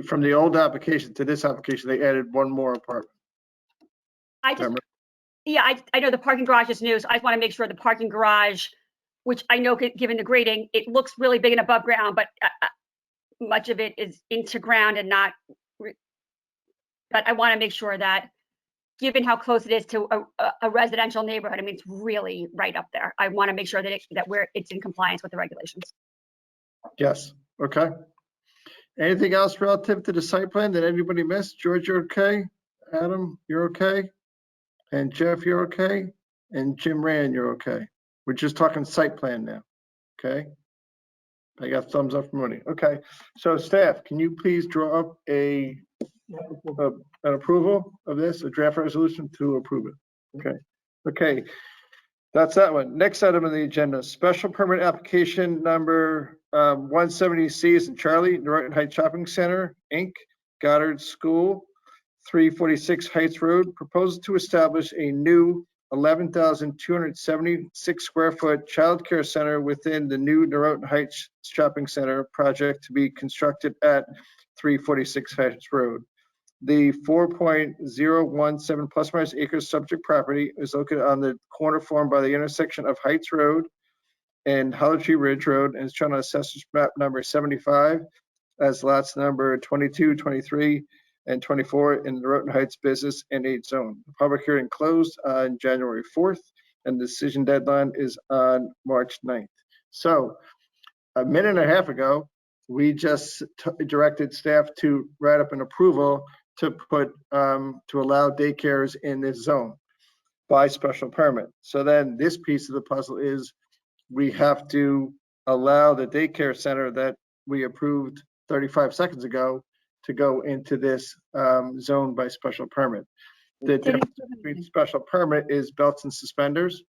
From the old application to this application, they added one more apartment. I just, yeah, I know the parking garage is new, so I just want to make sure the parking garage, which I know given the grading, it looks really big and above ground, but much of it is into ground and not, but I want to make sure that given how close it is to a residential neighborhood, I mean, it's really right up there. I want to make sure that it's in compliance with the regulations. Yes, okay. Anything else relative to the site plan that anybody missed? George, you're okay? Adam, you're okay? And Jeff, you're okay? And Jim Rand, you're okay? We're just talking site plan now, okay? I got thumbs up from Mooney. Okay, so staff, can you please draw up an approval of this, a draft resolution to approve it? Okay, okay. That's that one. Next item on the agenda, special permit application number 170C is in Charlie, Norton Heights Shopping Center, Inc., Goddard School, 346 Heights Road, proposal to establish a new 11,276 square foot childcare center within the new Norotan Heights Shopping Center project to be constructed at 346 Heights Road. The 4.017 plus minus acres subject property is located on the corner formed by the intersection of Heights Road and Hollow Tree Ridge Road, and is shown on Assessor's Map number 75 as lots number 22, 23, and 24 in the Norotan Heights Business and 8 Zone. The public hearing closed on January 4th, and the decision deadline is on March 9th. So a minute and a half ago, we just directed staff to write up an approval to put to allow daycares in this zone by special permit. So then this piece of the puzzle is we have to allow the daycare center that we approved 35 seconds ago to go into this zone by special permit. The difference between special permit is belts and suspenders,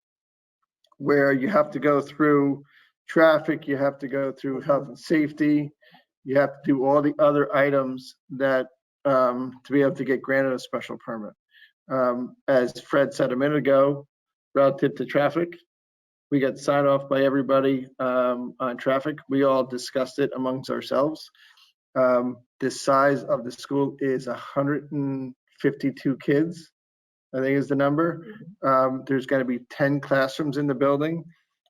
where you have to go through traffic, you have to go through health and safety, you have to do all the other items that to be able to get granted a special permit. As Fred said a minute ago, relative to traffic, we got signed off by everybody on traffic. We all discussed it amongst ourselves. The size of the school is 152 kids, I think is the number. There's going to be 10 classrooms in the building.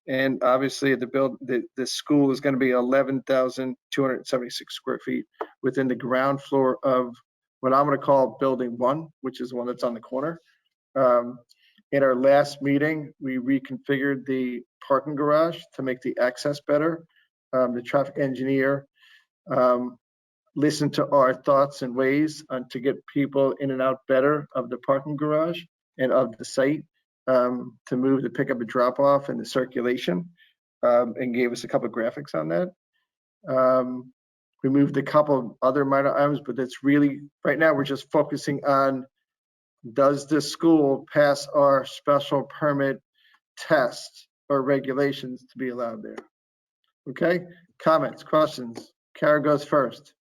And obviously the school is going to be 11,276 square feet within the ground floor of what I'm going to call building 1, which is the one that's on the corner. In our last meeting, we reconfigured the parking garage to make the access better. The traffic engineer listened to our thoughts and ways to get people in and out better of the parking garage and of the site, to move the pickup and drop off and the circulation, and gave us a couple of graphics on that. We moved a couple of other minor items, but that's really, right now, we're just focusing on, does this school pass our special permit test or regulations to be allowed there? Okay, comments, questions? Kara goes first.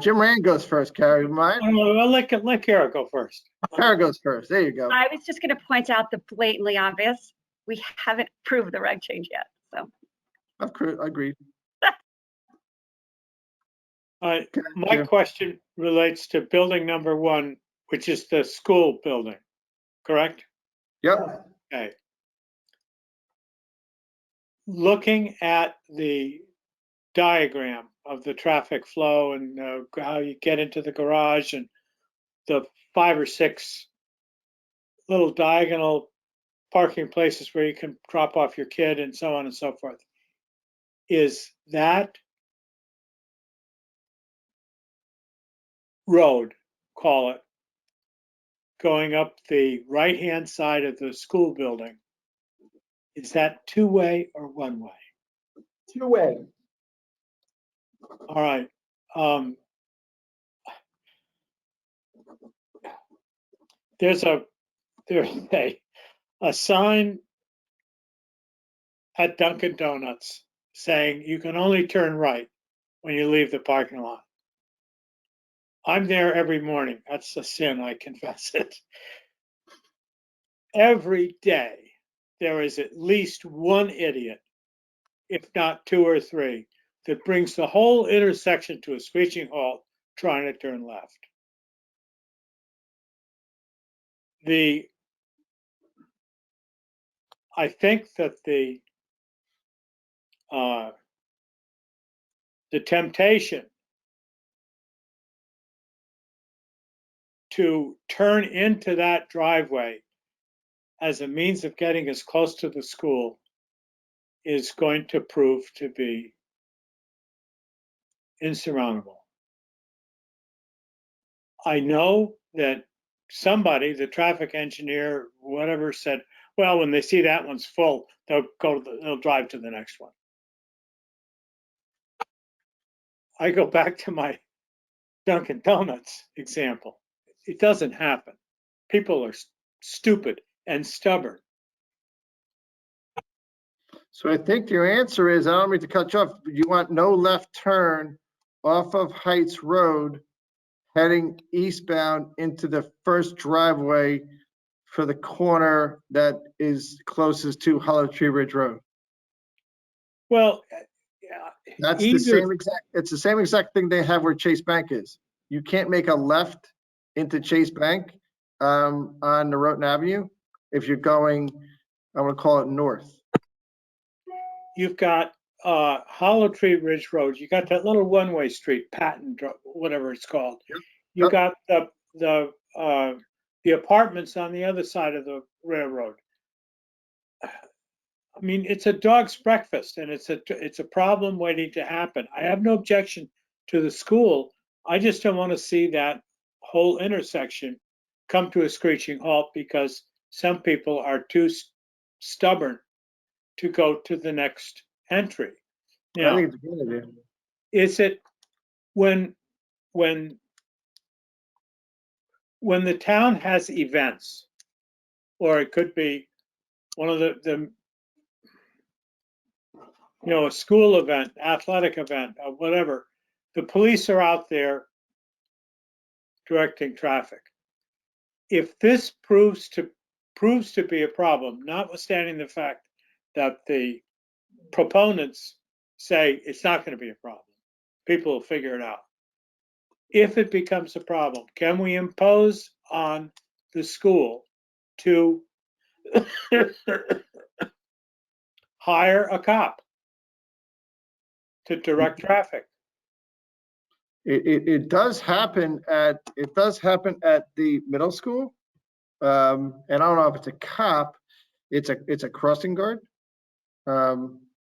Jim Rand goes first, Kara, mind? Well, let Kara go first. Kara goes first, there you go. I was just going to point out the blatantly obvious. We haven't approved the reg change yet, so. Agreed. My question relates to building number 1, which is the school building, correct? Yep. Okay. Looking at the diagram of the traffic flow and how you get into the garage and the 5 or 6 little diagonal parking places where you can drop off your kid and so on and so forth. Is that road, call it, going up the right-hand side of the school building, is that 2-way or 1-way? 2-way. All right. There's a sign at Dunkin' Donuts saying you can only turn right when you leave the parking lot. I'm there every morning. That's a sin, I confess it. Every day there is at least one idiot, if not two or three, that brings the whole intersection to a screeching halt trying to turn left. I think that the temptation to turn into that driveway as a means of getting as close to the school is going to prove to be insurmountable. I know that somebody, the traffic engineer, whatever, said, well, when they see that one's full, they'll drive to the next one. I go back to my Dunkin' Donuts example. It doesn't happen. People are stupid and stubborn. So I think your answer is, I don't mean to cut you off, but you want no left turn off of Heights Road heading eastbound into the first driveway for the corner that is closest to Hollow Tree Ridge Road. Well, That's the same exact, it's the same exact thing they have where Chase Bank is. You can't make a left into Chase Bank on Norotan Avenue if you're going, I'm gonna call it north. You've got Hollow Tree Ridge Road. You got that little one-way street, Patton, whatever it's called. Yep. You got the apartments on the other side of the railroad. I mean, it's a dog's breakfast, and it's a problem waiting to happen. I have no objection to the school. I just don't want to see that whole intersection come to a screeching halt because some people are too stubborn to go to the next entry. Now, I think it's a good idea. is it when the town has events, or it could be one of the a school event, athletic event, or whatever, the police are out there directing traffic. If this proves to be a problem, notwithstanding the fact that the proponents say it's not going to be a problem, people will figure it out. If it becomes a problem, can we impose on the school to hire a cop to direct traffic? It does happen at the middle school. And I don't know if it's a cop, it's a crossing guard.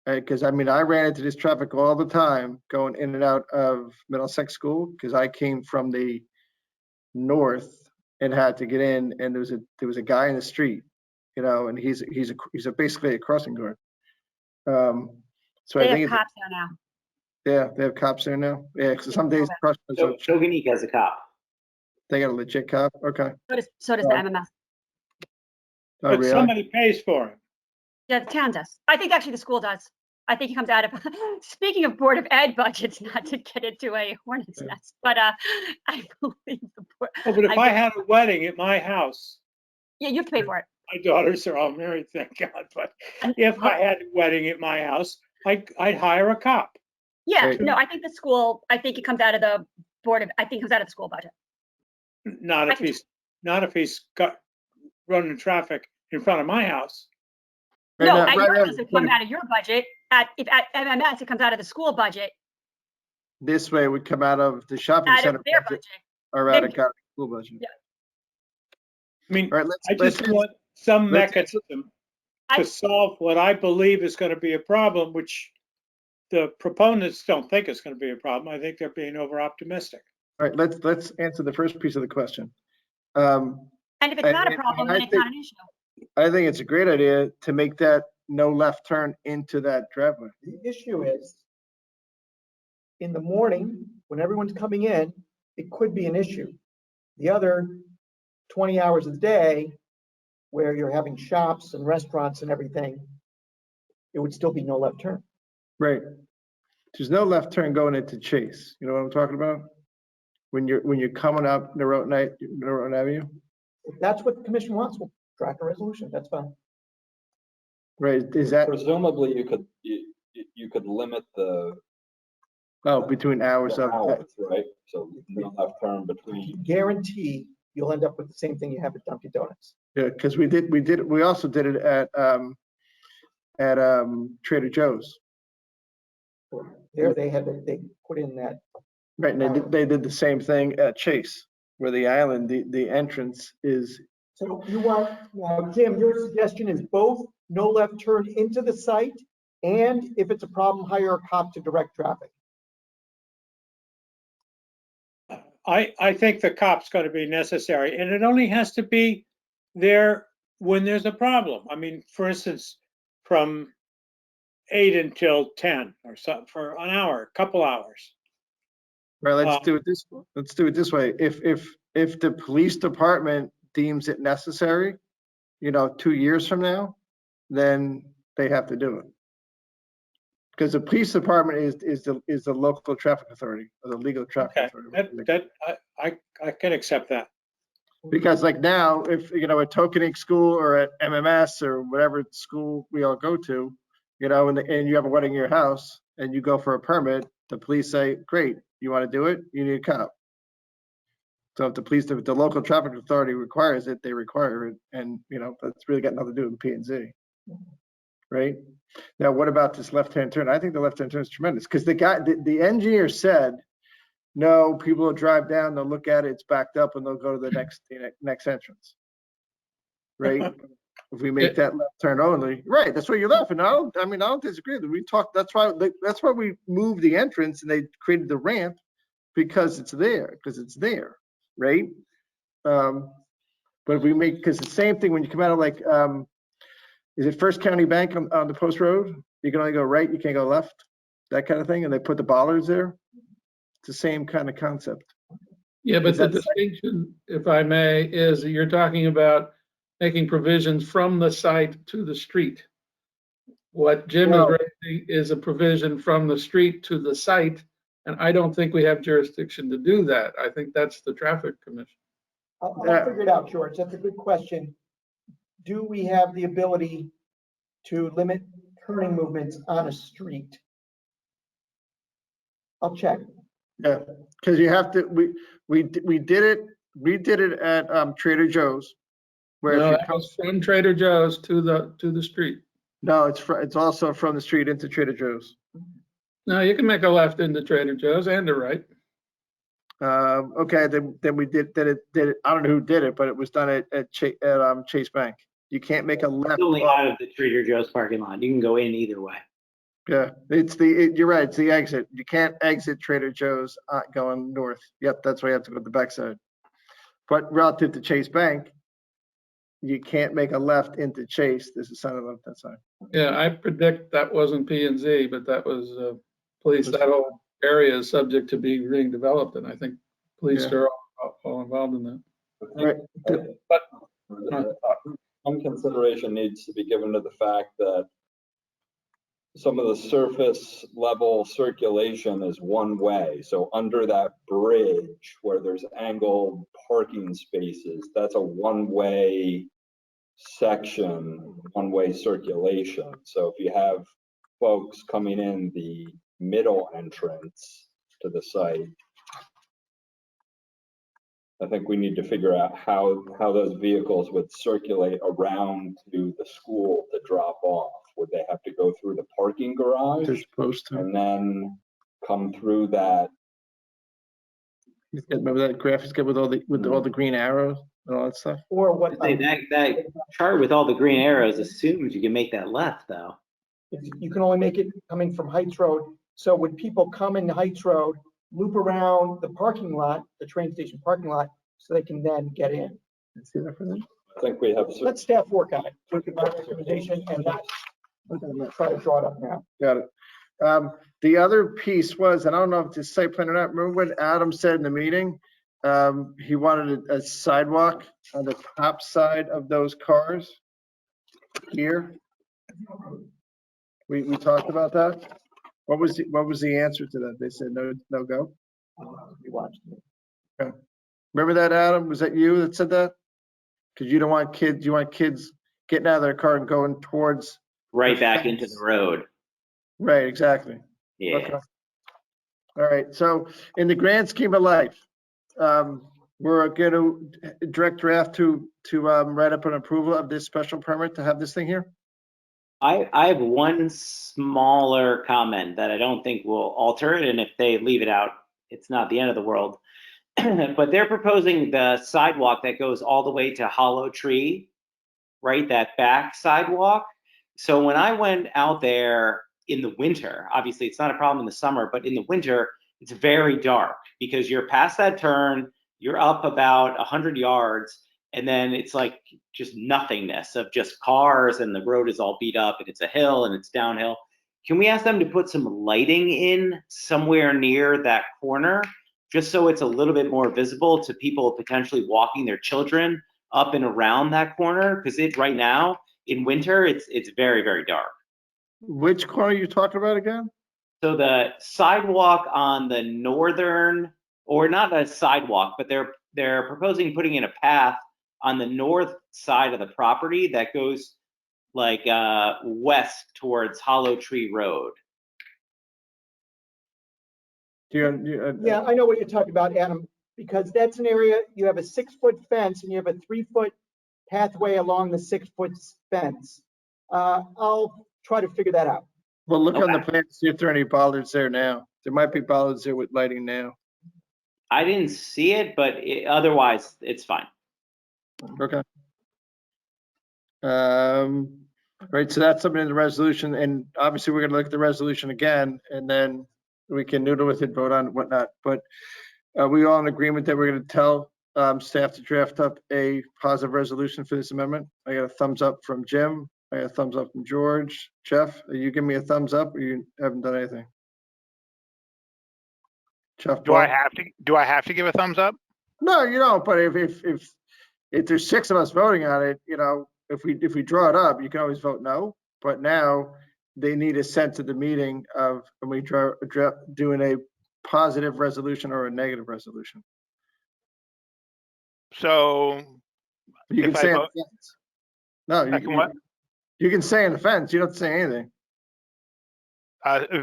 Because I mean, I ran into this traffic all the time going in and out of Middlesex School because I came from the north and had to get in, and there was a guy in the street, and he's basically a crossing guard. So They I think have cops there now. yeah, they have cops there now. Yeah, because some days So Togenique has a cop. they got a legit cop. Okay. So does the MMS. Oh, But really? somebody pays for him. Yeah, the town does. I think actually the school does. I think he comes out of, speaking of Board of Ed budgets, not to get into a hornet's nest, but I believe the board. Oh, but if I had a wedding at my house, Yeah, you have to pay for it. my daughters are all married, thank God. But if I had a wedding at my house, I'd hire a cop. Yeah, Right. no, I think the school, I think it comes out of the Board of, I think it comes out of the school budget. Not if he's got running traffic in front of my house. Right No, now- at right your now, house, it comes out of your budget. If at MMS, it comes out of the school budget, This way would come out of the shopping out center of their budget budget. or out of county school budget. Yeah. I mean, All right, I just want some mechanism to solve what I believe is going to be a problem, which the proponents don't think is going to be a problem. I think they're being over optimistic. All right, let's answer the first piece of the question. And if it's not a problem, then it's not an issue. I think it's a great idea to make that no left turn into that driveway. The issue is, in the morning, when everyone's coming in, it could be an issue. The other 20 hours a day, where you're having shops and restaurants and everything, it would still be no left turn. Right. There's no left turn going into Chase. You know what I'm talking about? When you're coming up Norotan Avenue. If that's what the commission wants, we'll draft a resolution. That's fine. Right, is that, Presumably, you could limit the oh, between hours of, hours, right? So no left turn between. Guarantee you'll end up with the same thing you have at Dunkin' Donuts. yeah, because we also did it at Trader Joe's. There they put in that. Right, and they did the same thing at Chase, where the island, the entrance is, So you want, Jim, your suggestion is both no left turn into the site, and if it's a problem, hire a cop to direct traffic. I think the cop's going to be necessary, and it only has to be there when there's a problem. I mean, for instance, from 8 until 10 or something for an hour, a couple hours. right, let's do it this way. If the police department deems it necessary, 2 years from now, then they have to do it. Because the police department is the local traffic authority, or the legal traffic Okay, authority. I can accept that. Because like now, if, at Tokenique School or at MMS or whatever school we all go to, and you have a wedding in your house and you go for a permit, the police say, great, you want to do it? You need a cop. So if the local traffic authority requires it, they require it. And, that's really got nothing to do with P&Z. Right? Now, what about this left-hand turn? I think the left-hand turn is tremendous because the engineer said, no, people will drive down, they'll look at it, it's backed up, and they'll go to the next entrance. Right? If we make that left turn only, right? That's where you're left. And I don't disagree. We talked. That's why we moved the entrance and they created the ramp because it's there. Right? But if we make, because the same thing when you come out of is it First County Bank on the Post Road? You can only go right, you can't go left, that kind of thing. And they put the bollards there. It's the same kind of concept. Yeah, but the distinction, if I may, is that you're talking about making provisions from the site to the street. What Jim is raising is a provision from the street to the site, and I don't think we have jurisdiction to do that. I think that's the traffic commission. I'll figure it out, George. That's a good question. Do we have the ability to limit turning movements on a street? I'll check. Yeah, because you have to. We did it at Trader Joe's. Where No, if you that was from Trader Joe's to the street. No, it's also from the street into Trader Joe's. No, you can make a left into Trader Joe's and a right. Okay, then we did it. I don't know who did it, but it was done at Chase Bank. You can't make a left. It's only out of the Trader Joe's parking lot. You can go in either way. Yeah, you're right. It's the exit. You can't exit Trader Joe's going north. Yep, that's why you have to go to the backside. But relative to Chase Bank, you can't make a left into Chase. There's a sign on that side. Yeah, I predict that wasn't P&Z, but that was police. That whole area is subject to being developed, and I think police are all involved in that. Right. But some consideration needs to be given to the fact that some of the surface level circulation is one way. So under that bridge where there's angled parking spaces, that's a one-way section, one-way circulation. So if you have folks coming in the middle entrance to the site, I think we need to figure out how those vehicles would circulate around to the school to drop off. Would they have to go through the parking garage They're supposed to. and then come through that? Remember that graphic with all the green arrows and all that stuff? Or what? That chart with all the green arrows assumes you can make that left, though. You can only make it coming from Heights Road. So would people come in Heights Road, loop around the parking lot, the train station parking lot, so they can then get in? See that for them? I think we have. Let staff work on it. Look at my recommendation and not try to draw it up now. Got it. The other piece was, and I don't know if it's site plan or not. Remember what Adam said in the meeting? He wanted a sidewalk on the top side of those cars here. We talked about that. What was the answer to that? They said no go. We watched it. Okay. Remember that, Adam? Was that you that said that? Because you don't want kids. You want kids getting out of their car and going towards right The back into fence. the road. Right, exactly. Yeah. Okay. All right, so in the grand scheme of life, we're going to direct draft to write up an approval of this special permit to have this thing here? I have one smaller comment that I don't think will alter it, and if they leave it out, it's not the end of the world. But they're proposing the sidewalk that goes all the way to Hollow Tree, right? That back sidewalk. So when I went out there in the winter, obviously it's not a problem in the summer, but in the winter, it's very dark because you're past that turn, you're up about 100 yards, and then it's like just nothingness of just cars, and the road is all beat up, and it's a hill and it's downhill. Can we ask them to put some lighting in somewhere near that corner, just so it's a little bit more visible to people potentially walking their children up and around that corner? Because it right now in winter, it's very, very dark. Which corner are you talking about again? So the sidewalk on the northern, or not a sidewalk, but they're proposing putting in a path on the north side of the property that goes like west towards Hollow Tree Road. Yeah, I know what you're talking about, Adam, because that's an area, you have a 6-foot fence and you have a 3-foot pathway along the 6-foot fence. I'll try to figure that out. Well, look on the Okay. plan, see if there are any bollards there now. There might be bollards there with lighting now. I didn't see it, but otherwise it's fine. Okay. Right, so that's something in the resolution, and obviously we're gonna look at the resolution again, and then we can noodle with it, vote on it, whatnot. But are we all in agreement that we're gonna tell staff to draft up a positive resolution for this amendment? I got a thumbs up from Jim. I got a thumbs up from George. Jeff, are you giving me a thumbs up, or you haven't done anything? Jeff, Do I Paul? have to give a thumbs up? No, you don't, but if there's 6 of us voting on it, if we draw it up, you can always vote no. But now they need a sense of the meeting of when we doing a positive resolution or a negative resolution. So You can if I say on vote, the fence. No, I can what? you can say on the fence. You don't have to say anything.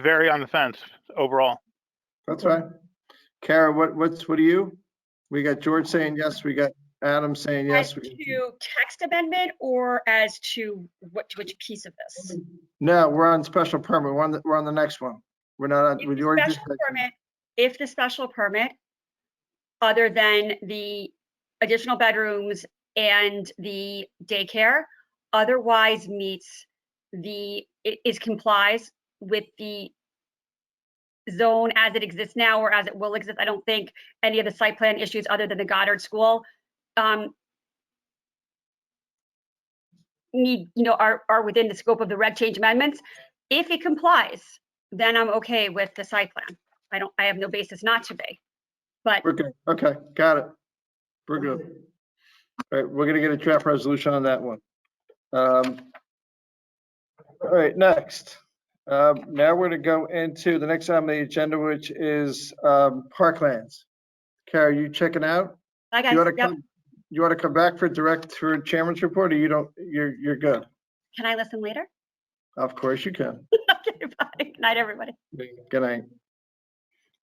Very on the fence overall. That's right. Kara, what do you? We got George saying yes. We got Adam saying yes. As to text amendment or as to which piece of this? No, we're on special permit. We're on the next one. We're not on. We already did. If the special permit, other than the additional bedrooms and the daycare, otherwise meets complies with the zone as it exists now or as it will exist. I don't think any of the site plan issues other than the Goddard School are within the scope of the reg change amendments. If it complies, then I'm okay with the site plan. I have no basis not to be. But We're good. Okay, got it. We're good. All right, we're gonna get a draft resolution on that one. All right, next. Now we're gonna go into the next item on the agenda, which is parklands. Kara, you checking out? hi guys. You want to come back for chairman's report, or you don't? You're good. Can I listen later? Of course you can. Okay, bye. Good night, everybody. Good night.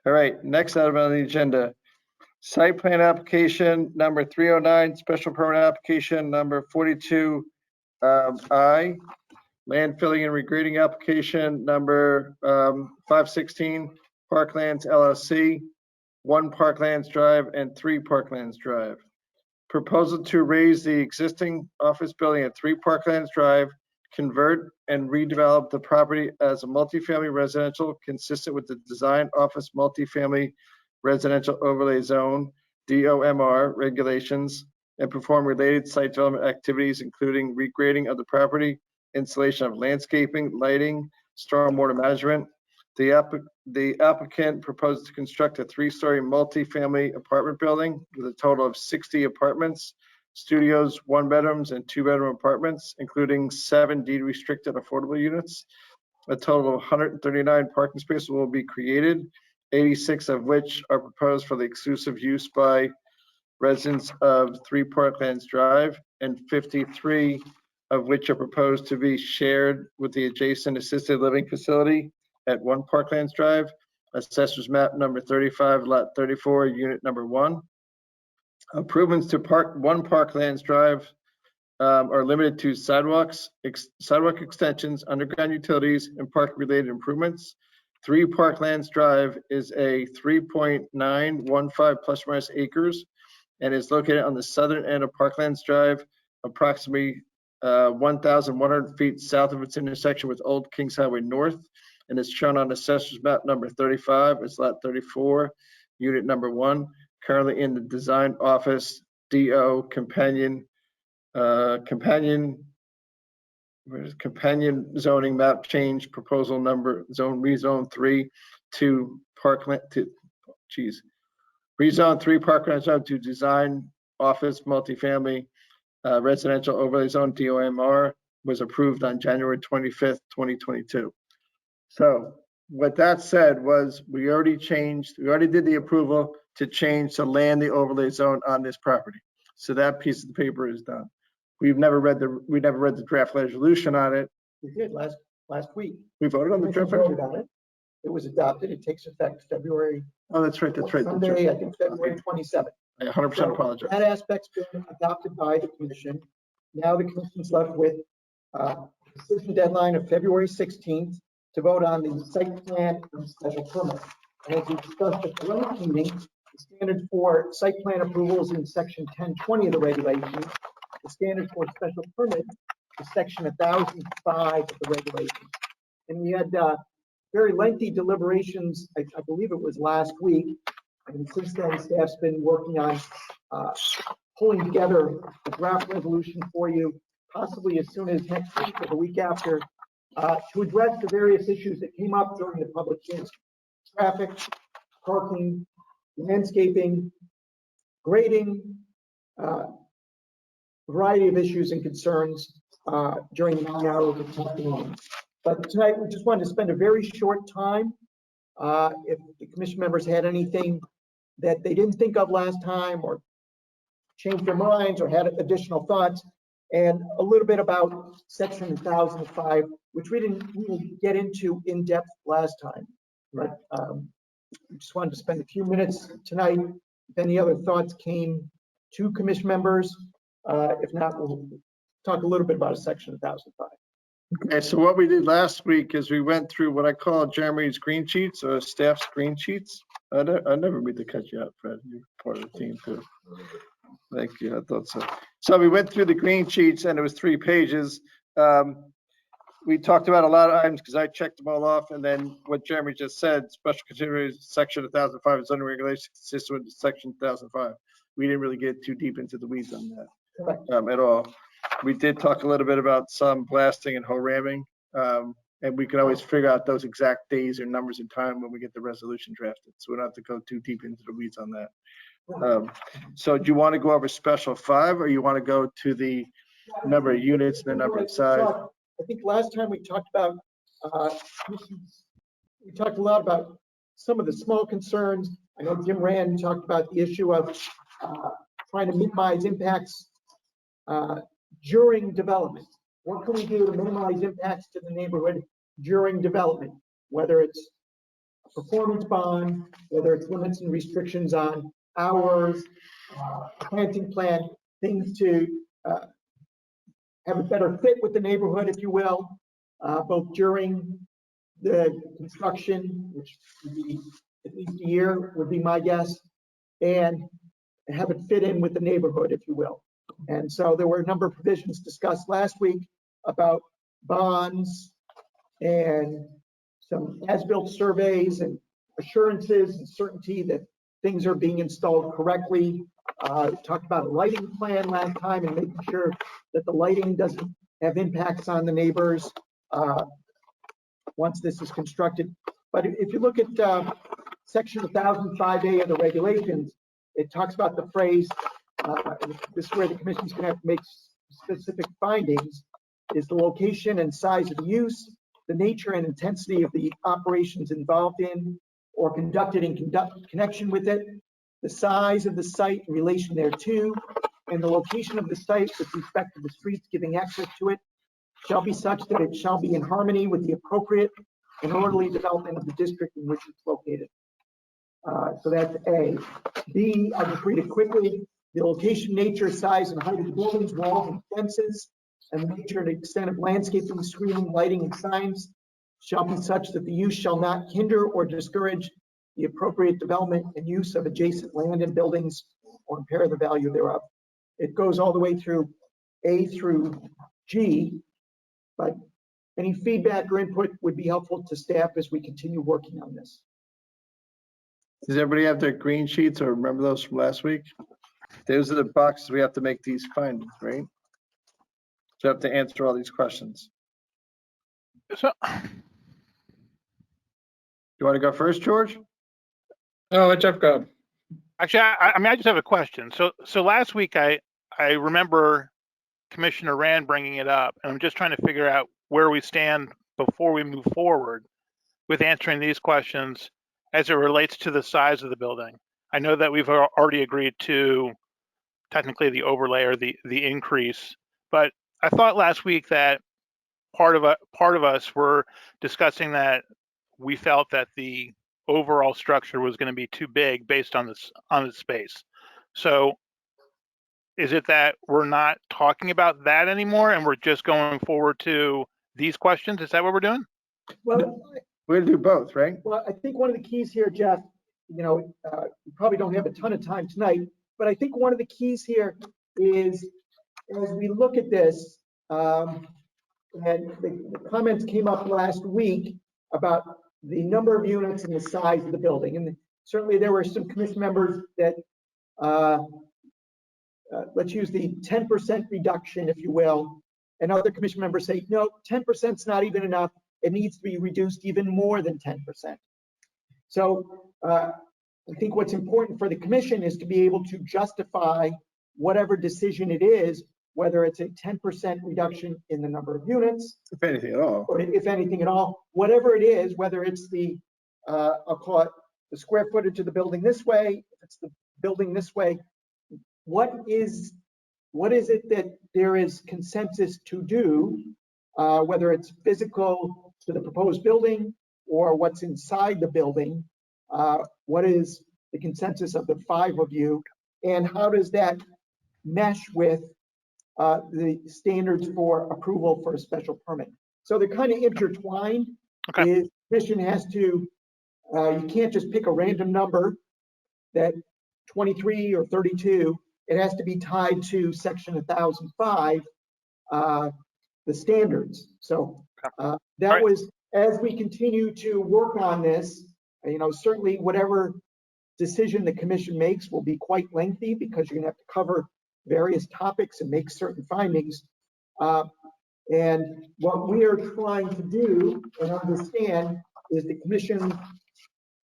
All right, next item on the agenda. Site plan application number 309, special permit application number 42I, land filling and regrading application number 516, Parklands LLC, 1 Parklands Drive and 3 Parklands Drive. Proposal to raise the existing office building at 3 Parklands Drive, convert and redevelop the property as a multifamily residential consistent with the design office multifamily residential overlay zone, DOMR regulations, and perform related site development activities, including regrading of the property, installation of landscaping, lighting, stormwater management. The applicant proposes to construct a 3-story multifamily apartment building with a total of 60 apartments, studios, 1-bedrooms, and 2-bedroom apartments, including 7 deed-restricted affordable units. A total of 139 parking spaces will be created, 86 of which are proposed for the exclusive use by residents of 3 Parklands Drive, and 53 of which are proposed to be shared with the adjacent assisted living facility at 1 Parklands Drive, Assessor's Map number 35, Lot 34, Unit number 1. Improvements to 1 Parklands Drive are limited to sidewalks, sidewalk extensions, underground utilities, and park-related improvements. 3 Parklands Drive is a 3.915 plus or minus acres and is located on the southern end of Parklands Drive, approximately 1,100 feet south of its intersection with Old Kings Highway North, and is shown on Assessor's Map number 35. It's Lot 34, Unit number 1, currently in the Design Office DO Companion zoning map change proposal number rezone 3 to Parkland rezone 3 Parkland Drive to Design Office multifamily residential overlay zone DOMR was approved on January 25th, 2022. So what that said was we already did the approval to change to land the overlay zone on this property. So that piece of the paper is done. We never read the draft resolution on it. We did last week. We voted on the draft. Voted on it. It was adopted. It takes effect February. Oh, that's right. Sunday, I think February 27th. I 100% apologize. That aspect's been adopted by the commission. Now the commission's left with a decision deadline of February 16th to vote on the site plan and special permit. And as we discussed at the last meeting, the standard for site plan approvals in section 1020 of the regulations. The standard for special permit is section 1005 of the regulations. And we had very lengthy deliberations, I believe it was last week. And since then, staff's been working on pulling together a draft resolution for you, possibly as soon as next week or the week after, to address the various issues that came up during the public hearing. Traffic, parking, landscaping, grading, variety of issues and concerns during the 9 hours of testimony. But tonight, we just wanted to spend a very short time. If the commission members had anything that they didn't think of last time or changed their minds or had additional thoughts, and a little bit about section 1005, which we didn't really get into in depth last time. But we just wanted to spend a few minutes tonight. If any other thoughts came to commission members, if not, we'll talk a little bit about a section 1005. Okay, so what we did last week is we went through what I call Jeremy's green sheets or staff's green sheets. I never mean to cut you out, Fred. You're part of the team too. Thank you. I thought so. So we went through the green sheets and it was 3 pages. We talked about a lot of items because I checked them all off. And then what Jeremy just said, special consideration section 1005 is under regulation consistent with section 1005. We didn't really get too deep into the weeds on that at all. We did talk a little bit about some blasting and hoe ramming. And we can always figure out those exact days or numbers in time when we get the resolution drafted. So we don't have to go too deep into the weeds on that. So do you want to go over special 5 or you want to go to the number of units and the number of size? I think last time we talked about, we talked a lot about some of the small concerns. I know Jim Rand talked about the issue of trying to minimize impacts during development. What can we do to minimize impacts to the neighborhood during development? Whether it's a performance bond, whether it's limits and restrictions on hours, planting plan, things to have a better fit with the neighborhood, if you will, both during the construction, which would be at least a year, would be my guess, and have it fit in with the neighborhood, if you will. And so there were a number of provisions discussed last week about bonds and some as-built surveys and assurances and certainty that things are being installed correctly. Talked about a lighting plan last time and making sure that the lighting doesn't have impacts on the neighbors once this is constructed. But if you look at section 1005A of the regulations, it talks about the phrase, this is where the commission's going to have to make specific findings, is the location and size of use, the nature and intensity of the operations involved in or conducted in connection with it, the size of the site in relation thereto, and the location of the site with respect to the streets giving access to it shall be such that it shall be in harmony with the appropriate and orderly development of the district in which it's located. So that's A. B, I'll just read it quickly. The location, nature, size, and height of the buildings, walls, and fences, and the nature and extent of landscaping, screening, lighting, and signs shall be such that the use shall not hinder or discourage the appropriate development and use of adjacent land and buildings or impair the value thereof. It goes all the way through A through G, but any feedback or input would be helpful to staff as we continue working on this. Does everybody have their green sheets or remember those from last week? Those are the boxes we have to make these findings, right? So you have to answer all these questions. So, You want to go first, George? No, let Jeff go. actually, I mean, I just have a question. So last week, I remember Commissioner Rand bringing it up, and I'm just trying to figure out where we stand before we move forward with answering these questions as it relates to the size of the building. I know that we've already agreed to technically the overlay or the increase, but I thought last week that part of us were discussing that we felt that the overall structure was going to be too big based on the space. So is it that we're not talking about that anymore and we're just going forward to these questions? Is that what we're doing? Well, We're gonna do both, right? Well, I think one of the keys here, Jeff, you probably don't have a ton of time tonight, but I think one of the keys here is as we look at this, and the comments came up last week about the number of units and the size of the building. And certainly there were some commission members that, let's use the 10% reduction, if you will. And other commission members say, no, 10% is not even enough. It needs to be reduced even more than 10%. So I think what's important for the commission is to be able to justify whatever decision it is, whether it's a 10% reduction in the number of units, if anything at all, or if anything at all, whatever it is, whether it's the, I'll call it the square footage of the building this way, if it's the building this way, what is it that there is consensus to do, whether it's physical to the proposed building or what's inside the building, what is the consensus of the five of you, and how does that mesh with the standards for approval for a special permit? So they're kind of intertwined. Okay. The commission has to, you can't just pick a random number that 23 or 32. It has to be tied to section 1005, the standards. So that was, as we continue to work on this, certainly whatever decision the commission makes will be quite lengthy because you're gonna have to cover various topics and make certain findings. And what we are trying to do and understand is the commission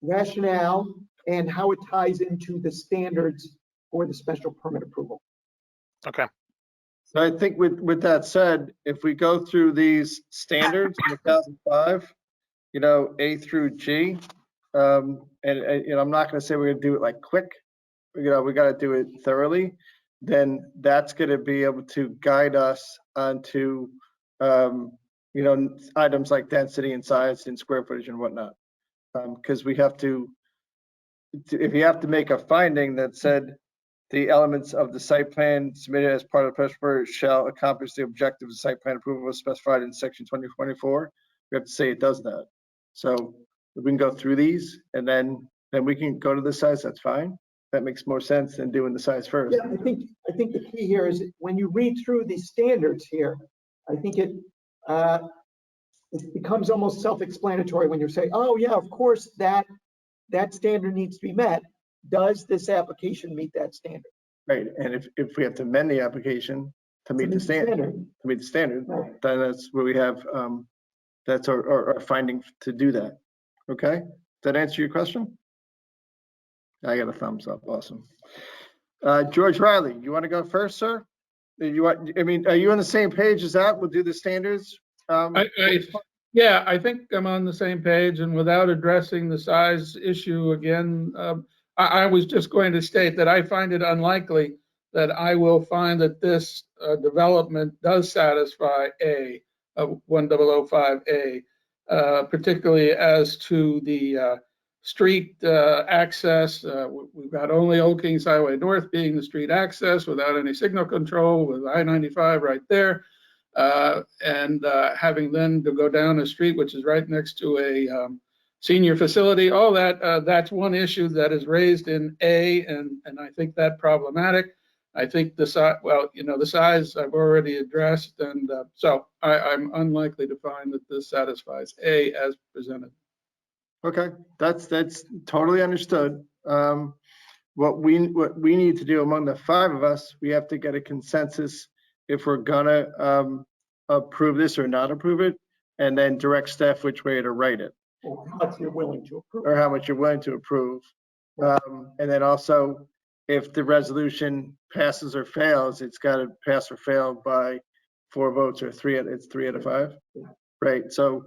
rationale and how it ties into the standards for the special permit approval. Okay. So I think with that said, if we go through these standards in 2005, A through G, and I'm not going to say we're going to do it like quick, we got to do it thoroughly, then that's going to be able to guide us onto, items like density and size and square footage and whatnot. Because we have to, if you have to make a finding that said the elements of the site plan submitted as part of the special permit shall accomplish the objectives of site plan approval as specified in section 2024, we have to say it does that. So we can go through these and then we can go to the size, that's fine. That makes more sense than doing the size first. Yeah, I think the key here is when you read through these standards here, I think it becomes almost self-explanatory when you say, oh yeah, of course that standard needs to be met. Does this application meet that standard? Right, and if we have to amend the application to meet the standard, right, then that's where we have, that's our finding to do that. Okay, does that answer your question? I got a thumbs up, awesome. George Riley, you want to go first, sir? Are you on the same page as that? We'll do the standards. Yeah, I think I'm on the same page, and without addressing the size issue again, I was just going to state that I find it unlikely that I will find that this development does satisfy A of 1005A, particularly as to the street access. We've got only Old Kings Highway North being the street access without any signal control, with I-95 right there. And having then to go down a street which is right next to a senior facility, all that, that's one issue that is raised in A, and I think that problematic. I think the size, well, the size I've already addressed, and so I'm unlikely to find that this satisfies A as presented. Okay, that's totally understood. What we need to do among the 5 of us, we have to get a consensus if we're gonna approve this or not approve it, and then direct staff which way to write it. Or how much you're willing to approve. Or how much you're willing to approve. And then also, if the resolution passes or fails, it's got to pass or fail by 4 votes or 3. It's 3 out of 5, right? So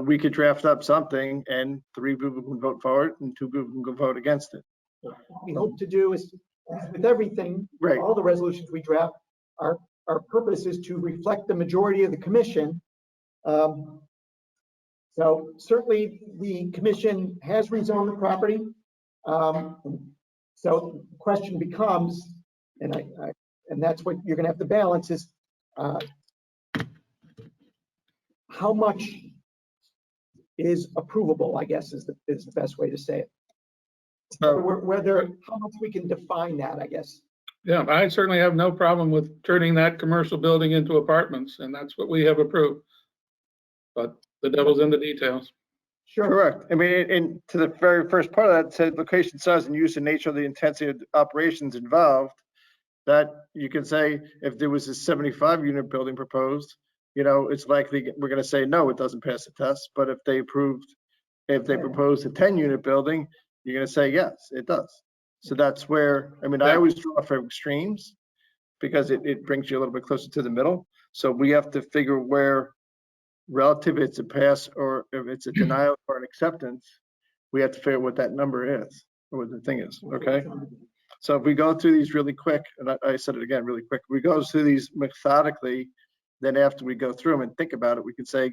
we could draft up something, and 3 people can vote for it, and 2 people can vote against it. What we hope to do is, as with everything, Right. all the resolutions we draft, our purpose is to reflect the majority of the commission. So certainly the commission has rezoned the property. So the question becomes, and that's what you're going to have to balance is how much is approvable, I guess is the best way to say it. Whether how much we can define that, I guess. Yeah, I certainly have no problem with turning that commercial building into apartments, and that's what we have approved. But the devil's in the details. Sure. Correct. I mean, and to the very first part of that said location, size, and use and nature of the intensity of operations involved. That you can say if there was a 75 unit building proposed, it's likely we're going to say no, it doesn't pass the test. But if they proposed a 10 unit building, you're going to say yes, it does. So that's where, I always draw for extremes because it brings you a little bit closer to the middle. So we have to figure where relative it's a pass or if it's a denial or an acceptance, we have to figure out what that number is or what the thing is, okay? So if we go through these really quick, and I said it again really quick, we go through these methodically, then after we go through them and think about it, we can say,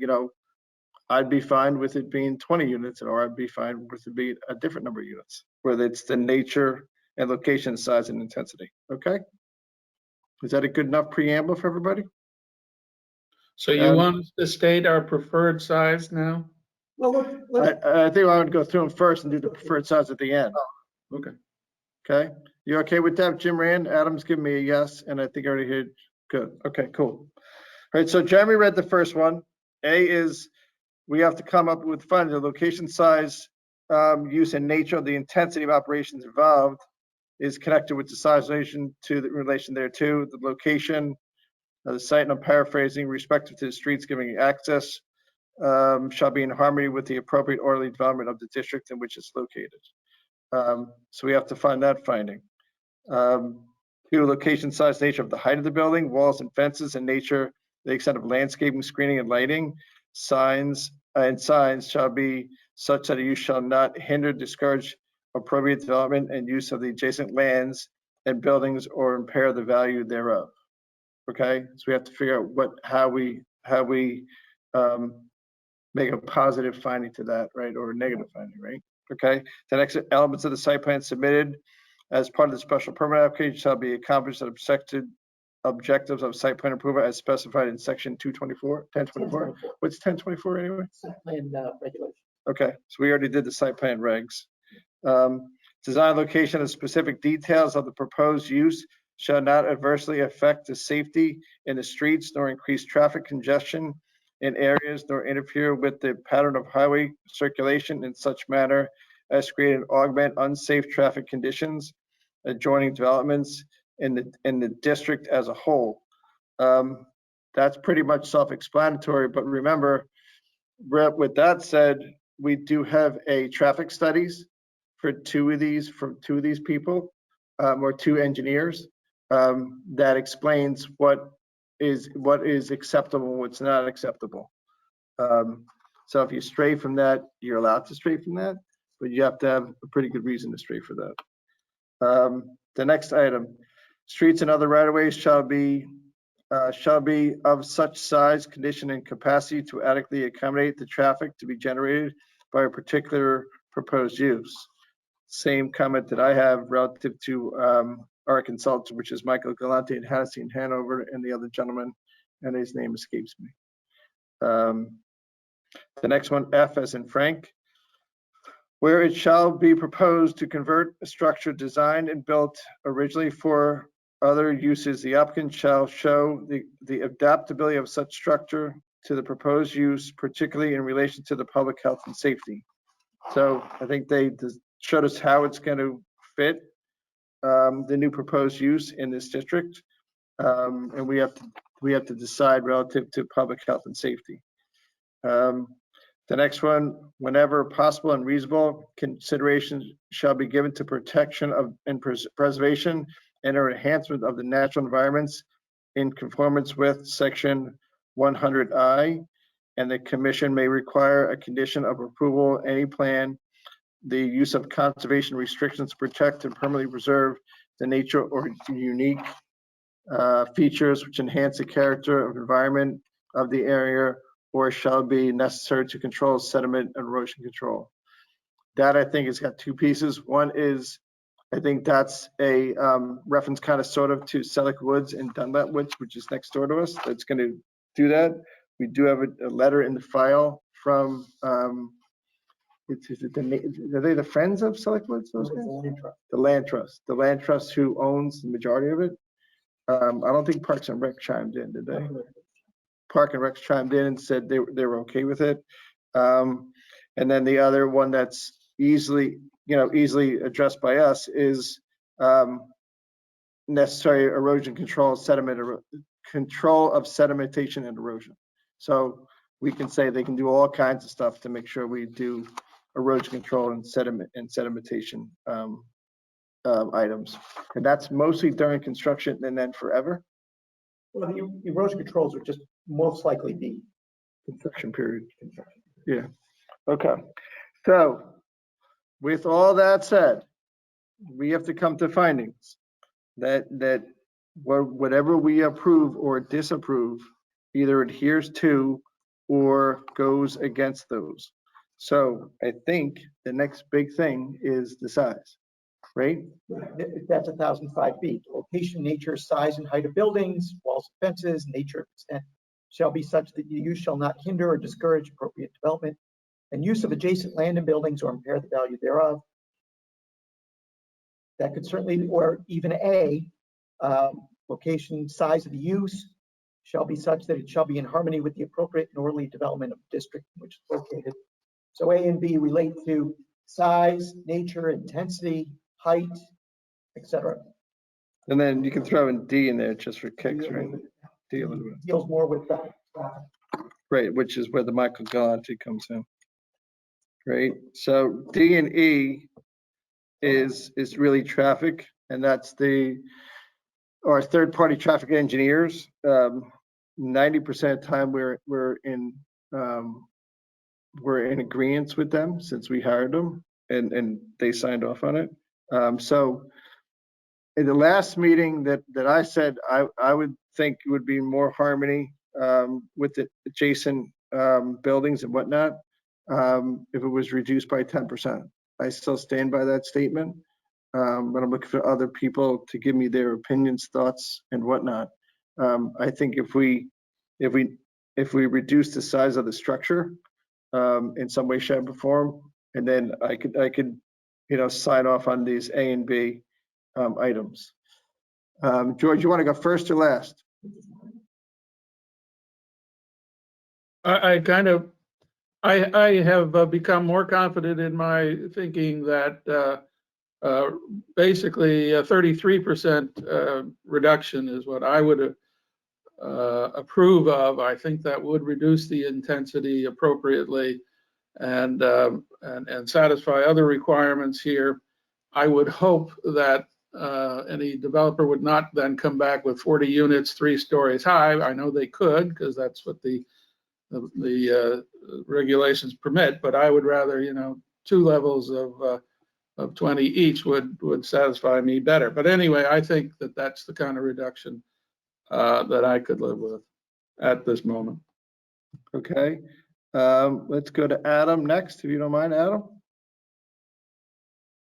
I'd be fine with it being 20 units, or I'd be fine with it being a different number of units, whether it's the nature and location, size, and intensity, okay? Is that a good enough preamble for everybody? So you want us to state our preferred size now? Well, I think I would go through them first and do the preferred size at the end. Okay. Okay, you okay with that, Jim Rand? Adam's giving me a yes, and I think I already heard, good, okay, cool. All right, so Jeremy read the first one. A is, we have to come up with finding the location, size, use, and nature of the intensity of operations involved is connected with the size relation to the relation there too, the location, the site, and I'm paraphrasing, respective to the streets giving access, shall be in harmony with the appropriate orderly development of the district in which it's located. So we have to find that finding. 2, location, size, nature of the height of the building, walls and fences, and nature, the extent of landscaping, screening, and lighting. Signs shall be such that a use shall not hinder, discourage appropriate development and use of the adjacent lands and buildings or impair the value thereof. Okay, so we have to figure out how we make a positive finding to that, right, or a negative finding, right? Okay, the next elements of the site plan submitted as part of the special permit application shall be accomplished at objectives of site plan approval as specified in section 1024. What's 1024 anyway? Site plan regulation. Okay, so we already did the site plan regs. Design, location, and specific details of the proposed use shall not adversely affect the safety in the streets nor increase traffic congestion in areas nor interfere with the pattern of highway circulation in such manner as create and augment unsafe traffic conditions adjoining developments in the district as a whole. That's pretty much self-explanatory, but remember, with that said, we do have a traffic studies for 2 of these people, or 2 engineers, that explains what is acceptable and what's not acceptable. So if you stray from that, you're allowed to stray from that, but you have to have a pretty good reason to stray for that. The next item, Streets and other right-of-ways shall be of such size, condition, and capacity to adequately accommodate the traffic to be generated by a particular proposed use. Same comment that I have relative to our consultant, which is Michael Galante in Hennessy and Hanover, and the other gentleman, and his name escapes me. The next one, F as in Frank. Where it shall be proposed to convert a structure designed and built originally for other uses, the applicant shall show the adaptability of such structure to the proposed use, particularly in relation to the public health and safety. So I think they showed us how it's going to fit the new proposed use in this district, and we have to decide relative to public health and safety. The next one, whenever possible and reasonable, consideration shall be given to protection of and preservation and or enhancement of the natural environments in conformance with section 100I, and the commission may require a condition of approval, any plan, the use of conservation restrictions to protect and permanently preserve the nature or unique features which enhance the character of environment of the area or shall be necessary to control sediment and erosion control. That I think has got two pieces. One is, I think that's a reference kind of sort of to Selleck Woods and Dunlap Woods, which is next door to us. That's going to do that. We do have a letter in the file from, are they the friends of Selleck Woods? Those guys? The land trust. The land trust who owns the majority of it. I don't think Parks and Rec chimed in, did they? Park and Rec chimed in and said they were okay with it. And then the other one that's easily addressed by us is necessary erosion control, control of sedimentation and erosion. So we can say they can do all kinds of stuff to make sure we do erosion control and sedimentation items. And that's mostly during construction and then forever. Well, the erosion controls would just most likely be construction period. Yeah. Okay. So with all that said, we have to come to findings that whatever we approve or disapprove either adheres to or goes against those. So I think the next big thing is the size, right? That's 1005 feet. Location, nature, size, and height of buildings, walls, fences, nature, extent shall be such that the use shall not hinder or discourage appropriate development and use of adjacent land and buildings or impair the value thereof. That could certainly, or even A, location, size of the use shall be such that it shall be in harmony with the appropriate and orderly development of the district in which it's located. So A and B relate to size, nature, intensity, height, etc. And then you can throw in D in there just for kicks, right? Deals more with that. Right, which is where the Michael Galante comes in. Right, so D and E is really traffic, and that's our third-party traffic engineers. 90% of the time we're in agreement with them since we hired them and they signed off on it. So in the last meeting that I said I would think it would be more harmony with the adjacent buildings and whatnot if it was reduced by 10%. I still stand by that statement, but I'm looking for other people to give me their opinions, thoughts, and whatnot. I think if we reduce the size of the structure in some way, shape, or form, and then I could sign off on these A and B items. George, you want to go first or last? I have become more confident in my thinking that basically a 33% reduction is what I would approve of. I think that would reduce the intensity appropriately and satisfy other requirements here. I would hope that any developer would not then come back with 40 units 3 stories high. I know they could because that's what the regulations permit, but I would rather 2 levels of of 20 each would satisfy me better. But anyway, I think that that's the kind of reduction that I could live with at this moment. Okay. Let's go to Adam next, if you don't mind, Adam.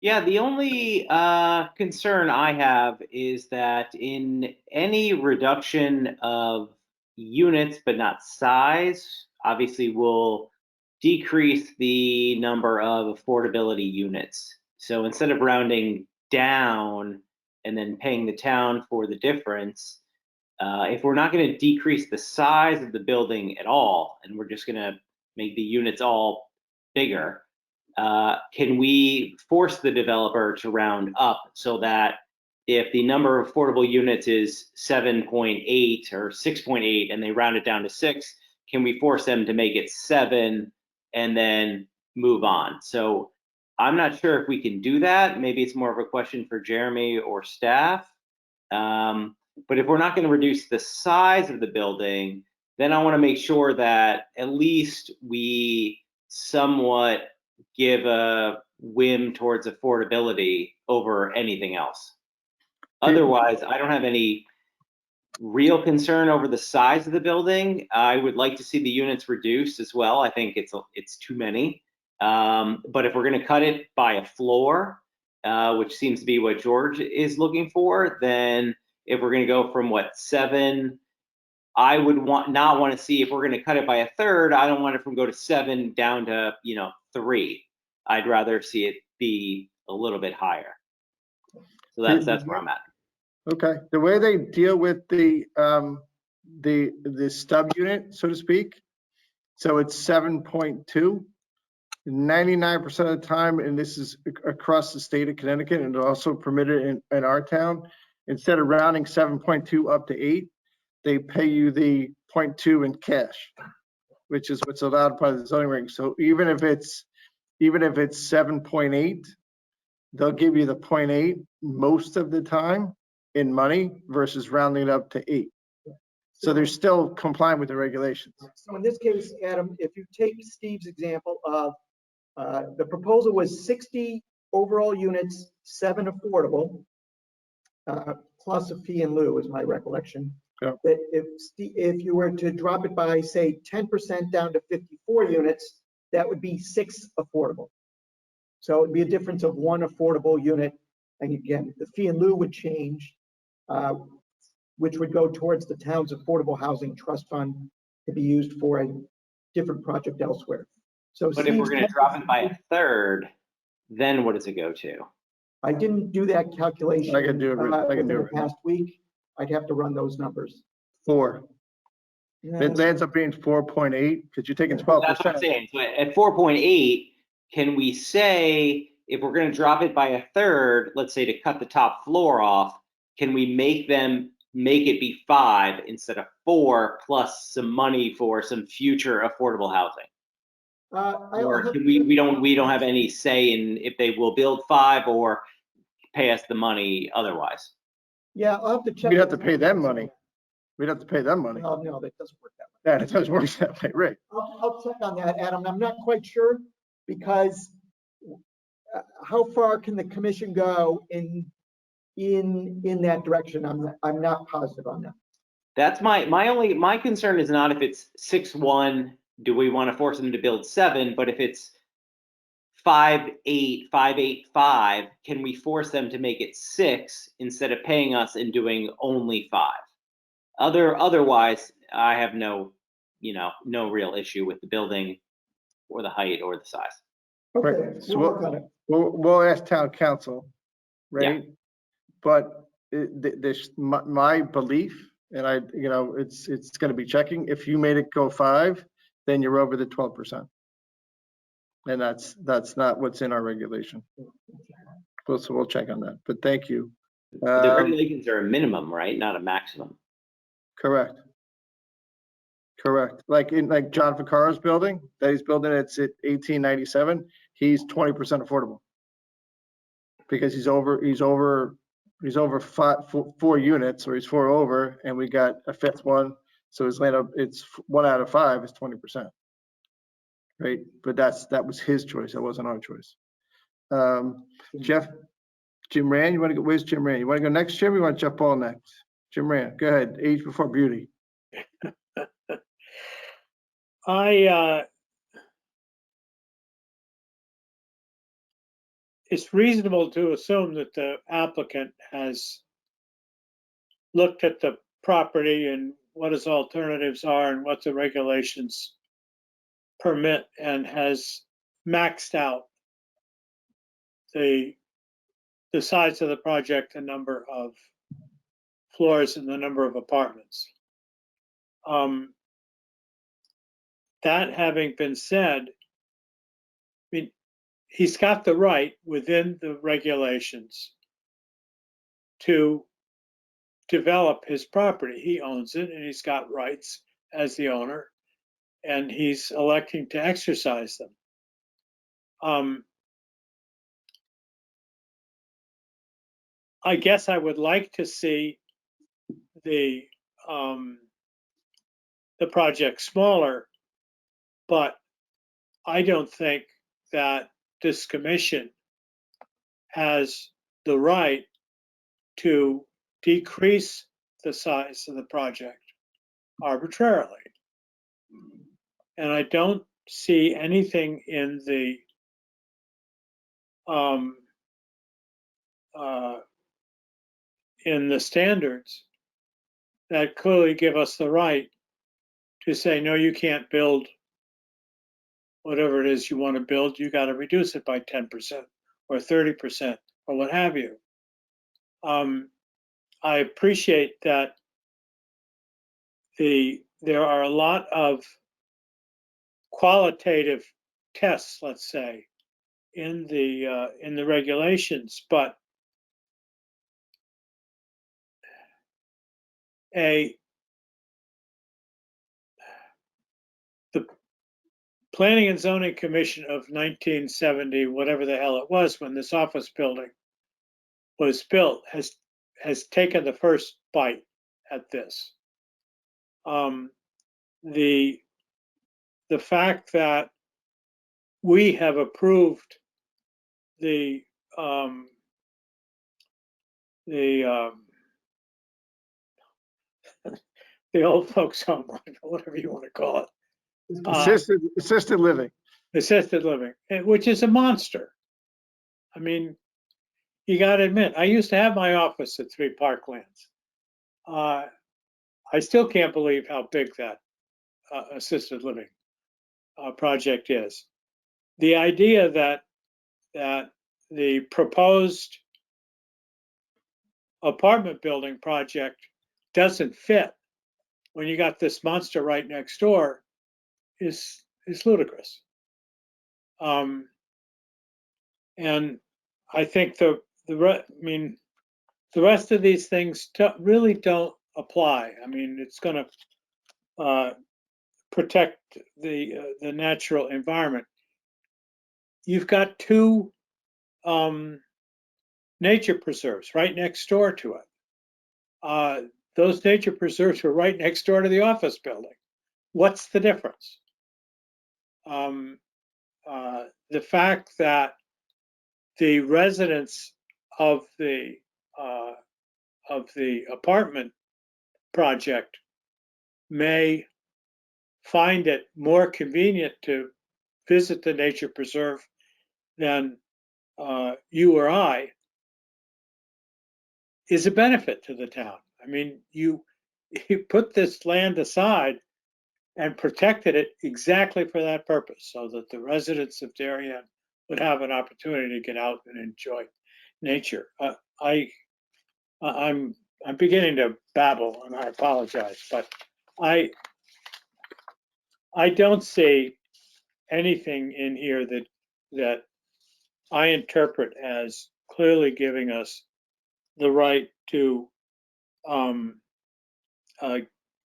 Yeah, the only concern I have is that in any reduction of units, but not size, obviously will decrease the number of affordability units. So instead of rounding down and then paying the town for the difference, if we're not going to decrease the size of the building at all, and we're just going to make the units all bigger, can we force the developer to round up so that if the number of affordable units is 7.8 or 6.8 and they round it down to 6, can we force them to make it 7 and then move on? So I'm not sure if we can do that. Maybe it's more of a question for Jeremy or staff. But if we're not going to reduce the size of the building, then I want to make sure that at least we somewhat give a whim towards affordability over anything else. Otherwise, I don't have any real concern over the size of the building. I would like to see the units reduced as well. I think it's too many. But if we're going to cut it by a floor, which seems to be what George is looking for, then if we're going to go from 7, I would not want to see, if we're going to cut it by a third, I don't want it from go to 7 down to 3. I'd rather see it be a little bit higher. So that's where I'm at. Okay. The way they deal with the stub unit, so to speak, so it's 7.2. 99% of the time, and this is across the state of Connecticut and also permitted in our town, instead of rounding 7.2 up to 8, they pay you the 0.2 in cash, which is what's allowed by the zoning regs. So even if it's 7.8, they'll give you the 0.8 most of the time in money versus rounding it up to 8. So they're still complying with the regulations. So in this case, Adam, if you take Steve's example of the proposal was 60 overall units, 7 affordable, plus a fee in lieu is my recollection. Yeah. That if you were to drop it by, say, 10% down to 54 units, that would be 6 affordable. So it'd be a difference of 1 affordable unit. And again, the fee in lieu would change, which would go towards the town's affordable housing trust fund to be used for a different project elsewhere. So but if we're going to drop it by a third, then what does it go to? I didn't do that calculation. I can do it. Within the past week. I'd have to run those numbers. 4. It ends up being 4.8 because you're taking 12%. That's what I'm saying. So at 4.8, can we say, if we're going to drop it by a third, let's say to cut the top floor off, can we make it be 5 instead of 4 plus some money for some future affordable housing? Or can we don't have any say in if they will build 5 or pay us the money otherwise? Yeah, I'll have to check. We'd have to pay them money. We'd have to pay them money. No, that doesn't work that way. Yeah, it does work that way, right? I'll check on that, Adam. I'm not quite sure because how far can the commission go in that direction? I'm not positive on that. That's my concern is not if it's 6-1, do we want to force them to build 7, but if it's 5-8, 5-8-5, can we force them to make it 6 instead of paying us and doing only 5? Otherwise, I have no real issue with the building or the height or the size. Okay, Right. So we'll work on it. we'll ask town council, right? Yeah. But my belief, and it's going to be checking. If you made it go 5, then you're over the 12%, and that's not what's in our regulation. So we'll check on that. But thank you. The regulations are a minimum, right? Not a maximum. Correct. Like John Ficcaro's building that he's building, it's at 1897. He's 20% affordable because he's over 4 units, or he's 4 over, and we got a 5th one. So his land up, it's 1 out of 5 is 20%. Right. But that was his choice. That wasn't our choice. Jeff, Jim Rand, you want to go, where's Jim Rand? You want to go next, Jim? Or you want Jeff Ball next? Jim Rand, go ahead. Age before beauty. It's reasonable to assume that the applicant has looked at the property and what his alternatives are and what the regulations permit, and has maxed out the size of the project, the number of floors and the number of apartments. That having been said, I mean, he's got the right within the regulations to develop his property. He owns it and he's got rights as the owner, and he's electing to exercise them. I guess I would like to see the project smaller, but I don't think that this commission has the right to decrease the size of the project arbitrarily. And I don't see anything in the standards that clearly give us the right to say, no, you can't build whatever it is you want to build. You got to reduce it by 10% or 30% or what have you. I appreciate that there are a lot of qualitative tests, let's say, in the regulations, but the Planning and Zoning Commission of 1970, whatever the hell it was, when this office building was built, has taken the first bite at this. The fact that we have approved the old folks home, whatever you want to call it. Assisted living. Assisted living, which is a monster. I mean, you got to admit, I used to have my office at 3 Parklands. I still can't believe how big that assisted living project is. The idea that the proposed apartment building project doesn't fit when you got this monster right next door is ludicrous. And I think the rest of these things really don't apply. I mean, it's going to protect the natural environment. You've got 2 nature preserves right next door to it. Those nature preserves were right next door to the office building. What's the difference? The fact that the residents of the apartment project may find it more convenient to visit the nature preserve than you or I is a benefit to the town. I mean, you put this land aside and protected it exactly for that purpose, so that the residents of Darien would have an opportunity to get out and enjoy nature. I'm beginning to babble, and I apologize, but I don't see anything in here that I interpret as clearly giving us the right to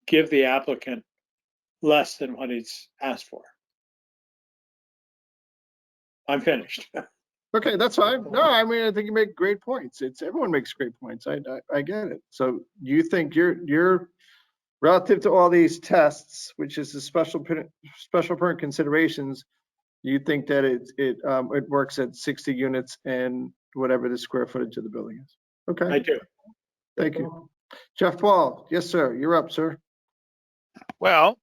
give the applicant less than what he's asked for. I'm finished. Okay, that's fine. No, I mean, I think you make great points. Everyone makes great points. I get it. So you think you're relative to all these tests, which is the special permit considerations, You think that it works at 60 units and whatever the square footage of the building is? Okay, I do. thank you. Jeff Paul, yes, sir, you're up, sir. Well,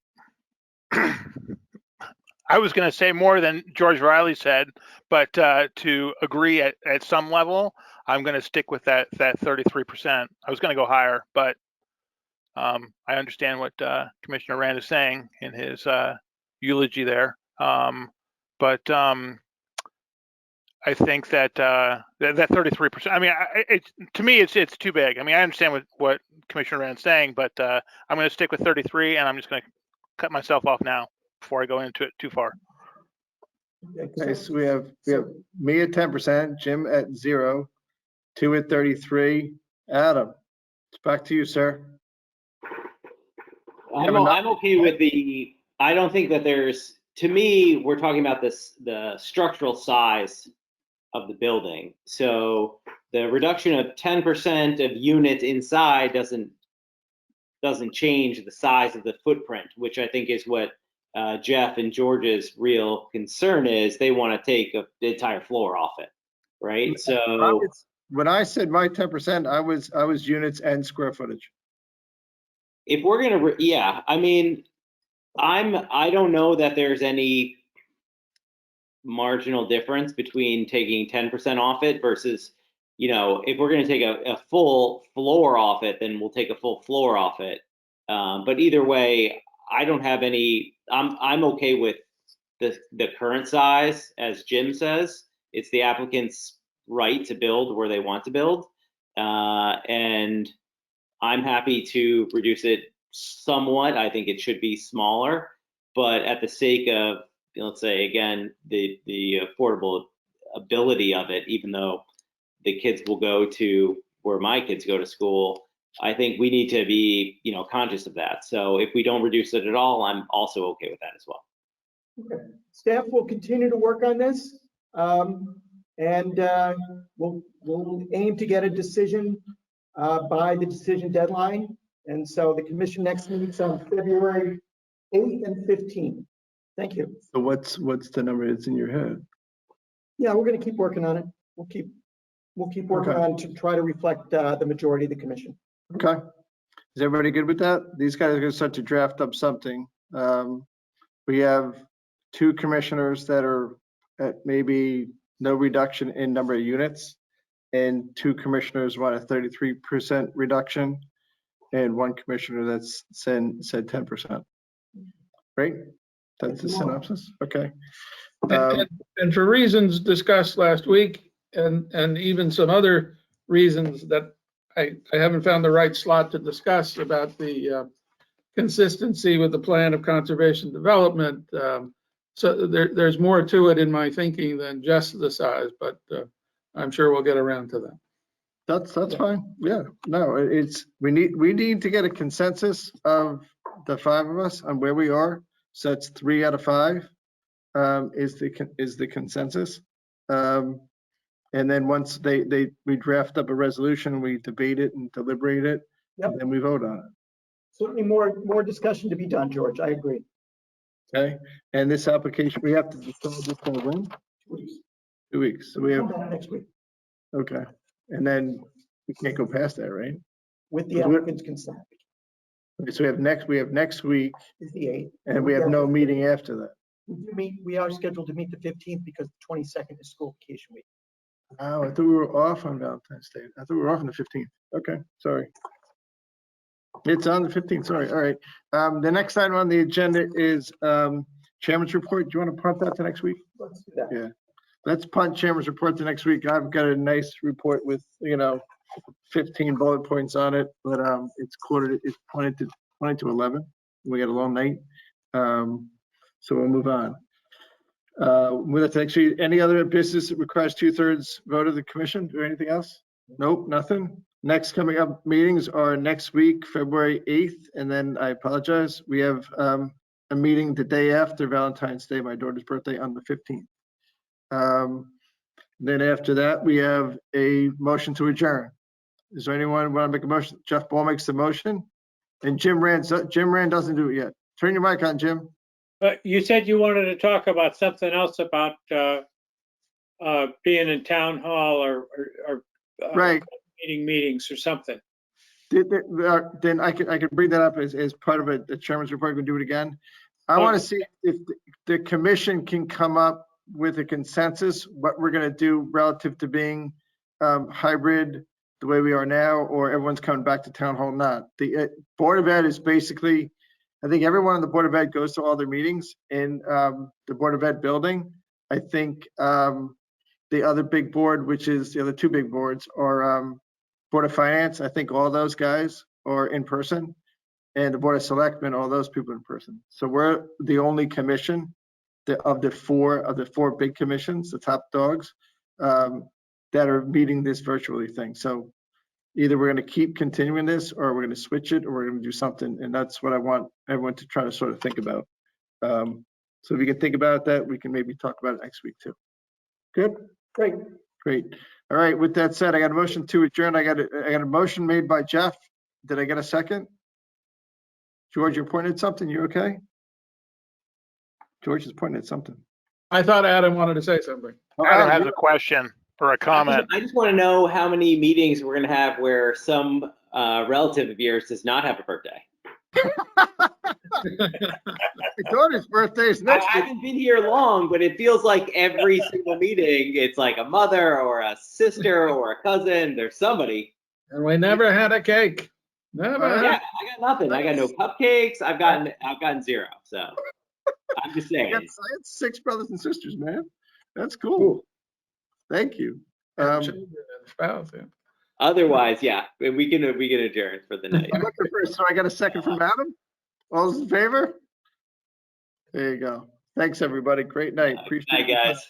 I was going to say more than George Riley said, but to agree at some level, I'm going to stick with that 33%. I was going to go higher, but I understand what Commissioner Rand is saying in his eulogy there. But I think that that 33%. I mean, to me, it's too big. I mean, I understand what Commissioner Rand's saying, but I'm going to stick with 33, and I'm just going to cut myself off now before I go into it too far. Okay, so we have me at 10%, Jim at 0, 2 at 33. Adam, it's back to you, sir. I'm okay with I don't think that to me, we're talking about the structural size of the building. So the reduction of 10% of units inside doesn't change the size of the footprint, which I think is what Jeff and George's real concern is. They want to take the entire floor off it, right? So when I said my 10%, I was units and square footage. If we're gonna, yeah, I mean, I don't know that there's any marginal difference between taking 10% off it versus, if we're gonna take a full floor off it, then we'll take a full floor off it. But either way, I don't have any. I'm okay with the current size, as Jim says. It's the applicant's right to build where they want to build, and I'm happy to reduce it somewhat. I think it should be smaller, but at the sake of, let's say again, the affordable ability of it, even though the kids will go to where my kids go to school, I think we need to be, conscious of that. So if we don't reduce it at all, I'm also okay with that as well. Okay. Staff will continue to work on this, and we'll aim to get a decision by the decision deadline. And so the commission next meets on February 8th and 15th. Thank you. So what's the number that's in your head? Yeah, we're going to keep working on it. We'll keep working on to try to reflect the majority of the commission. Okay. Is everybody good with that? These guys are going to start to draft up something. We have 2 commissioners that are at maybe no reduction in number of units, and 2 commissioners want a 33% reduction, and 1 commissioner that's said 10%. Right? That's the synopsis. Okay. And for reasons discussed last week, and even some other reasons that I haven't found the right slot to discuss about the consistency with the plan of conservation development. So there's more to it in my thinking than just the size, but I'm sure we'll get around to that. That's fine. Yeah. No, we need to get a consensus of the 5 of us on where we are. So that's 3 out of 5 is the consensus. And then once we draft up a resolution, we debate it and deliberate it, and then we vote on it. Certainly more discussion to be done, George. I agree. Okay. And this application, we have to decide this by when? 2 weeks. 2 weeks. So we have Next week. Okay. And then we can't go past that, right? With the applicant's consent. Okay, so we have next week Is the 8th. and we have no meeting after that. We are scheduled to meet the 15th because the 22nd is school vacation week. Oh, I thought we were off on Valentine's Day. I thought we were off on the 15th. Okay, sorry. It's on the 15th, sorry. All right. The next item on the agenda is chairman's report. Do you want to punt that to next week? Let's do that. Yeah. Let's punt chairman's report to next week. I've got a nice report with, 15 bullet points on it, but it's 20 to 11. We got a long night. So we'll move on. With that, actually, any other business that requires 2/3 vote of the commission or anything else? Nope, nothing. Next coming up meetings are next week, February 8th, and then I apologize. We have a meeting the day after Valentine's Day, my daughter's birthday, on the 15th. Then after that, we have a motion to adjourn. Is there anyone want to make a motion? Jeff Ball makes the motion, and Jim Rand doesn't do it yet. Turn your mic on, Jim. But you said you wanted to talk about something else about being in town hall or Right. meetings or something. Then I could bring that up as part of the chairman's report. We can do it again. I want to see if the commission can come up with a consensus, what we're going to do relative to being hybrid the way we are now, or everyone's coming back to town hall not. The Board of Ed is basically, I think everyone on the Board of Ed goes to all their meetings in the Board of Ed building. I think the other big board, which is the other two big boards, are Board of Finance. I think all those guys are in person, and the Board of Selectmen, all those people in person. So we're the only commission of the four big commissions, the top dogs, that are meeting this virtually thing. So either we're going to keep continuing this, or we're going to switch it, or we're going to do something. And that's what I want everyone to try to sort of think about. So if you can think about that, we can maybe talk about it next week too. Good. Great. Great. All right. With that said, I got a motion to adjourn. I got a motion made by Jeff. Did I get a second? George, you're pointing at something. You okay? George is pointing at something. I thought Adam wanted to say something. Adam has a question or a comment. I just want to know how many meetings we're going to have where some relative of yours does not have a birthday. My daughter's birthday is I next week. haven't been here long, but it feels like every single meeting, it's like a mother or a sister or a cousin. There's somebody. And we never had a cake. Never. Yeah, I got nothing. I got no cupcakes. I've gotten zero. So I'm just saying. I had 6 brothers and sisters, man. That's cool. Thank you. Spouse, yeah. Otherwise, yeah, we can adjourn for the night. So I got a second from Adam. All those in favor? There you go. Thanks, everybody. Great night. Appreciate it. Bye, guys.